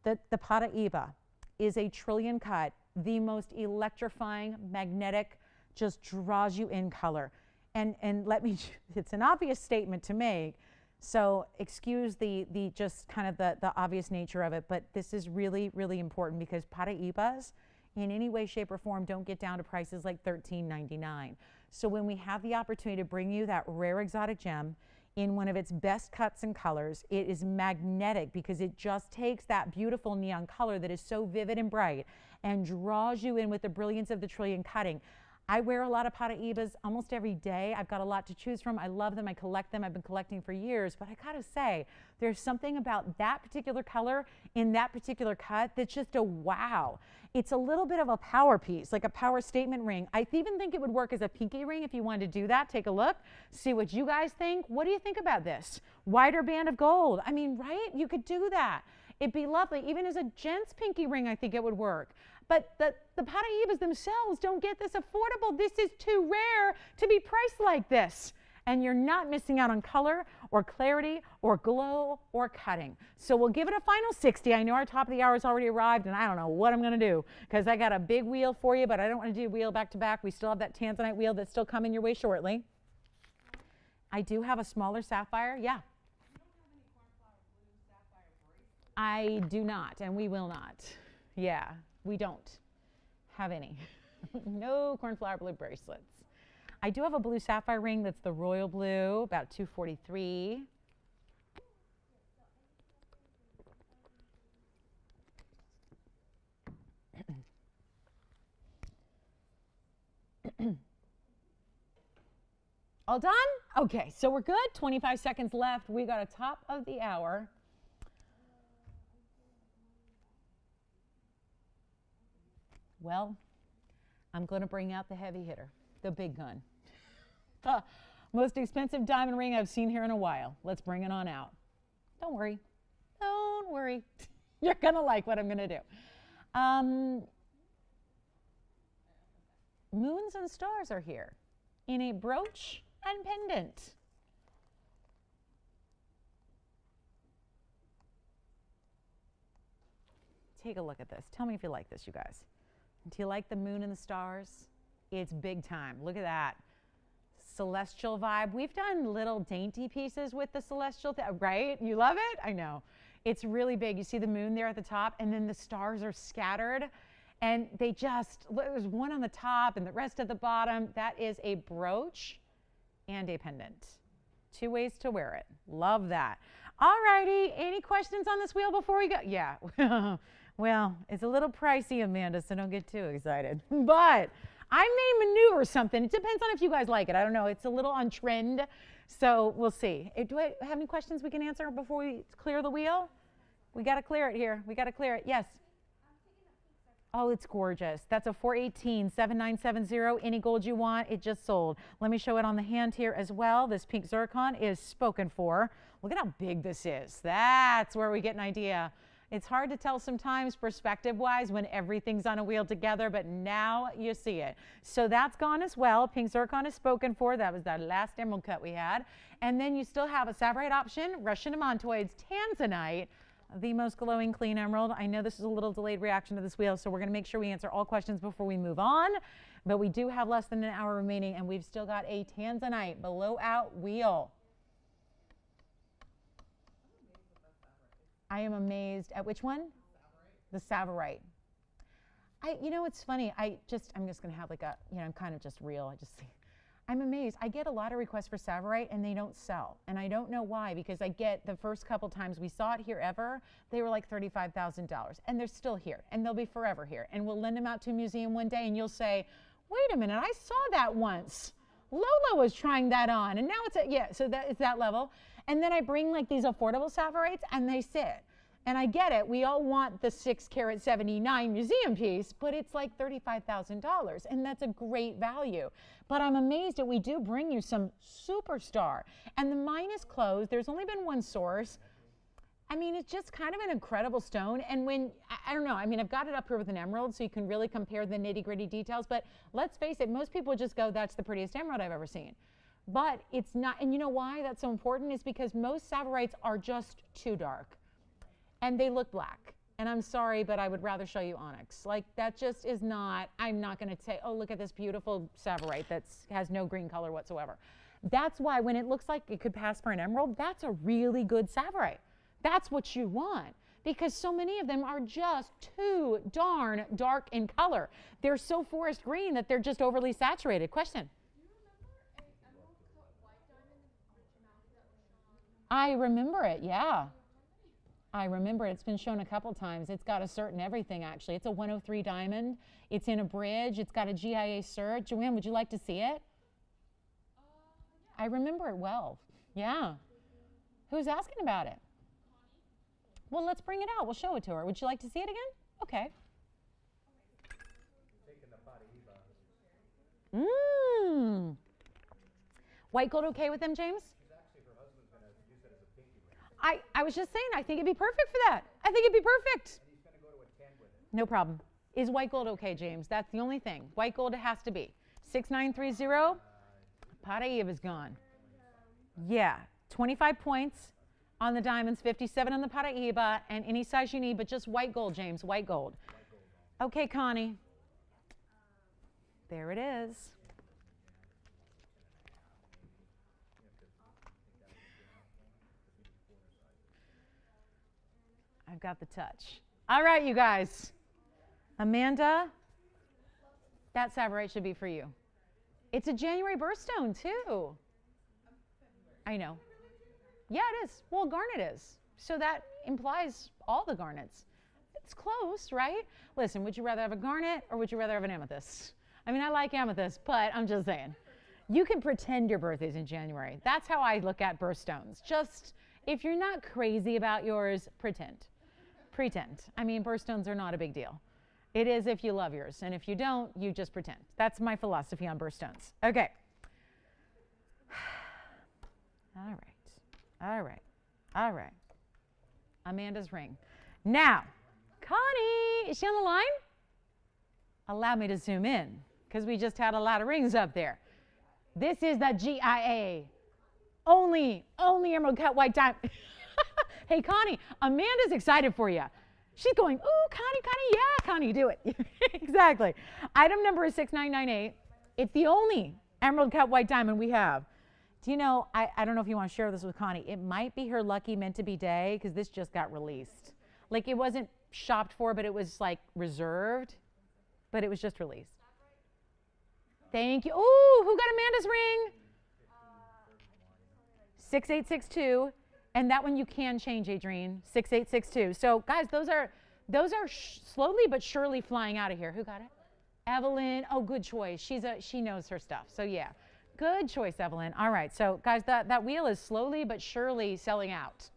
The Paraíba is a trillion cut, the most electrifying, magnetic, just draws you in color. And let me, it's an obvious statement to make, so excuse the just kind of the obvious nature of it, but this is really, really important because Paraíbas, in any way, shape, or form, don't get down to prices like $13.99. So when we have the opportunity to bring you that rare exotic gem in one of its best cuts and colors, it is magnetic because it just takes that beautiful neon color that is so vivid and bright and draws you in with the brilliance of the trillion cutting. I wear a lot of Paraíbas almost every day. I've got a lot to choose from. I love them. I collect them. I've been collecting for years. But I gotta say, there's something about that particular color in that particular cut that's just a wow. It's a little bit of a power piece, like a power statement ring. I even think it would work as a pinky ring if you wanted to do that. Take a look. See what you guys think. What do you think about this? Wider band of gold. I mean, right? You could do that. It'd be lovely. Even as a gent's pinky ring, I think it would work. But the Paraíbas themselves don't get this affordable. This is too rare to be priced like this. And you're not missing out on color or clarity or glow or cutting. So we'll give it a final 60. I know our top of the hour has already arrived, and I don't know what I'm going to do because I got a big wheel for you, but I don't want to do wheel back to back. We still have that tanzanite wheel that's still coming your way shortly. I do have a smaller sapphire. Yeah. I do not, and we will not. Yeah, we don't have any. No cornflower blue bracelets. I do have a blue sapphire ring that's the royal blue, about $243. All done? Okay, so we're good. 25 seconds left. We got a top of the hour. Well, I'm going to bring out the heavy hitter, the big gun. Most expensive diamond ring I've seen here in a while. Let's bring it on out. Don't worry. Don't worry. You're going to like what I'm going to do. Moons and stars are here in a brooch and pendant. Take a look at this. Tell me if you like this, you guys. Do you like the moon and the stars? It's big time. Look at that. Celestial vibe. We've done little dainty pieces with the celestial, right? You love it? I know. It's really big. You see the moon there at the top, and then the stars are scattered, and they just, there's one on the top and the rest at the bottom. That is a brooch and a pendant. 2 ways to wear it. Love that. All righty. Any questions on this wheel before we go? Yeah. Well, it's a little pricey, Amanda, so don't get too excited. But I may maneuver something. It depends on if you guys like it. I don't know. It's a little on trend, so we'll see. Do I have any questions we can answer before we clear the wheel? We got to clear it here. We got to clear it. Yes. Oh, it's gorgeous. That's a 418-7970. Any gold you want, it just sold. Let me show it on the hand here as well. This pink zircon is spoken for. Look at how big this is. That's where we get an idea. It's hard to tell sometimes perspective-wise when everything's on a wheel together, but now you see it. So that's gone as well. Pink zircon is spoken for. That was that last emerald cut we had. And then you still have a Savorite option, Russian Amantoids, Tanzanite, the most glowing clean emerald. I know this is a little delayed reaction to this wheel, so we're going to make sure we answer all questions before we move on. But we do have less than an hour remaining, and we've still got a Tanzanite blowout wheel. I am amazed at which one? The Savorite. You know, it's funny. I'm just going to have like a, I'm kind of just real. I'm amazed. I get a lot of requests for Savorite and they don't sell. And I don't know why, because I get the first couple times we saw it here ever, they were like $35,000 and they're still here and they'll be forever here. And we'll lend them out to a museum one day and you'll say, wait a minute, I saw that once. Lola was trying that on and now it's so that is that level. And then I bring like these affordable Savorites and they sit. And I get it. We all want the 6 carat 79 museum piece, but it's like $35,000 and that's a great value. But I'm amazed that we do bring you some superstar. And the mine is closed. There's only been one source. I mean, it's just kind of an incredible stone. And when, I don't know, I mean, I've got it up here with an emerald so you can really compare the nitty gritty details. But let's face it, most people just go, that's the prettiest emerald I've ever seen. But it's not, and you know why that's so important is because most Savorites are just too dark. And they look black. And I'm sorry, but I would rather show you onyx. Like that just is not, I'm not gonna say, oh, look at this beautiful Savorite that has no green color whatsoever. That's why when it looks like it could pass for an emerald, that's a really good Savorite. That's what you want because so many of them are just too darn dark in color. They're so forest green that they're just overly saturated. Question? I remember it, yeah. I remember it. It's been shown a couple times. It's got a certain everything, actually. It's a 103 diamond. It's in a bridge. It's got a GIA cert. Joanne, would you like to see it? I remember it well. Yeah. Who's asking about it? Well, let's bring it out. We'll show it to her. Would you like to see it again? Okay. White gold okay with them, James? I was just saying, I think it'd be perfect for that. I think it'd be perfect.
And he's going to go to a 10 with it.
No problem. Is white gold okay, James? That's the only thing. White gold it has to be. 6930. Paraíba is gone. Yeah, 25 points on the diamonds, 57 on the Paraiba, and any size you need, but just white gold, James, white gold. Okay, Connie. There it is. I've got the touch. All right, you guys. Amanda, that Savorite should be for you. It's a January birthstone, too. I know. Yeah, it is. Well, garnet is. So that implies all the garnets. It's close, right? Listen, would you rather have a garnet or would you rather have an amethyst? I mean, I like amethyst, but I'm just saying. You can pretend your birthday's in January. That's how I look at birthstones. Just, if you're not crazy about yours, pretend. Pretend. I mean, birthstones are not a big deal. It is if you love yours, and if you don't, you just pretend. That's my philosophy on birthstones. Okay. All right. Amanda's ring. Now, Connie, is she on the line? Allow me to zoom in, because we just had a lot of rings up there. This is the GIA. Only emerald cut white diamond. Hey, Connie, Amanda's excited for you. She's going, ooh, Connie, yeah, Connie, do it. Exactly. Item number is 6998. It's the only emerald cut white diamond we have. Do you know, I don't know if you want to share this with Connie. It might be her lucky meant to be day, because this just got released. Like, it wasn't shopped for, but it was like reserved, but it was just released. Thank you. Ooh, who got Amanda's ring? 6862. And that one you can change, Adrienne, 6862. So, guys, those are slowly but surely flying out of here. Who got it? Evelyn. Oh, good choice. She knows her stuff. So, yeah, good choice, Evelyn. All right. So, guys, that wheel is slowly but surely selling out.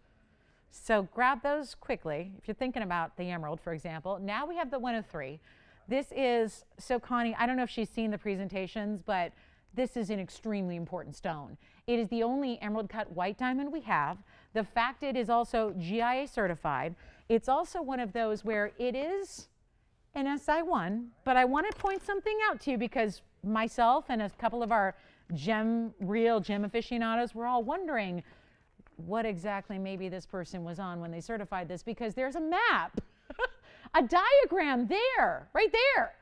So grab those quickly. If you're thinking about the emerald, for example. Now we have the 103. This is, so Connie, I don't know if she's seen the presentations, but this is an extremely important stone. It is the only emerald cut white diamond we have. The fact it is also GIA certified. It's also one of those where it is an SI1, but I want to point something out to you because myself and a couple of our real gem aficionados were all wondering what exactly maybe this person was on when they certified this, because there's a map, a diagram there, right there.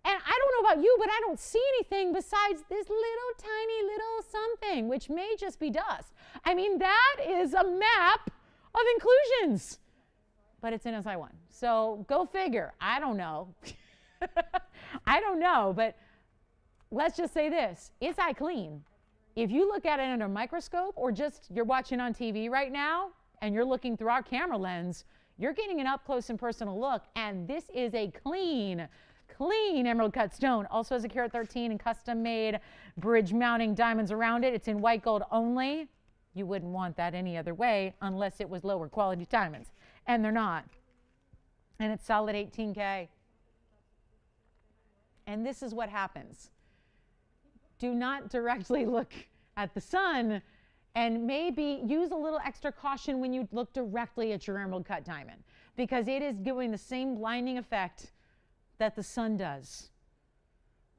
And I don't know about you, but I don't see anything besides this little tiny little something, which may just be dust. I mean, that is a map of inclusions, but it's in SI1. So go figure. I don't know. I don't know, but let's just say this. It's eye clean. If you look at it under a microscope or just you're watching on TV right now and you're looking through our camera lens, you're getting an up close and personal look, and this is a clean emerald cut stone. Also has a carat 13 and custom made bridge mounting diamonds around it. It's in white gold only. You wouldn't want that any other way unless it was lower quality diamonds, and they're not. And it's solid 18K. And this is what happens. Do not directly look at the sun, and maybe use a little extra caution when you look directly at your emerald cut diamond, because it is giving the same blinding effect that the sun does.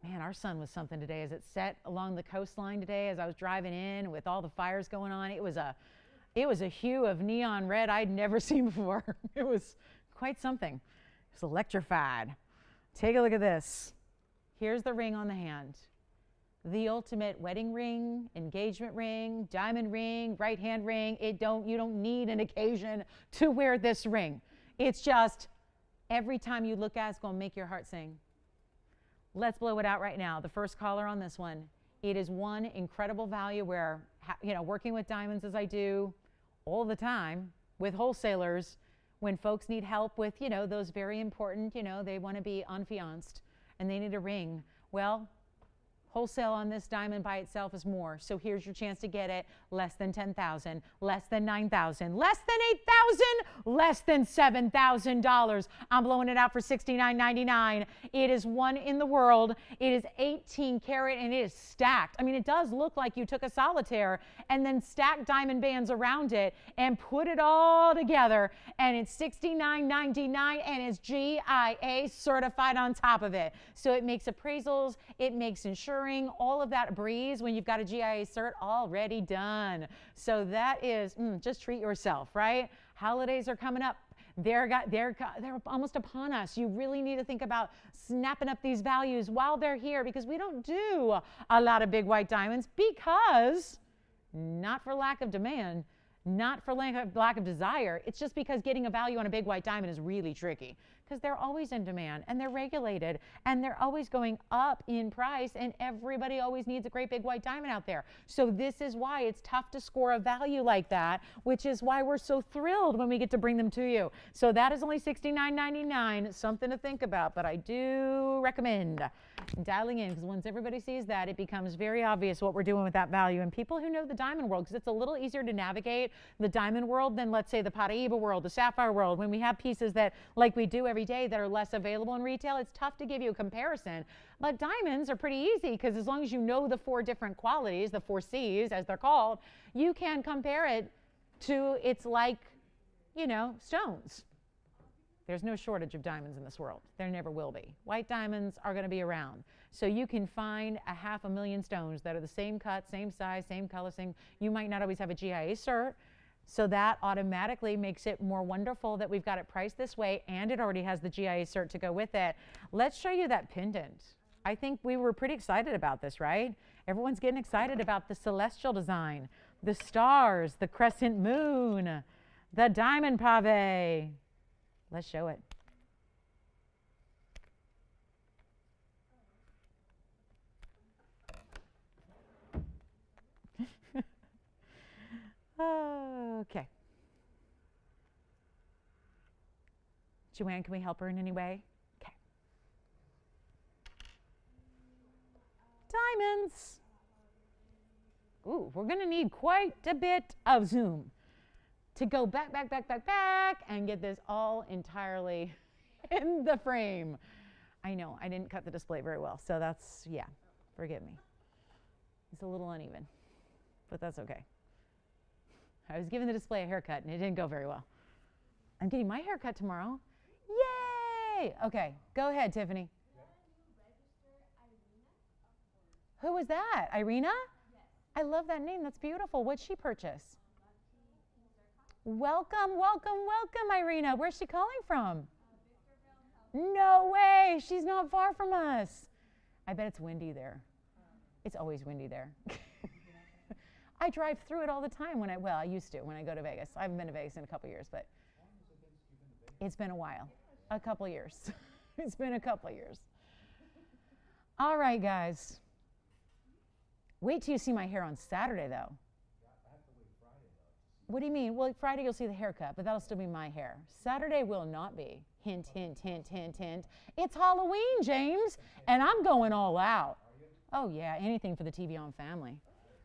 Man, our sun was something today as it set along the coastline today as I was driving in with all the fires going on. It was a hue of neon red I'd never seen before. It was quite something. It was electrified. Take a look at this. Here's the ring on the hand. The ultimate wedding ring, engagement ring, diamond ring, right hand ring. You don't need an occasion to wear this ring. It's just every time you look at it, it's going to make your heart sing. Let's blow it out right now. The first caller on this one. It is one incredible value where, working with diamonds as I do all the time with wholesalers, when folks need help with, those very important, they want to be enfianced and they need a ring. Well, wholesale on this diamond by itself is more. So here's your chance to get it. Less than $10,000, less than $9,000, less than $8,000, less than $7,000. I'm blowing it out for $69.99. It is one in the world. It is 18 karat and it is stacked. I mean, it does look like you took a solitaire and then stacked diamond bands around it and put it all together, and it's $69.99 and it's GIA certified on top of it. So it makes appraisals, it makes insurance, securing, all of that breeze when you've got a GIA cert already done. So that is, just treat yourself, right? Holidays are coming up. They're almost upon us. You really need to think about snapping up these values while they're here, because we don't do a lot of big white diamonds, because not for lack of demand, not for lack of desire. It's just because getting a value on a big white diamond is really tricky, because they're always in demand and they're regulated and they're always going up in price, and everybody always needs a great big white diamond out there. So this is why it's tough to score a value like that, which is why we're so thrilled when we get to bring them to you. So that is only $69.99, something to think about, but I do recommend dialing in, because once everybody sees that, it becomes very obvious what we're doing with that value. And people who know the diamond world, because it's a little easier to navigate the diamond world than, let's say, the Paraiba world, the sapphire world. When we have pieces that, like we do every day, that are less available in retail, it's tough to give you a comparison. But diamonds are pretty easy, because as long as you know the 4 different qualities, the 4 C's as they're called, you can compare it to, it's like, you know, stones. There's no shortage of diamonds in this world. There never will be. White diamonds are going to be around. So you can find 500,000 stones that are the same cut, same size, same color, same. You might not always have a GIA cert. So that automatically makes it more wonderful that we've got it priced this way, and it already has the GIA cert to go with it. Let's show you that pendant. I think we were pretty excited about this, right? Everyone's getting excited about the celestial design, the stars, the crescent moon, the diamond pave. Let's show it. Okay. Joanne, can we help her in any way? Okay. Diamonds. Ooh, we're going to need quite a bit of zoom to go back, and get this all entirely in the frame. I know, I didn't cut the display very well, so that's, yeah, forgive me. It's a little uneven, but that's okay. I was giving the display a haircut, and it didn't go very well. I'm getting my haircut tomorrow. Yay! Okay, go ahead, Tiffany. Who was that? Irina? Yes. I love that name. That's beautiful. What'd she purchase? Welcome, welcome, welcome, Irina. Where's she calling from? No way. She's not far from us. I bet it's windy there. It's always windy there. I drive through it all the time I used to when I go to Vegas. I haven't been to Vegas in a couple years, but it's been a while. A couple years. It's been a couple years. All right, guys. Wait till you see my hair on Saturday, though. What do you mean? Well, Friday you'll see the haircut, but that'll still be my hair. Saturday will not be. Hint, hint, hint, hint, hint. It's Halloween, James, and I'm going all out. Oh, yeah, anything for the TVON family.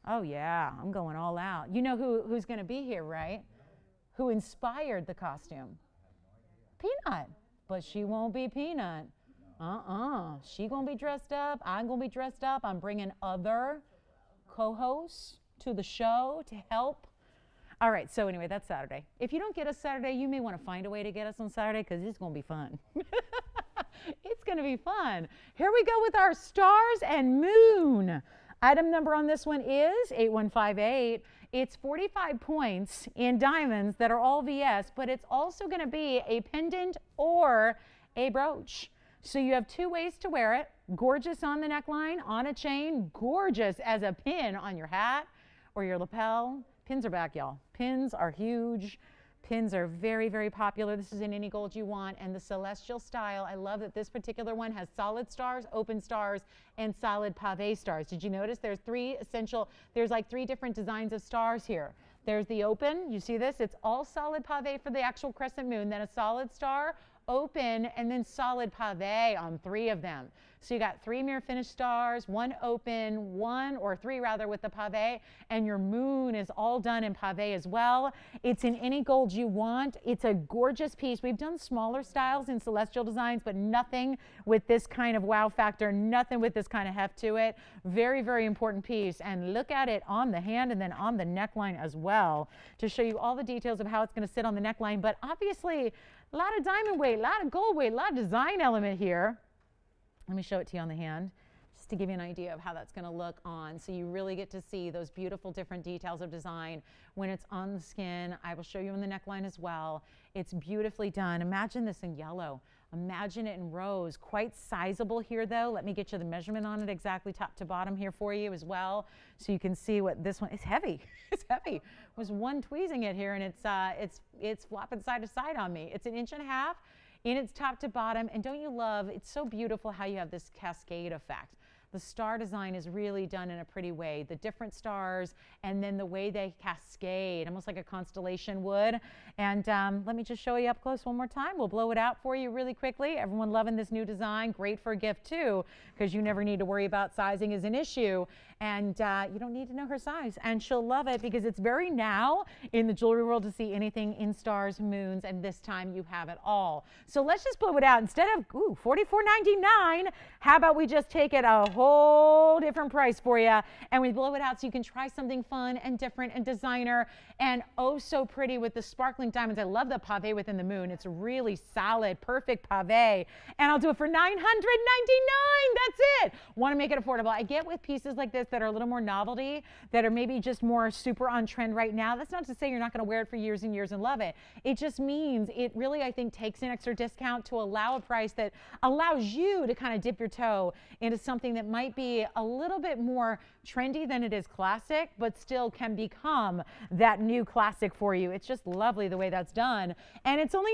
Oh, yeah, I'm going all out. You know who's going to be here, right? Who inspired the costume? Peanut. But she won't be Peanut. She going to be dressed up. I'm going to be dressed up. I'm bringing other co-hosts to the show to help. All right, so anyway, that's Saturday. If you don't get us Saturday, you may want to find a way to get us on Saturday, because it's going to be fun. It's going to be fun. Here we go with our stars and moon. Item number on this one is 8158. It's 45 points in diamonds that are all VS, but it's also going to be a pendant or a brooch. So you have 2 ways to wear it. Gorgeous on the neckline, on a chain, gorgeous as a pin on your hat or your lapel. Pins are back, y'all. Pins are huge. Pins are very, very popular. This is in any gold you want. And the celestial style, I love that this particular one has solid stars, open stars, and solid pave stars. Did you notice there's 3 essential, there's like 3 different designs of stars here. There's the open, you see this? It's all solid pave for the actual crescent moon, then a solid star, open, and then solid pave on 3 of them. So you got 3 mirror finished stars, 1 open, 1 or 3 rather with the pave, and your moon is all done in pave as well. It's in any gold you want. It's a gorgeous piece. We've done smaller styles in celestial designs, but nothing with this kind of wow factor, nothing with this kind of heft to it. Very, very important piece. And look at it on the hand and then on the neckline as well to show you all the details of how it's going to sit on the neckline. But obviously, a lot of diamond weight, a lot of gold weight, a lot of design element here. Let me show it to you on the hand. just to give you an idea of how that's going to look on. So you really get to see those beautiful different details of design when it's on the skin. I will show you in the neckline as well. It's beautifully done. Imagine this in yellow. Imagine it in rose. Quite sizable here though. Let me get you the measurement on it exactly top to bottom here for you as well. So you can see what this one, it's heavy. It's heavy. It was one tweezing it here and it's flopping side to side on me. It's 1.5 inches in its top to bottom. And don't you love, it's so beautiful how you have this cascade effect. The star design is really done in a pretty way. The different stars and then the way they cascade, almost like a constellation would. And let me just show you up close one more time. We'll blow it out for you really quickly. Everyone loving this new design. Great for a gift too, because you never need to worry about sizing is an issue. And you don't need to know her size. And she'll love it because it's very now in the jewelry world to see anything in stars, moons, and this time you have it all. So let's just blow it out. Instead of $44.99, how about we just take it a whole different price for you and we blow it out so you can try something fun and different and designer and oh so pretty with the sparkling diamonds. I love the pave within the moon. It's really solid, perfect pave. And I'll do it for $999. That's it. Want to make it affordable. I get with pieces like this that are a little more novelty, that are maybe just more super on trend right now. That's not to say you're not going to wear it for years and years and love it. It just means it really, I think, takes an extra discount to allow a price that allows you to kind of dip your toe into something that might be a little bit more trendy than it is classic, but still can become that new classic for you. It's just lovely the way that's done. And it's only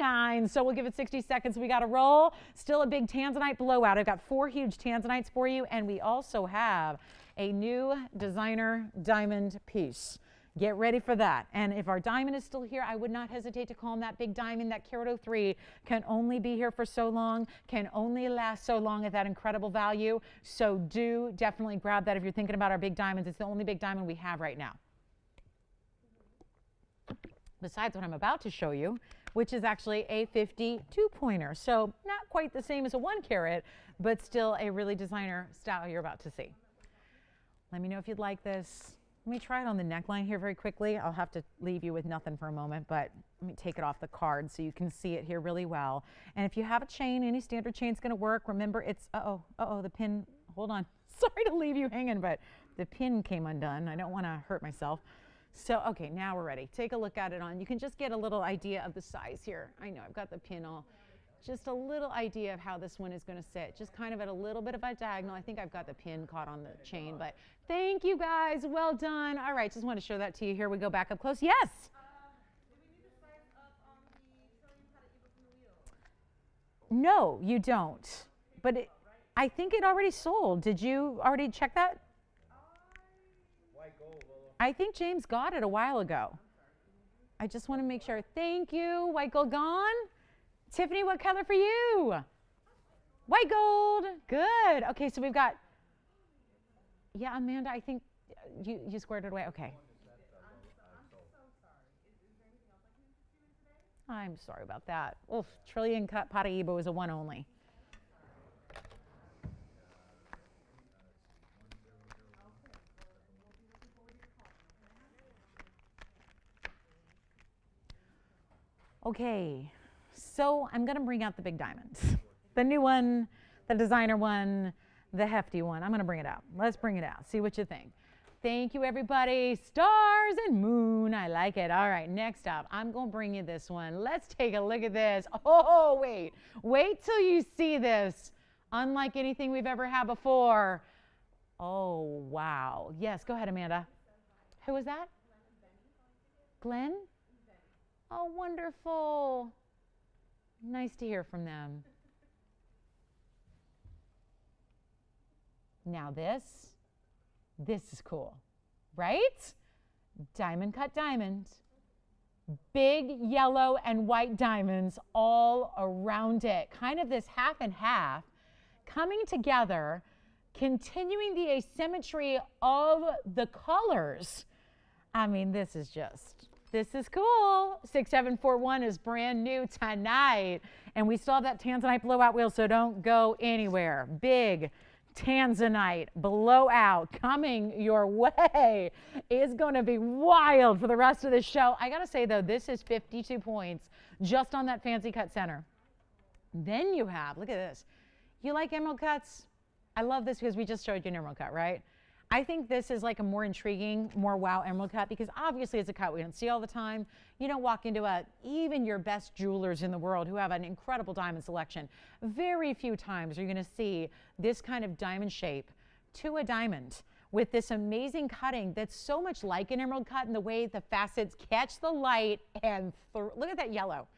$9.99, so we'll give it 60 seconds. We got to roll. Still a big tanzanite blowout. I've got 4 huge tanzanites for you, and we also have a new designer diamond piece. Get ready for that. And if our diamond is still here, I would not hesitate to call him that big diamond. That carat 03 can only be here for so long, can only last so long at that incredible value. So do definitely grab that if you're thinking about our big diamonds. It's the only big diamond we have right now. Besides what I'm about to show you, which is actually a 52 pointer. So not quite the same as a 1 carat, but still a really designer style you're about to see. Let me know if you'd like this. Let me try it on the neckline here very quickly. I'll have to leave you with nothing for a moment, but let me take it off the card so you can see it here really well. And if you have a chain, any standard chain is going to work. Remember, it's, the pin, hold on. Sorry to leave you hanging, but the pin came undone. I don't want to hurt myself. So, okay, now we're ready. Take a look at it on. You can just get a little idea of the size here. I know I've got the pin all. Just a little idea of how this one is going to sit. Just kind of at a little bit of a diagonal. I think I've got the pin caught on the chain, but thank you guys. Well done. All right, just want to show that to you here. We go back up close. Yes?
Do we need to size up on the trillion how to from the wheel?
No, you don't. But I think it already sold. Did you already check that?
White gold, Lola.
I think James got it a while ago. I just want to make sure. Thank you. White gold gone? Tiffany, what color for you? White gold. Good. Okay, so we've got, yeah, Amanda, I think you squared it away. Okay. I'm sorry about that. Oof, Trillion cut Paraiba was a 1 only. Okay. So I'm going to bring out the big diamonds. The new one, the designer one, the hefty one. I'm going to bring it out. Let's bring it out. See what you think. Thank you, everybody. Stars and moon. I like it. All right, next up, I'm going to bring you this one. Let's take a look at this. Oh, wait. Wait till you see this. Unlike anything we've ever had before. Oh, wow. Yes, go ahead, Amanda. Who was that? Glenn? Oh, wonderful. Nice to hear from them. Now this is cool, right? Diamond cut diamond. Big yellow and white diamonds all around it. Kind of this half and half coming together, continuing the asymmetry of the colors. I mean, this is cool. 6741 is brand new tonight. And we still have that tanzanite blowout wheel, so don't go anywhere. Big tanzanite blowout coming your way. It's going to be wild for the rest of the show. I got to say, though, this is 52 points just on that fancy cut center. Then you have, look at this. You like emerald cuts? I love this because we just showed you an emerald cut, right? I think this is like a more intriguing, more wow emerald cut because obviously it's a cut we don't see all the time. You don't walk into even your best jewelers in the world who have an incredible diamond selection. Very few times are you going to see this kind of diamond shape to a diamond with this amazing cutting that's so much like an emerald cut in the way the facets catch the light and look at that yellow.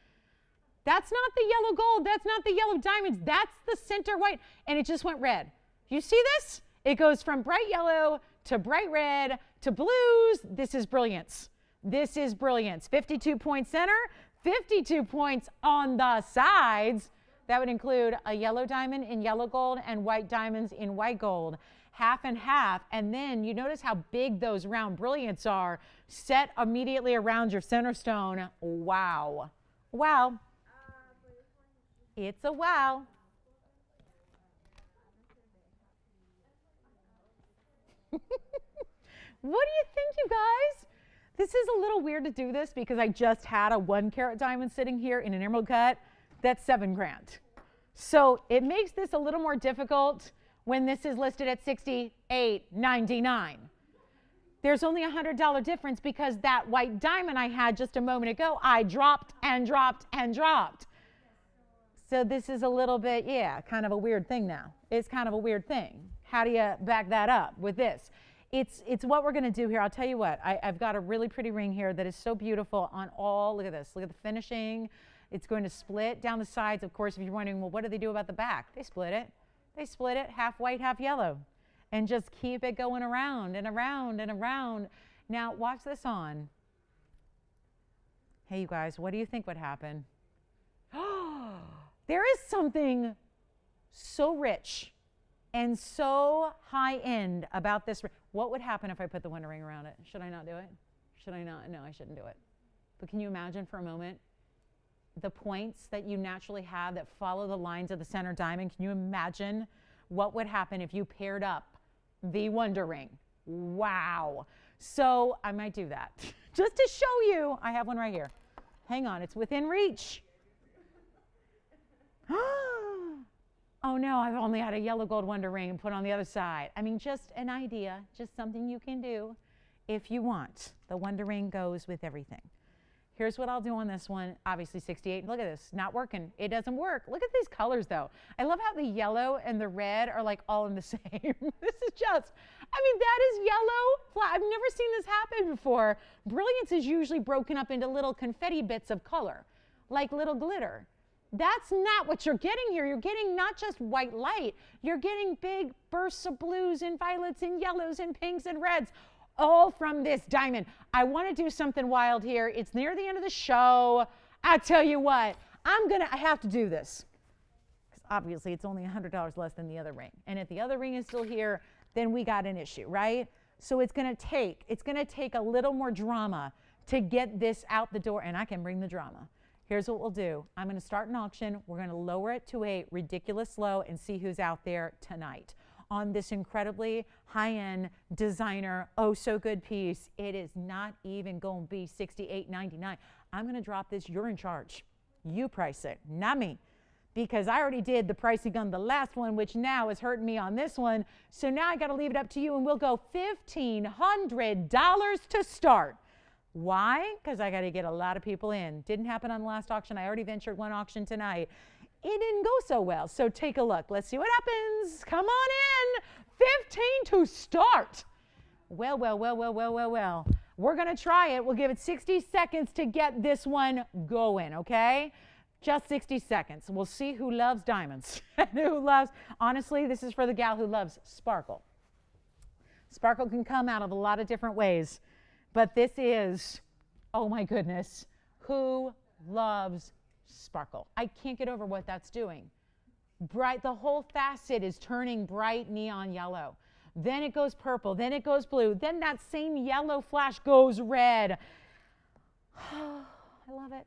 That's not the yellow gold. That's not the yellow diamonds. That's the center white. And it just went red. You see this? It goes from bright yellow to bright red to blues. This is brilliance. This is brilliance. 52-point center, 52 points on the sides. That would include a yellow diamond in yellow gold and white diamonds in white gold. Half and half. And then you notice how big those round brilliants are set immediately around your center stone. Wow. Wow. It's a wow. What do you think, you guys? This is a little weird to do this because I just had a 1-carat diamond sitting here in an emerald cut. That's $7,000. So it makes this a little more difficult when this is listed at $68.99. There's only a $100 difference because that white diamond I had just a moment ago, I dropped and dropped and dropped. So this is a little bit, kind of a weird thing now. It's kind of a weird thing. How do you back that up with this? It's what we're going to do here. I'll tell you what. I've got a really pretty ring here that is so beautiful on all. Look at this. Look at the finishing. It's going to split down the sides. Of course, if you're wondering, well, what do they do about the back? They split it. They split it half white, half yellow. And just keep it going around and around and around. Now, watch this on. Hey, you guys, what do you think would happen? There is something so rich and so high-end about this. What would happen if I put the winter ring around it? Should I not do it? Should I not? No, I shouldn't do it. But can you imagine for a moment the points that you naturally have that follow the lines of the center diamond? Can you imagine what would happen if you paired up the wonder ring? Wow. So I might do that. Just to show you, I have one right here. Hang on, it's within reach. Oh no, I've only had a yellow gold wonder ring and put on the other side. I mean, just an idea, just something you can do if you want. The wonder ring goes with everything. Here's what I'll do on this one. Obviously 68. Look at this, not working. It doesn't work. Look at these colors though. I love how the yellow and the red are like all in the same. This is just, I mean, that is yellow. I've never seen this happen before. Brilliance is usually broken up into little confetti bits of color, like little glitter. That's not what you're getting here. You're getting not just white light. You're getting big bursts of blues and violets and yellows and pinks and reds, all from this diamond. I want to do something wild here. It's near the end of the show. I tell you what, I have to do this. Because obviously it's only $100 less than the other ring. And if the other ring is still here, then we got an issue, right? So it's going to take a little more drama to get this out the door. And I can bring the drama. Here's what we'll do. I'm going to start an auction. We're going to lower it to a ridiculous low and see who's out there tonight on this incredibly high-end designer, oh so good piece. It is not even going to be $68.99. I'm going to drop this. You're in charge. You price it, not me, because I already did the pricing on the last one, which now is hurting me on this one. So now I got to leave it up to you, and we'll go $1,500 to start. Why? Because I got to get a lot of people in. Didn't happen on the last auction. I already ventured one auction tonight. It didn't go so well. So take a look. Let's see what happens. Come on in. 15 to start. Well. We're going to try it. We'll give it 60 seconds to get this one going, okay? Just 60 seconds. We'll see who loves diamonds and who loves, honestly, this is for the gal who loves sparkle. Sparkle can come out of a lot of different ways. But this is, oh my goodness, who loves sparkle? I can't get over what that's doing. Bright, the whole facet is turning bright neon yellow. Then it goes purple, then it goes blue, then that same yellow flash goes red. I love it,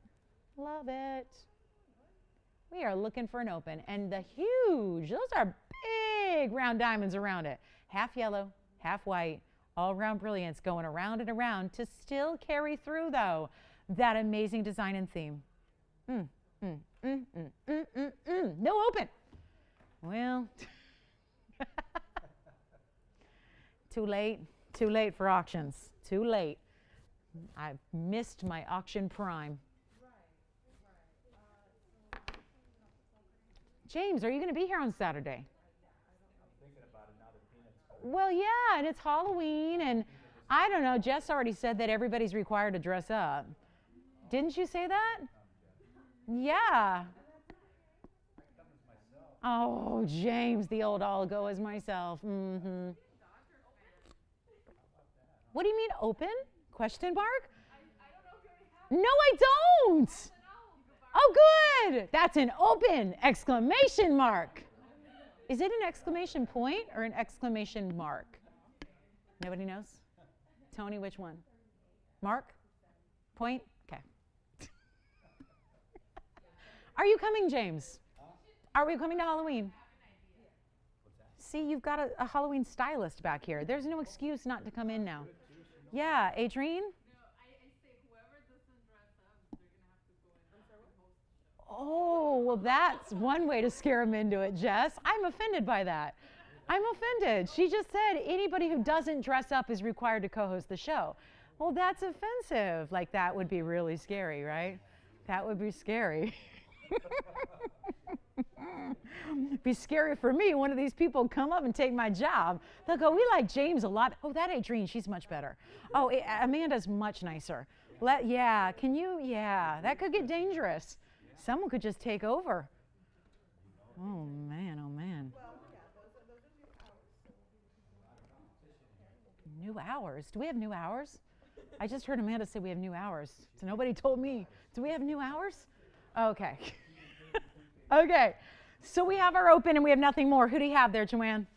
love it. We are looking for an open, and the huge, those are big round diamonds around it. Half yellow, half white. All round brilliance going around and around to still carry through, though, that amazing design and theme. No open. Well, Too late. Too late for auctions. Too late. I've missed my auction prime. James, are you going to be here on Saturday?
Thinking about it now that Peanut's
Well, yeah, and it's Halloween, and I don't know. Jess already said that everybody's required to dress up. Didn't you say that? Yeah. Oh, James, the old I'll go as myself. Mm-hmm. What do you mean open? Question mark? No, I don't. Oh, good. That's an open exclamation mark. Is it an exclamation point or an exclamation mark? Nobody knows? Tony, which one? Mark? Point? Okay. Are you coming, James? Are we coming to Halloween? See, you've got a Halloween stylist back here. There's no excuse not to come in now. Yeah, Adrienne? Oh, well, that's one way to scare him into it, Jess. I'm offended by that. I'm offended. She just said anybody who doesn't dress up is required to co-host the show. Well, that's offensive. Like, that would be really scary, right? That would be scary. Be scary for me. One of these people come up and take my job. They'll go, we like James a lot. Oh, that Adrienne, she's much better. Oh, Amanda's much nicer. Yeah, can you? Yeah, that could get dangerous. Someone could just take over. Oh, man, oh, man. New hours. Do we have new hours? I just heard Amanda say we have new hours. So nobody told me. Do we have new hours? Okay. Okay. So we have our open and we have nothing more. Who do you have there, Joanne?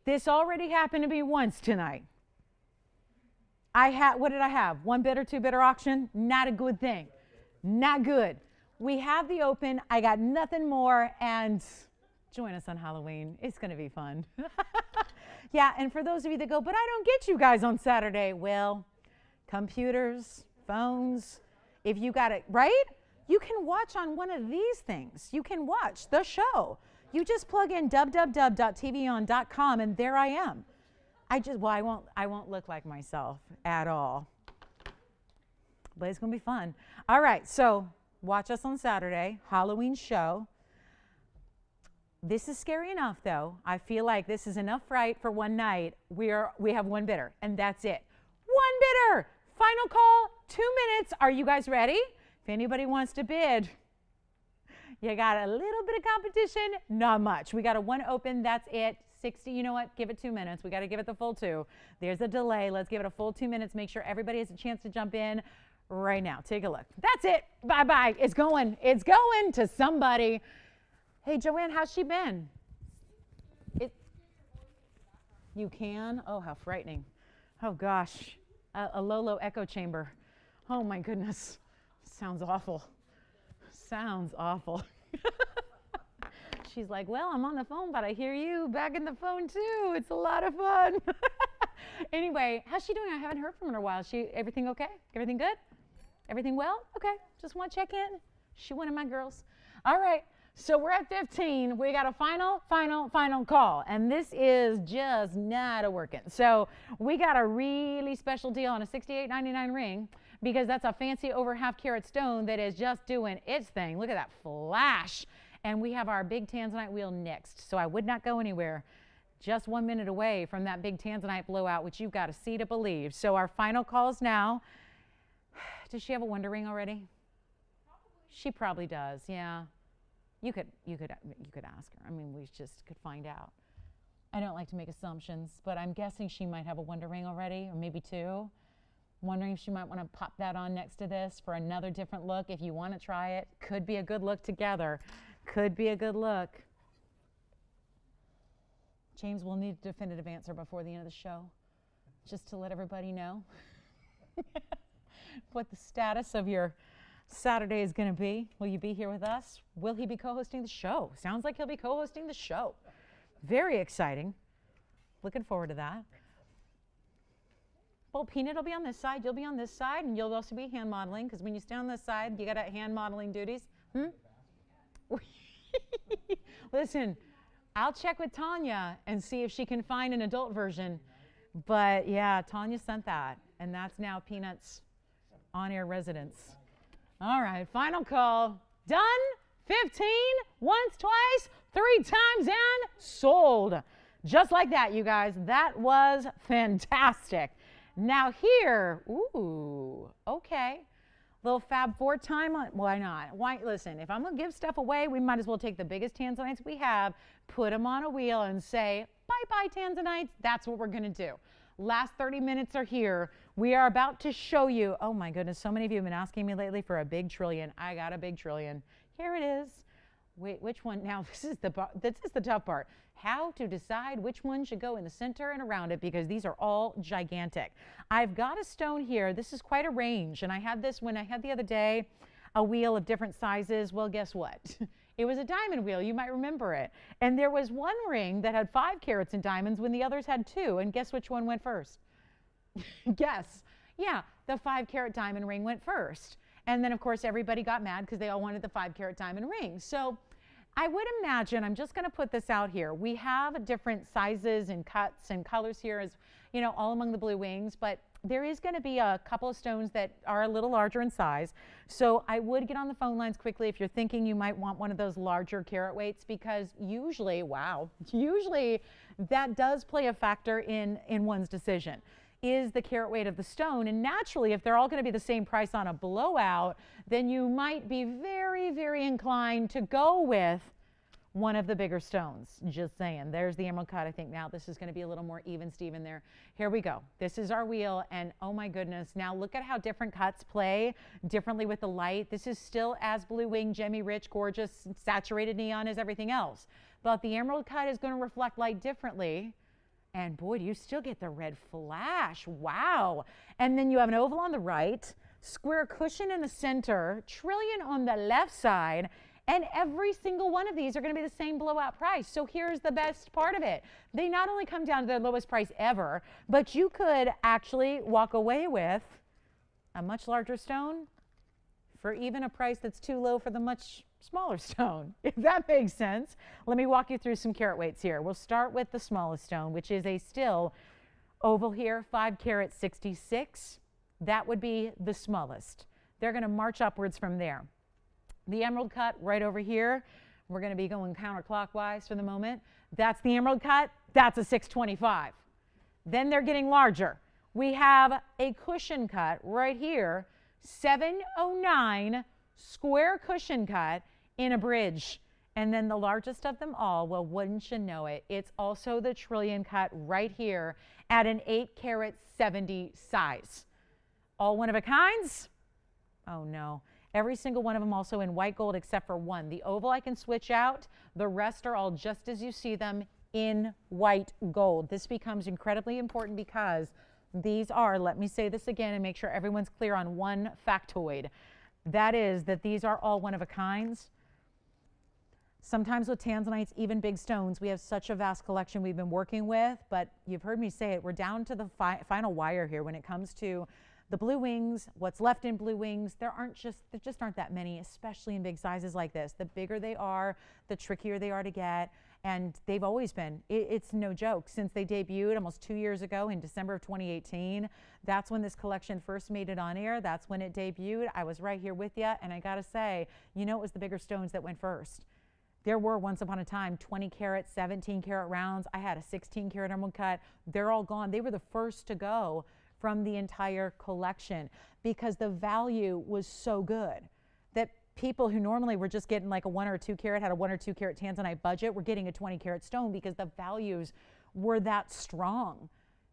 This already happened to me once tonight. What did I have? One bidder, two bidder auction? Not a good thing. Not good. We have the open. I got nothing more. And join us on Halloween. It's going to be fun. Yeah, and for those of you that go, but I don't get you guys on Saturday. Well, computers, phones, if you got it, right? You can watch on one of these things. You can watch the show. You just plug in www.tvon.com and there I am. I won't look like myself at all. But it's going to be fun. All right, so watch us on Saturday, Halloween show. This is scary enough, though. I feel like this is enough fright for one night. We have one bidder, and that's it. One bidder. Final call, 2 minutes. Are you guys ready? If anybody wants to bid, you got a little bit of competition, not much. We got a one open, that's it. 60, you know what? Give it 2 minutes. We got to give it the full 2. There's a delay. Let's give it a full 2 minutes. Make sure everybody has a chance to jump in right now. Take a look. That's it. Bye-bye. It's going. It's going to somebody. Hey, Joanne, how's she been? You can? Oh, how frightening. Oh, gosh. A low echo chamber. Oh, my goodness. Sounds awful. Sounds awful. She's like, well, I'm on the phone, but I hear you back in the phone, too. It's a lot of fun. Anyway, how's she doing? I haven't heard from her in a while. Everything okay? Everything good? Everything well? Okay. Just want to check in. She one of my girls. All right. So we're at 15. We got a final call. And this is just not working. So we got a really special deal on a $68.99 ring because that's a fancy over half carat stone that is just doing its thing. Look at that flash. And we have our big tanzanite wheel next. So I would not go anywhere. Just 1 minute away from that big tanzanite blowout, which you've got to see to believe. So our final calls now. Does she have a wonder ring already? She probably does, yeah. You could ask her. I mean, we just could find out. I don't like to make assumptions, but I'm guessing she might have a wonder ring already, or maybe 2. Wondering if she might want to pop that on next to this for another different look. If you want to try it, could be a good look together. Could be a good look. James, we'll need a definitive answer before the end of the show, just to let everybody know what the status of your Saturday is going to be. Will you be here with us? Will he be co-hosting the show? Sounds like he'll be co-hosting the show. Very exciting. Looking forward to that. Well, Peanut will be on this side, you'll be on this side, and you'll also be hand modeling, because when you stay on this side, you got hand modeling duties. Listen, I'll check with Tanya and see if she can find an adult version. But yeah, Tanya sent that, and that's now Peanuts on-air residence. All right, final call. Done. 15, once, twice, 3 times, and sold. Just like that, you guys. That was fantastic. Now here, ooh, okay. Little Fab 4 time, why not? Why, listen, if I'm going to give stuff away, we might as well take the biggest tanzanites we have, put them on a wheel, and say, bye-bye, tanzanites. That's what we're going to do. Last 30 minutes are here. We are about to show you, oh my goodness, so many of you have been asking me lately for a big trillion. I got a big trillion. Here it is. Wait, which one? Now, this is the tough part. How to decide which one should go in the center and around it, because these are all gigantic. I've got a stone here. This is quite a range, and I had this when I had the other day a wheel of different sizes. Well, guess what? It was a diamond wheel. You might remember it. And there was one ring that had 5 carats in diamonds when the others had 2. And guess which one went first? Guess. Yeah, the 5-carat diamond ring went first. And then, of course, everybody got mad because they all wanted the 5-carat diamond ring. So I would imagine, I'm just going to put this out here. We have different sizes and cuts and colors here, as you know, all among the blue wings. But there is going to be a couple of stones that are a little larger in size. So I would get on the phone lines quickly if you're thinking you might want one of those larger carat weights, because usually, wow, usually that does play a factor in one's decision. Is the carat weight of the stone. And naturally, if they're all going to be the same price on a blowout, then you might be very, very inclined to go with one of the bigger stones. Just saying. There's the emerald cut. I think now this is going to be a little more even, Steven, there. Here we go. This is our wheel, and oh my goodness. Now look at how different cuts play differently with the light. This is still as blue wing, gemmy rich, gorgeous, saturated neon as everything else. But the emerald cut is going to reflect light differently. And boy, do you still get the red flash. Wow. And then you have an oval on the right, square cushion in the center, trillion on the left side, and every single one of these are going to be the same blowout price. So here's the best part of it. They not only come down to their lowest price ever, but you could actually walk away with a much larger stone for even a price that's too low for the much smaller stone, if that makes sense. Let me walk you through some carat weights here. We'll start with the smallest stone, which is a still oval here, 5 carat 66. That would be the smallest. They're going to march upwards from there. The emerald cut right over here, we're going to be going counterclockwise for the moment. That's the emerald cut. That's a 625. Then they're getting larger. We have a cushion cut right here, 709 square cushion cut in a bridge. And then the largest of them all, well, wouldn't you know it, it's also the trillion cut right here at an 8 carat 70 size. All one of a kinds? Oh no. Every single one of them also in white gold except for one. The oval I can switch out. The rest are all just as you see them in white gold. This becomes incredibly important because these are, let me say this again and make sure everyone's clear on one factoid. That is that these are all one of a kinds. Sometimes with tanzanites, even big stones, we have such a vast collection we've been working with, but you've heard me say it, we're down to the final wire here when it comes to the blue wings, what's left in blue wings. There just aren't that many, especially in big sizes like this. The bigger they are, the trickier they are to get, and they've always been. It's no joke. Since they debuted almost 2 years ago in December of 2018, that's when this collection first made it on air. That's when it debuted. I was right here with you, and I gotta say, you know, it was the bigger stones that went first. There were once upon a time 20 carat, 17 carat rounds. I had a 16 carat emerald cut. They're all gone. They were the first to go from the entire collection because the value was so good that people who normally were just getting like a 1 or 2 carat, had a 1 or 2 carat tanzanite budget, were getting a 20 carat stone because the values were that strong.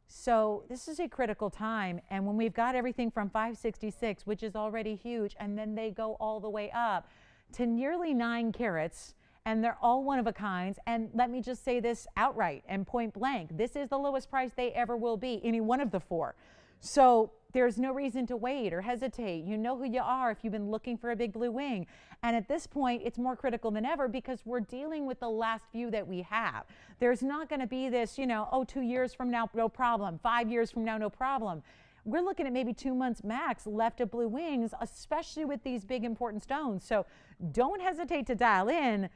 So this is a critical time. And when we've got everything from 566, which is already huge, and then they go all the way up to nearly 9 carats, and they're all one of a kinds. And let me just say this outright and point blank. This is the lowest price they ever will be, any one of the 4. So there's no reason to wait or hesitate. You know who you are if you've been looking for a big blue wing. And at this point, it's more critical than ever because we're dealing with the last few that we have. There's not going to be this, you know, oh, 2 years from now, no problem. 5 years from now, no problem. We're looking at maybe 2 months max left of blue wings, especially with these big important stones. So don't hesitate to dial in.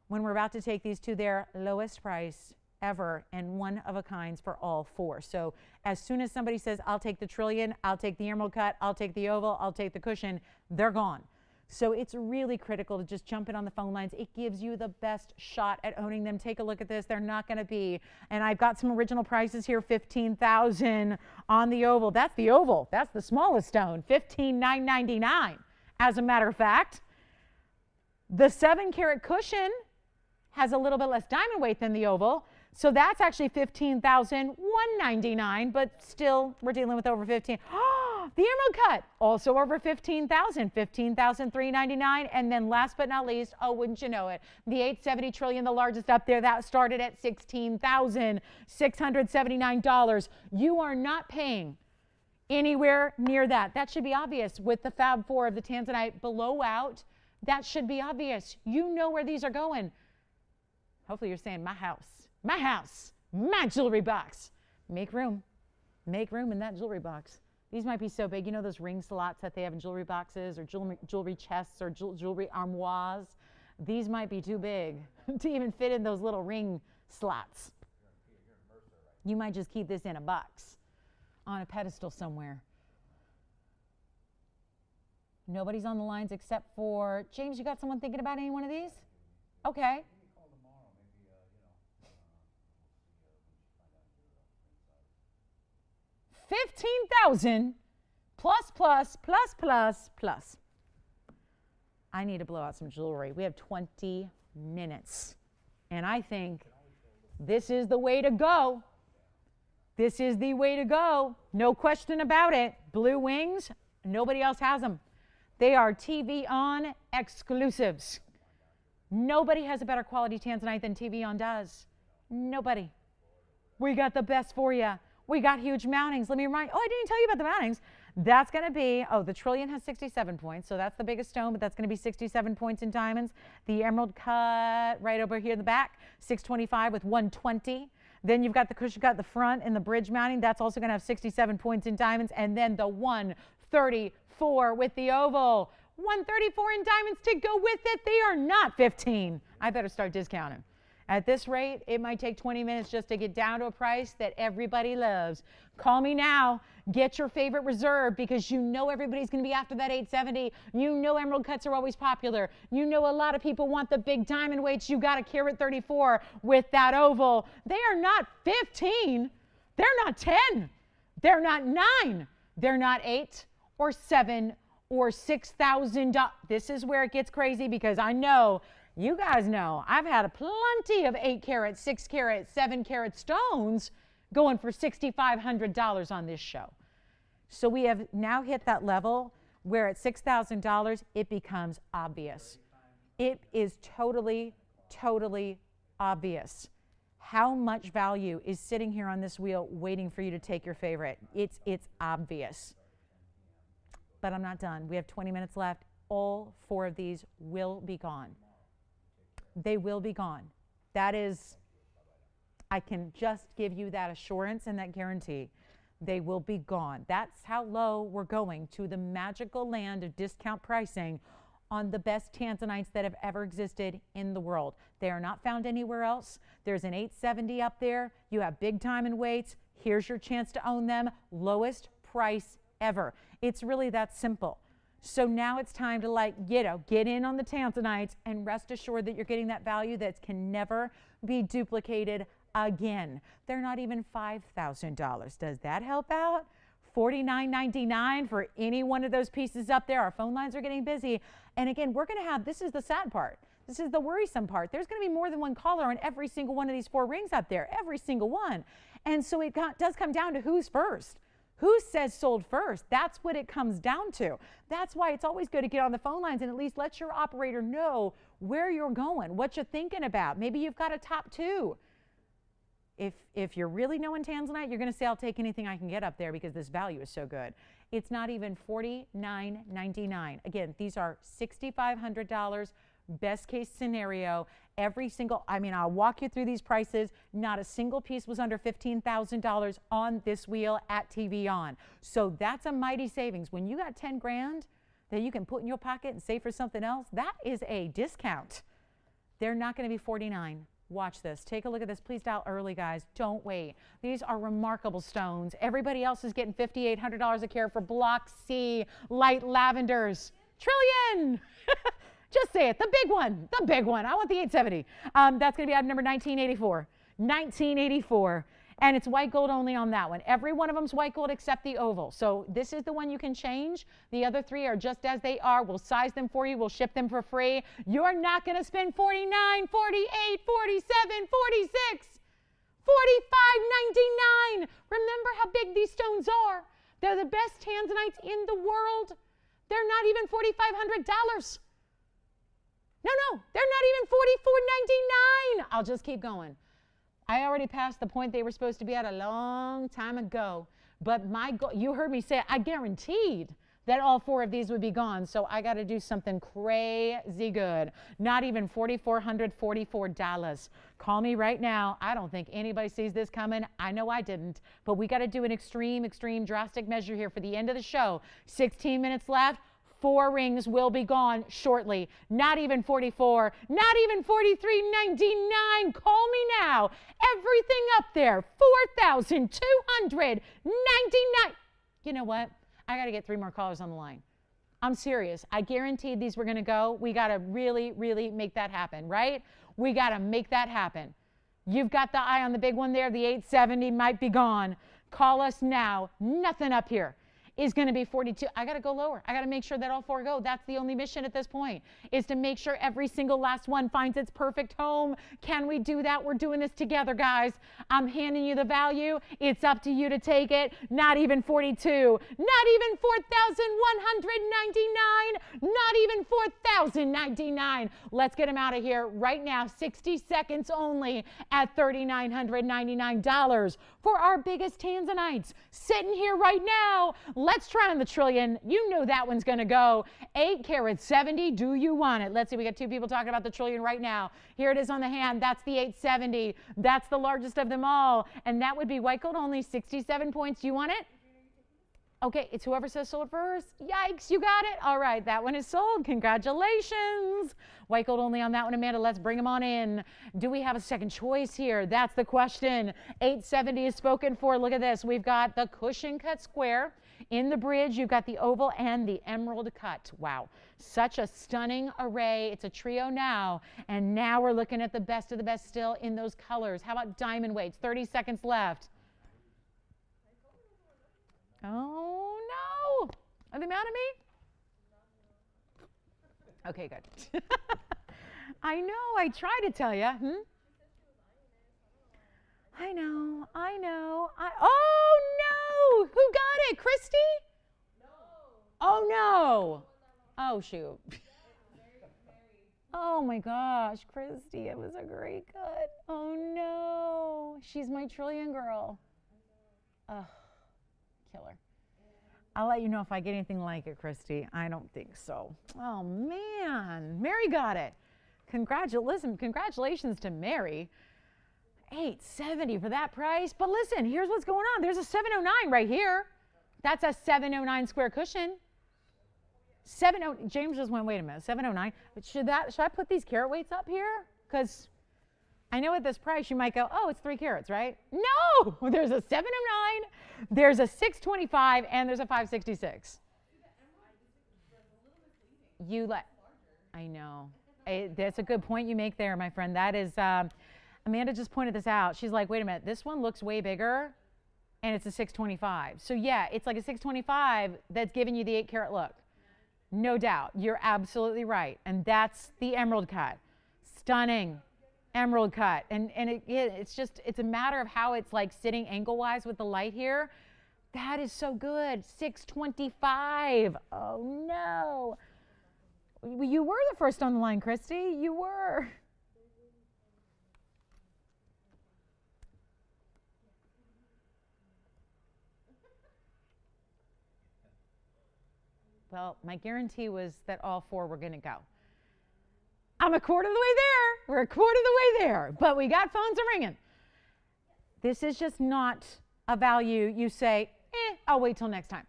when we're about to take these to their lowest price ever and one of a kinds for all 4. So as soon as somebody says, I'll take the trillion, I'll take the emerald cut, I'll take the oval, I'll take the cushion, they're gone. So it's really critical to just jump in on the phone lines. It gives you the best shot at owning them. Take a look at this. They're not going to be, and I've got some original prices here, $15,000 on the oval. That's the oval. That's the smallest stone, $15,999. As a matter of fact, the 7-carat cushion has a little bit less diamond weight than the oval. So that's actually $15,199, but still we're dealing with over 15. Oh, the emerald cut, also over 15,000, $15,399. And then last but not least, oh, wouldn't you know it, the 870 trillion, the largest up there, that started at $16,679. You are not paying anywhere near that. That should be obvious with the Fab 4 of the Tanzanite below out. That should be obvious. You know where these are going. Hopefully you're saying my house, my jewelry box. Make room in that jewelry box. These might be so big. You know those ring slots that they have in jewelry boxes or jewelry chests or jewelry armoires? These might be too big to even fit in those little ring slots. You might just keep this in a box on a pedestal somewhere. Nobody's on the lines except for James. You got someone thinking about any one of these? Okay. 15,000 plus. I need to blow out some jewelry. We have 20 minutes. And I think this is the way to go. This is the way to go. No question about it. Blue wings, nobody else has them. They are TVON exclusives. Nobody has a better quality Tanzanite than TVON does. Nobody. We got the best for you. We got huge mountings. Let me remind, I didn't tell you about the mountings. That's going to be, the trillion has 67 points, so that's the biggest stone, but that's going to be 67 points in diamonds. The emerald cut right over here in the back, 625 with 120. Then you've got the cushion cut, the front and the bridge mounting. That's also going to have 67 points in diamonds. And then the 134 with the oval. 134 in diamonds to go with it. They are not 15. I better start discounting. At this rate, it might take 20 minutes just to get down to a price that everybody loves. Call me now. Get your favorite reserve because you know everybody's going to be after that 870. You know emerald cuts are always popular. You know a lot of people want the big diamond weights. You got a carat 34 with that oval. They are not 15. They're not 10. They're not 9. They're not 8 or 7 or $6,000. This is where it gets crazy because I know you guys know I've had plenty of 8 carat, 6 carat, 7 carat stones going for $6,500 on this show. So we have now hit that level where at $6,000 it becomes obvious. It is totally obvious how much value is sitting here on this wheel waiting for you to take your favorite. It's obvious. But I'm not done. We have 20 minutes left. All 4 of these will be gone. They will be gone. That is, I can just give you that assurance and that guarantee. They will be gone. That's how low we're going to the magical land of discount pricing on the best tanzanites that have ever existed in the world. They are not found anywhere else. There's an 870 up there. You have big diamond weights. Here's your chance to own them. Lowest price ever. It's really that simple. So now it's time to get in on the tanzanites and rest assured that you're getting that value that can never be duplicated again. They're not even $5,000. Does that help out? $49.99 for any one of those pieces up there. Our phone lines are getting busy. And again, we're going to have, this is the sad part. This is the worrisome part. There's going to be more than one caller on every single one of these 4 rings up there, every single one. And so it does come down to who's first. Who says sold first? That's what it comes down to. That's why it's always good to get on the phone lines and at least let your operator know where you're going, what you're thinking about. Maybe you've got a top 2. If you're really knowing Tanzanite, you're going to say, I'll take anything I can get up there because this value is so good. It's not even $49.99. Again, these are $6,500. Best case scenario, I'll walk you through these prices. Not a single piece was under $15,000 on this wheel at TVON. So that's a mighty savings. When you got 10 grand that you can put in your pocket and save for something else, that is a discount. They're not going to be $49. Watch this. Take a look at this. Please dial early, guys. Don't wait. These are remarkable stones. Everybody else is getting $5,800 a carat for Block C light lavenders. Trillion! Just say it. The big one. The big one. I want the 870. That's going to be item number 1984. 1984. And it's white gold only on that one. Every one of them is white gold except the oval. So this is the one you can change. The other three are just as they are. We'll size them for you. We'll ship them for free. You're not going to spend $49, $48, $47, $46, $45.99. Remember how big these stones are. They're the best tanzanites in the world. They're not even $4,500. No, they're not even $44.99. I'll just keep going. I already passed the point they were supposed to be at a long time ago. But my goal, you heard me say, I guaranteed that all four of these would be gone. So I got to do something crazy good. Not even $4,444. Call me right now. I don't think anybody sees this coming. I know I didn't. But we got to do an extreme, drastic measure here for the end of the show. 16 minutes left. 4 rings will be gone shortly. Not even 44, not even 43.99. Call me now. Everything up there, 4,299. You know what? I got to get 3 more callers on the line. I'm serious. I guaranteed these were going to go. We got to really, really make that happen, right? We got to make that happen. You've got the eye on the big one there. The 870 might be gone. Call us now. Nothing up here is going to be 42. I got to go lower. I got to make sure that all 4 go. That's the only mission at this point, is to make sure every single last one finds its perfect home. Can we do that? We're doing this together, guys. I'm handing you the value. It's up to you to take it. Not even 42. Not even 4,199. Not even 4,099. Let's get them out of here right now. 60 seconds only at $3,999 for our biggest tanzanites. Sitting here right now. Let's try on the trillion. You know that one's going to go. 8 carat 70. Do you want it? Let's see. We got 2 people talking about the trillion right now. Here it is on the hand. That's the 870. That's the largest of them all. And that would be white gold only, 67 points. Do you want it? Okay, it's whoever says sold first. Yikes, you got it. All right, that one is sold. Congratulations. White gold only on that one, Amanda. Let's bring them on in. Do we have a second choice here? That's the question. 870 is spoken for. Look at this. We've got the cushion cut square. In the bridge, you've got the oval and the emerald cut. Wow, such a stunning array. It's a trio now, and now we're looking at the best of the best still in those colors. How about diamond weights? 30 seconds left. Oh, no. Are they mad at me? Okay, good. I know. I try to tell you. I know. Oh, no. Who got it? Christy?
No.
Oh, no. Oh, shoot. Oh, my gosh. Christy, it was a great cut. Oh, no. She's my trillion girl. Ugh. Killer. I'll let you know if I get anything like it, Christy. I don't think so. Oh, man. Mary got it. Congratulations to Mary. $870 for that price. But listen, here's what's going on. There's a 709 right here. That's a 709 square cushion. 70. James just went, wait a minute, 709. But should I put these carat weights up here? Because I know at this price you might go, oh, it's 3 carats, right? No, there's a 709, there's a 625, and there's a 566. I know. That's a good point you make there, my friend. That is, Amanda just pointed this out. She's like, wait a minute, this one looks way bigger, and it's a 625. So yeah, it's like a 625 that's giving you the 8 carat look. No doubt. You're absolutely right. And that's the emerald cut. Stunning. Emerald cut, and it's a matter of how it's like sitting angle wise with the light here. That is so good. 625. Oh no, you were the first on the line, Christy. You were. Well, my guarantee was that all 4 were going to go. I'm a quarter of the way there. We're a quarter of the way there. But we got phones ringing. This is just not a value you say, I'll wait till next time.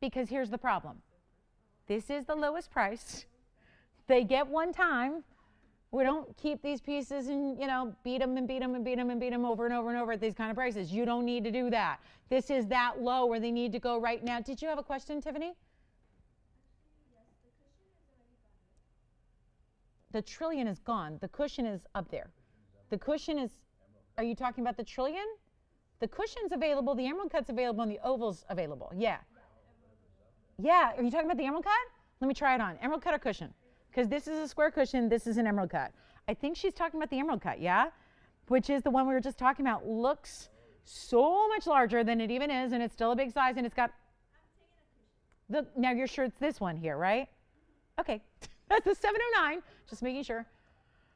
Because here's the problem. This is the lowest price. They get one time. We don't keep these pieces and, beat them and beat them and beat them and beat them over and over and over at these kind of prices. You don't need to do that. This is that low where they need to go right now. Did you have a question, Tiffany? The trillion is gone. The cushion is up there. The cushion is, are you talking about the trillion? The cushion's available, the emerald cut's available, and the oval's available. Yeah. Yeah, are you talking about the emerald cut? Let me try it on. Emerald cut or cushion? Because this is a square cushion, this is an emerald cut. I think she's talking about the emerald cut, yeah? Which is the one we were just talking about. Looks so much larger than it even is, and it's still a big size, and it's got now you're sure it's this one here, right? Okay, that's the 709, just making sure.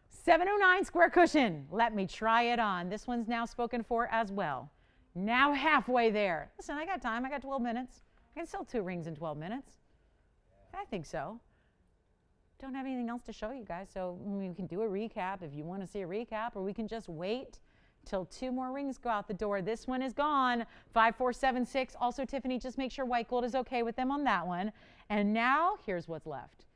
709 square cushion. Let me try it on. This one's now spoken for as well. Now halfway there. Listen, I got time. I got 12 minutes. I can sell 2 rings in 12 minutes. I think so. Don't have anything else to show you guys, so we can do a recap if you want to see a recap, or we can just wait till 2 more rings go out the door. This one is gone. 5476. Also, Tiffany, just make sure white gold is okay with them on that one. And now here's what's left.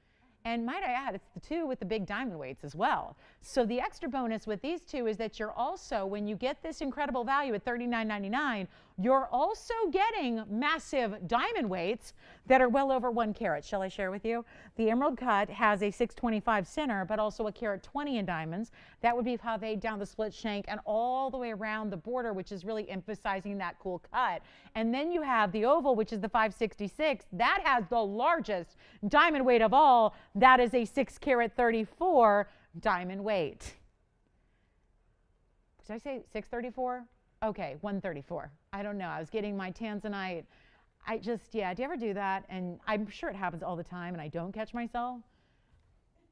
And might I add, it's the 2 with the big diamond weights as well. So the extra bonus with these 2 is that you're also, when you get this incredible value at $39.99, you're also getting massive diamond weights that are well over 1 carat. Shall I share with you? The emerald cut has a 625 center, but also a carat 20 in diamonds. That would be paved down the split shank and all the way around the border, which is really emphasizing that cool cut. And then you have the oval, which is the 566. That has the largest diamond weight of all. That is a 6 carat 34 diamond weight. Did I say 634? Okay, 134. I don't know. I was getting my tanzanite. Yeah, do you ever do that? And I'm sure it happens all the time and I don't catch myself.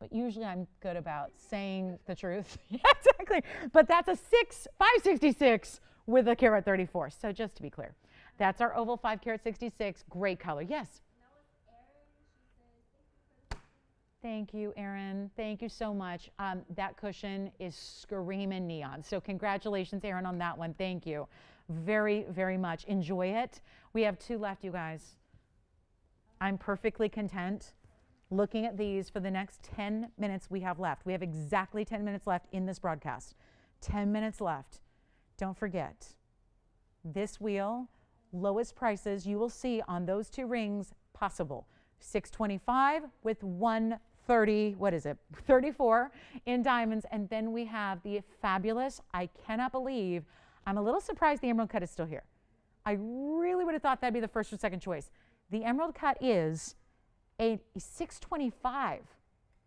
But usually I'm good about saying the truth. Yeah, exactly. But that's a 566 with a carat 34. So just to be clear, that's our oval 5 carat 66. Great color. Yes. Thank you, Erin. Thank you so much. That cushion is screaming neon. So congratulations, Erin, on that one. Thank you very, very much. Enjoy it. We have 2 left, you guys. I'm perfectly content looking at these for the next 10 minutes we have left. We have exactly 10 minutes left in this broadcast. 10 minutes left. Don't forget, this wheel, lowest prices you will see on those 2 rings possible. 625 with 130, 34 in diamonds. And then we have the fabulous, I cannot believe, I'm a little surprised the emerald cut is still here. I really would have thought that'd be the first or second choice. The emerald cut is a 625,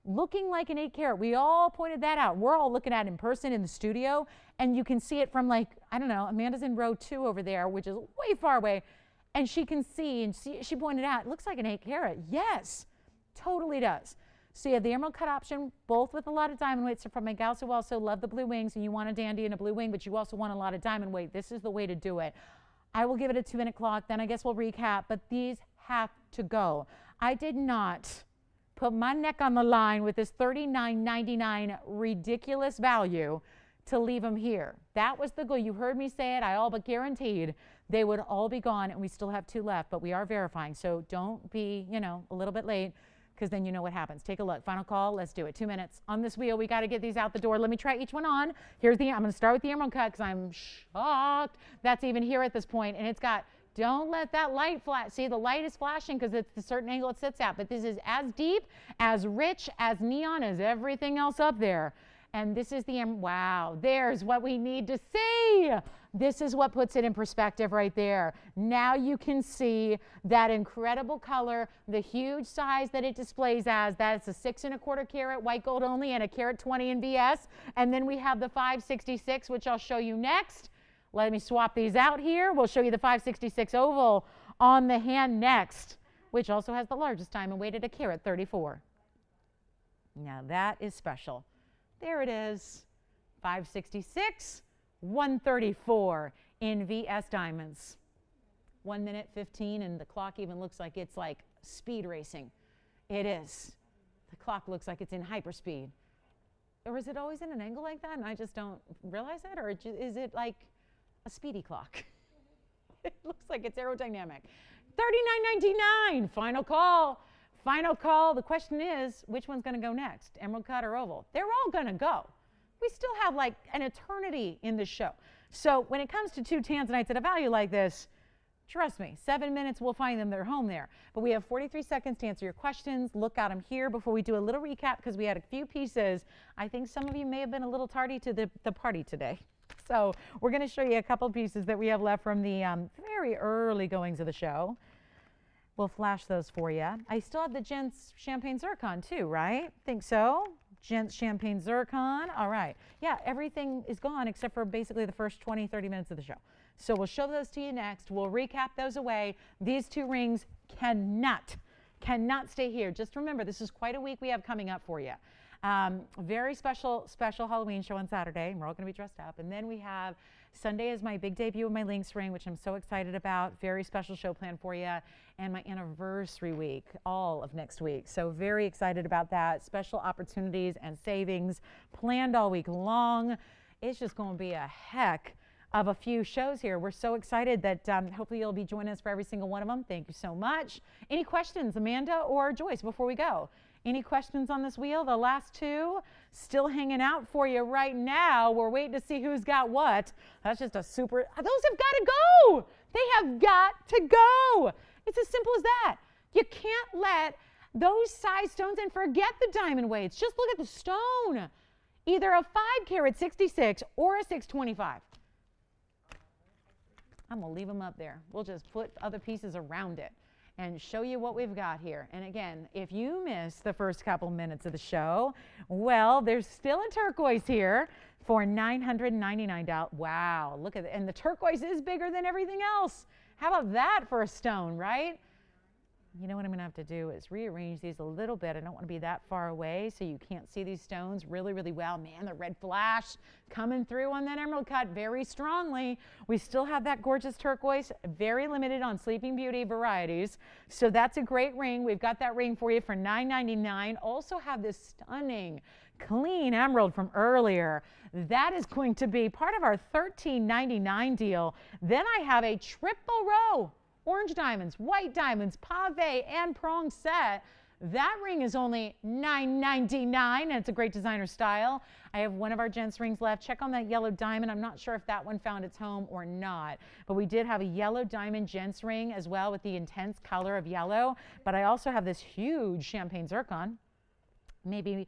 looking like an 8 carat. We all pointed that out. We're all looking at it in person in the studio, and you can see it from, like, I don't know, Amanda's in row 2 over there, which is way far away. And she can see, and she pointed out, it looks like an 8 carat. Yes, totally does. So you have the emerald cut option, both with a lot of diamond weights. So from my gals who also love the blue wings, and you want a dandy and a blue wing, but you also want a lot of diamond weight, this is the way to do it. I will give it a 2-minute clock, then I guess we'll recap, but these have to go. I did not put my neck on the line with this $39.99 ridiculous value to leave them here. That was the goal. You heard me say it. I all but guaranteed they would all be gone, and we still have 2 left, but we are verifying. So don't be, a little bit late, because then you know what happens. Take a look. Final call. Let's do it. 2 minutes on this wheel. We got to get these out the door. Let me try each one on. I'm going to start with the emerald cut because I'm shocked that's even here at this point. And it's got, don't let that light flash. See, the light is flashing because it's the certain angle it sits at, but this is as deep, as rich, as neon as everything else up there. And this is the, wow, there's what we need to see. This is what puts it in perspective right there. Now you can see that incredible color, the huge size that it displays as. That's a 6 1/4 carat white gold only and a carat 20 in VS. And then we have the 566, which I'll show you next. Let me swap these out here. We'll show you the 566 oval on the hand next, which also has the largest diamond weight at a carat 34. Now that is special. There it is, 566, 134 in VS diamonds. 1 minute 15, and the clock even looks like it's like speed racing. It is. The clock looks like it's in hyperspeed. Or is it always in an angle like that and I just don't realize it? Or is it like a speedy clock? It looks like it's aerodynamic. $39.99, final call. Final call. The question is, which one's going to go next, emerald cut or oval? They're all going to go. We still have like an eternity in the show. So when it comes to two tanzanites at a value like this, trust me, 7 minutes, we'll find them. They're home there. But we have 43 seconds to answer your questions. Look at them here before we do a little recap because we had a few pieces. I think some of you may have been a little tardy to the party today. So we're going to show you a couple pieces that we have left from the very early goings of the show. We'll flash those for you. I still have the Gents Champagne Zircon too, right? Think so. Gents Champagne Zircon. All right. Yeah, everything is gone except for basically the first 20, 30 minutes of the show. So we'll show those to you next. We'll recap those away. These two rings cannot stay here. Just remember, this is quite a week we have coming up for you. Very special Halloween show on Saturday. We're all going to be dressed up. And then we have Sunday is my big debut of my Lynx ring, which I'm so excited about. Very special show planned for you. And my anniversary week, all of next week. So very excited about that. Special opportunities and savings planned all week long. It's just going to be a heck of a few shows here. We're so excited that hopefully you'll be joining us for every single one of them. Thank you so much. Any questions, Amanda or Joyce, before we go? Any questions on this wheel? The last two still hanging out for you right now. We're waiting to see who's got what. That's just a super, those have got to go. They have got to go. It's as simple as that. You can't let those size stones and forget the diamond weights. Just look at the stone. Either a 5 carat 66 or a 625. I'm going to leave them up there. We'll just put other pieces around it and show you what we've got here. And again, if you missed the first couple minutes of the show, well, there's still a turquoise here for $999. Wow, look at it. And the turquoise is bigger than everything else. How about that for a stone, right? You know what I'm going to have to do is rearrange these a little bit. I don't want to be that far away so you can't see these stones really, really well. Man, the red flash coming through on that emerald cut very strongly. We still have that gorgeous turquoise, very limited on Sleeping Beauty varieties. So that's a great ring. We've got that ring for you for $999. Also have this stunning clean emerald from earlier. That is going to be part of our $13.99 deal. Then I have a triple row. Orange diamonds, white diamonds, pave, and prong set. That ring is only $9.99, and it's a great designer style. I have one of our gents rings left. Check on that yellow diamond. I'm not sure if that one found its home or not, but we did have a yellow diamond gents ring as well with the intense color of yellow. But I also have this huge champagne zircon. Maybe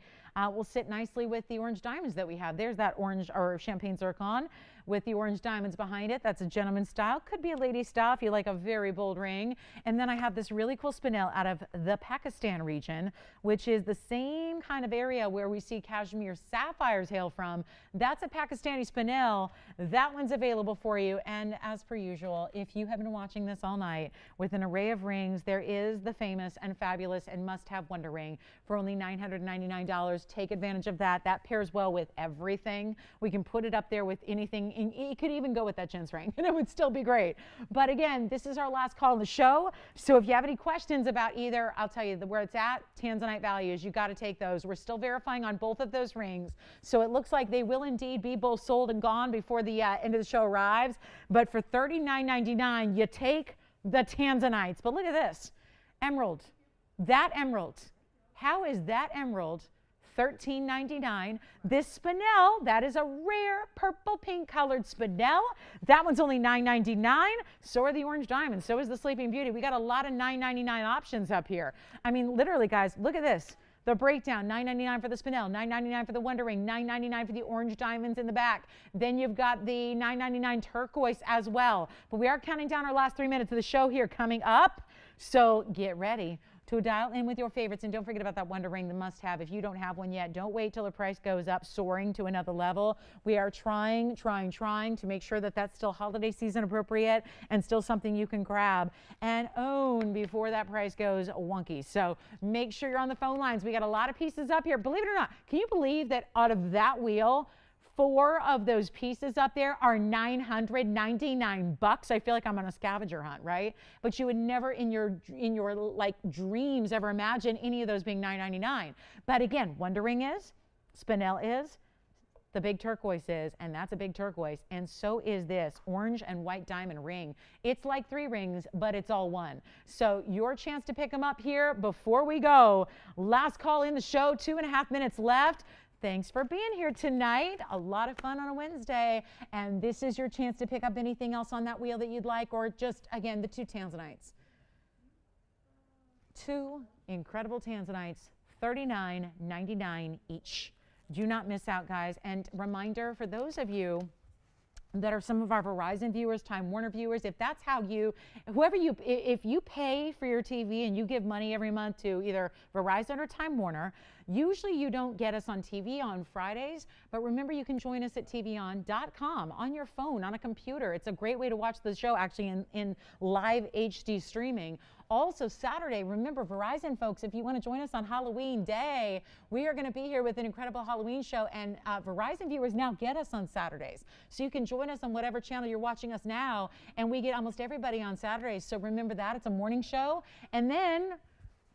will sit nicely with the orange diamonds that we have. There's that orange or champagne zircon with the orange diamonds behind it. That's a gentleman style. Could be a lady style if you like a very bold ring. And then I have this really cool spinel out of the Pakistan region, which is the same kind of area where we see cashmere sapphires hail from. That's a Pakistani spinel. That one's available for you. And as per usual, if you have been watching this all night with an array of rings, there is the famous and fabulous and must-have Wonder Ring for only $999. Take advantage of that. That pairs well with everything. We can put it up there with anything. It could even go with that gents ring and it would still be great. But again, this is our last call on the show. So if you have any questions about either, I'll tell you where it's at, Tanzanite values, you got to take those. We're still verifying on both of those rings. So it looks like they will indeed be both sold and gone before the end of the show arrives. But for $39.99, you take the Tanzanites. But look at this, emerald, that emerald. How is that emerald $13.99? This spinel, that is a rare purple pink colored spinel. That one's only $9.99. So are the orange diamonds. So is the Sleeping Beauty. We got a lot of $9.99 options up here. I mean, literally, guys, look at this. The breakdown, $9.99 for the spinel, $9.99 for the Wonder Ring, $9.99 for the orange diamonds in the back. Then you've got the $9.99 turquoise as well. But we are counting down our last 3 minutes of the show here coming up. So get ready to dial in with your favorites. And don't forget about that Wonder Ring, the must-have. If you don't have one yet, don't wait till the price goes up, soaring to another level. We are trying to make sure that that's still holiday season appropriate and still something you can grab and own before that price goes wonky. So make sure you're on the phone lines. We got a lot of pieces up here. Believe it or not, can you believe that out of that wheel, 4 of those pieces up there are $999. I feel like I'm on a scavenger hunt, right? But you would never in your like dreams ever imagine any of those being $999. But again, Wonder Ring is, spinel is, the big turquoise is, and that's a big turquoise, and so is this orange and white diamond ring. It's like 3 rings, but it's all one. So your chance to pick them up here before we go. Last call in the show, 2.5 minutes left. Thanks for being here tonight. A lot of fun on a Wednesday, and this is your chance to pick up anything else on that wheel that you'd like, or just, again, the 2 tanzanites. 2 incredible tanzanites, $39.99 each. Do not miss out, guys. And reminder for those of you that are some of our Verizon viewers, Time Warner viewers, if that's how you, if you pay for your TV and you give money every month to either Verizon or Time Warner, usually you don't get us on TV on Fridays, but remember you can join us at TVON.com on your phone, on a computer. It's a great way to watch the show actually in live HD streaming. Also Saturday, remember Verizon folks, if you want to join us on Halloween Day, we are going to be here with an incredible Halloween show, and Verizon viewers now get us on Saturdays. So you can join us on whatever channel you're watching us now, and we get almost everybody on Saturdays. So remember that, it's a morning show. And then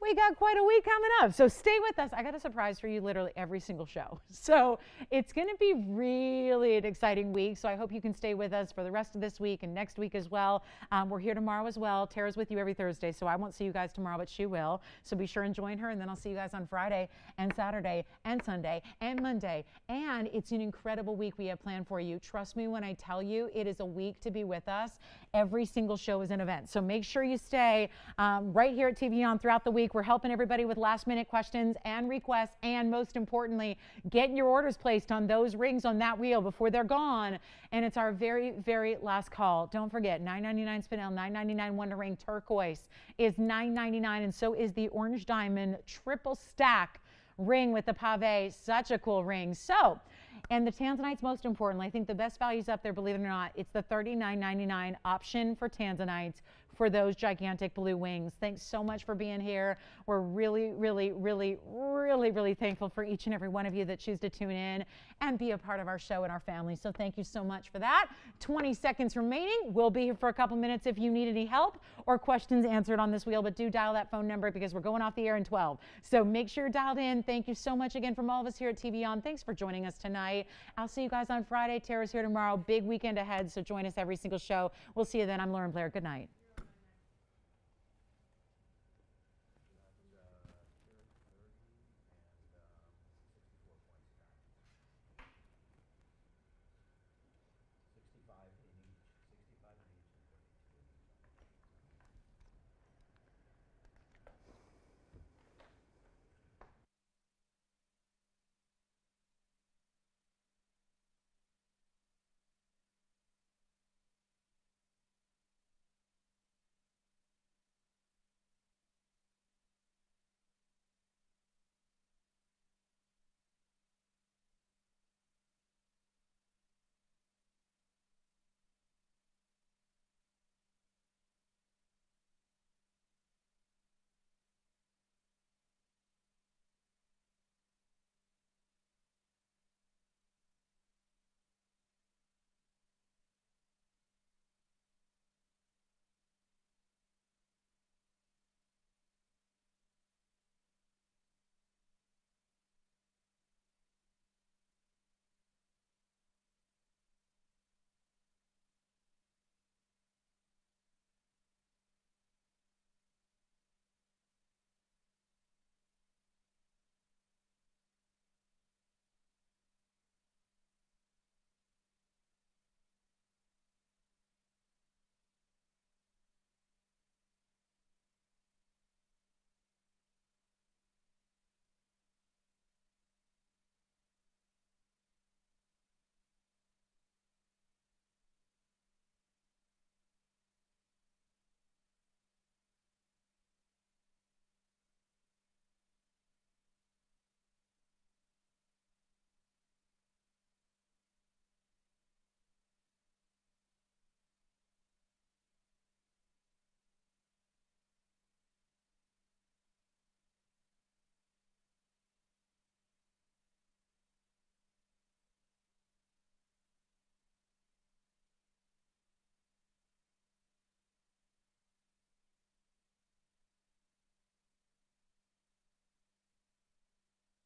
we got quite a week coming up, so stay with us. I got a surprise for you literally every single show. So it's going to be really an exciting week, so I hope you can stay with us for the rest of this week and next week as well. We're here tomorrow as well. Tara's with you every Thursday, so I won't see you guys tomorrow, but she will. So be sure and join her, and then I'll see you guys on Friday and Saturday and Sunday and Monday. And it's an incredible week we have planned for you. Trust me when I tell you, it is a week to be with us. Every single show is an event, so make sure you stay right here at TVON throughout the week. We're helping everybody with last-minute questions and requests, and most importantly, getting your orders placed on those rings on that wheel before they're gone. And it's our very, very last call. Don't forget, $9.99 spinel, $9.99 Wonder Ring turquoise is $9.99, and so is the orange diamond triple stack ring with the pave. Such a cool ring. So, and the tanzanites, most importantly, I think the best values up there, believe it or not, it's the $39.99 option for tanzanites for those gigantic blue wings. Thanks so much for being here. We're really, really, really, really, really thankful for each and every one of you that choose to tune in and be a part of our show and our family. So thank you so much for that. 20 seconds remaining. We'll be here for a couple minutes if you need any help or questions answered on this wheel, but do dial that phone number because we're going off the air in 12. So make sure you're dialed in. Thank you so much again from all of us here at TVON. Thanks for joining us tonight. I'll see you guys on Friday. Tara's here tomorrow. Big weekend ahead, so join us every single show. We'll see you then. I'm Lauren Blair. Good night.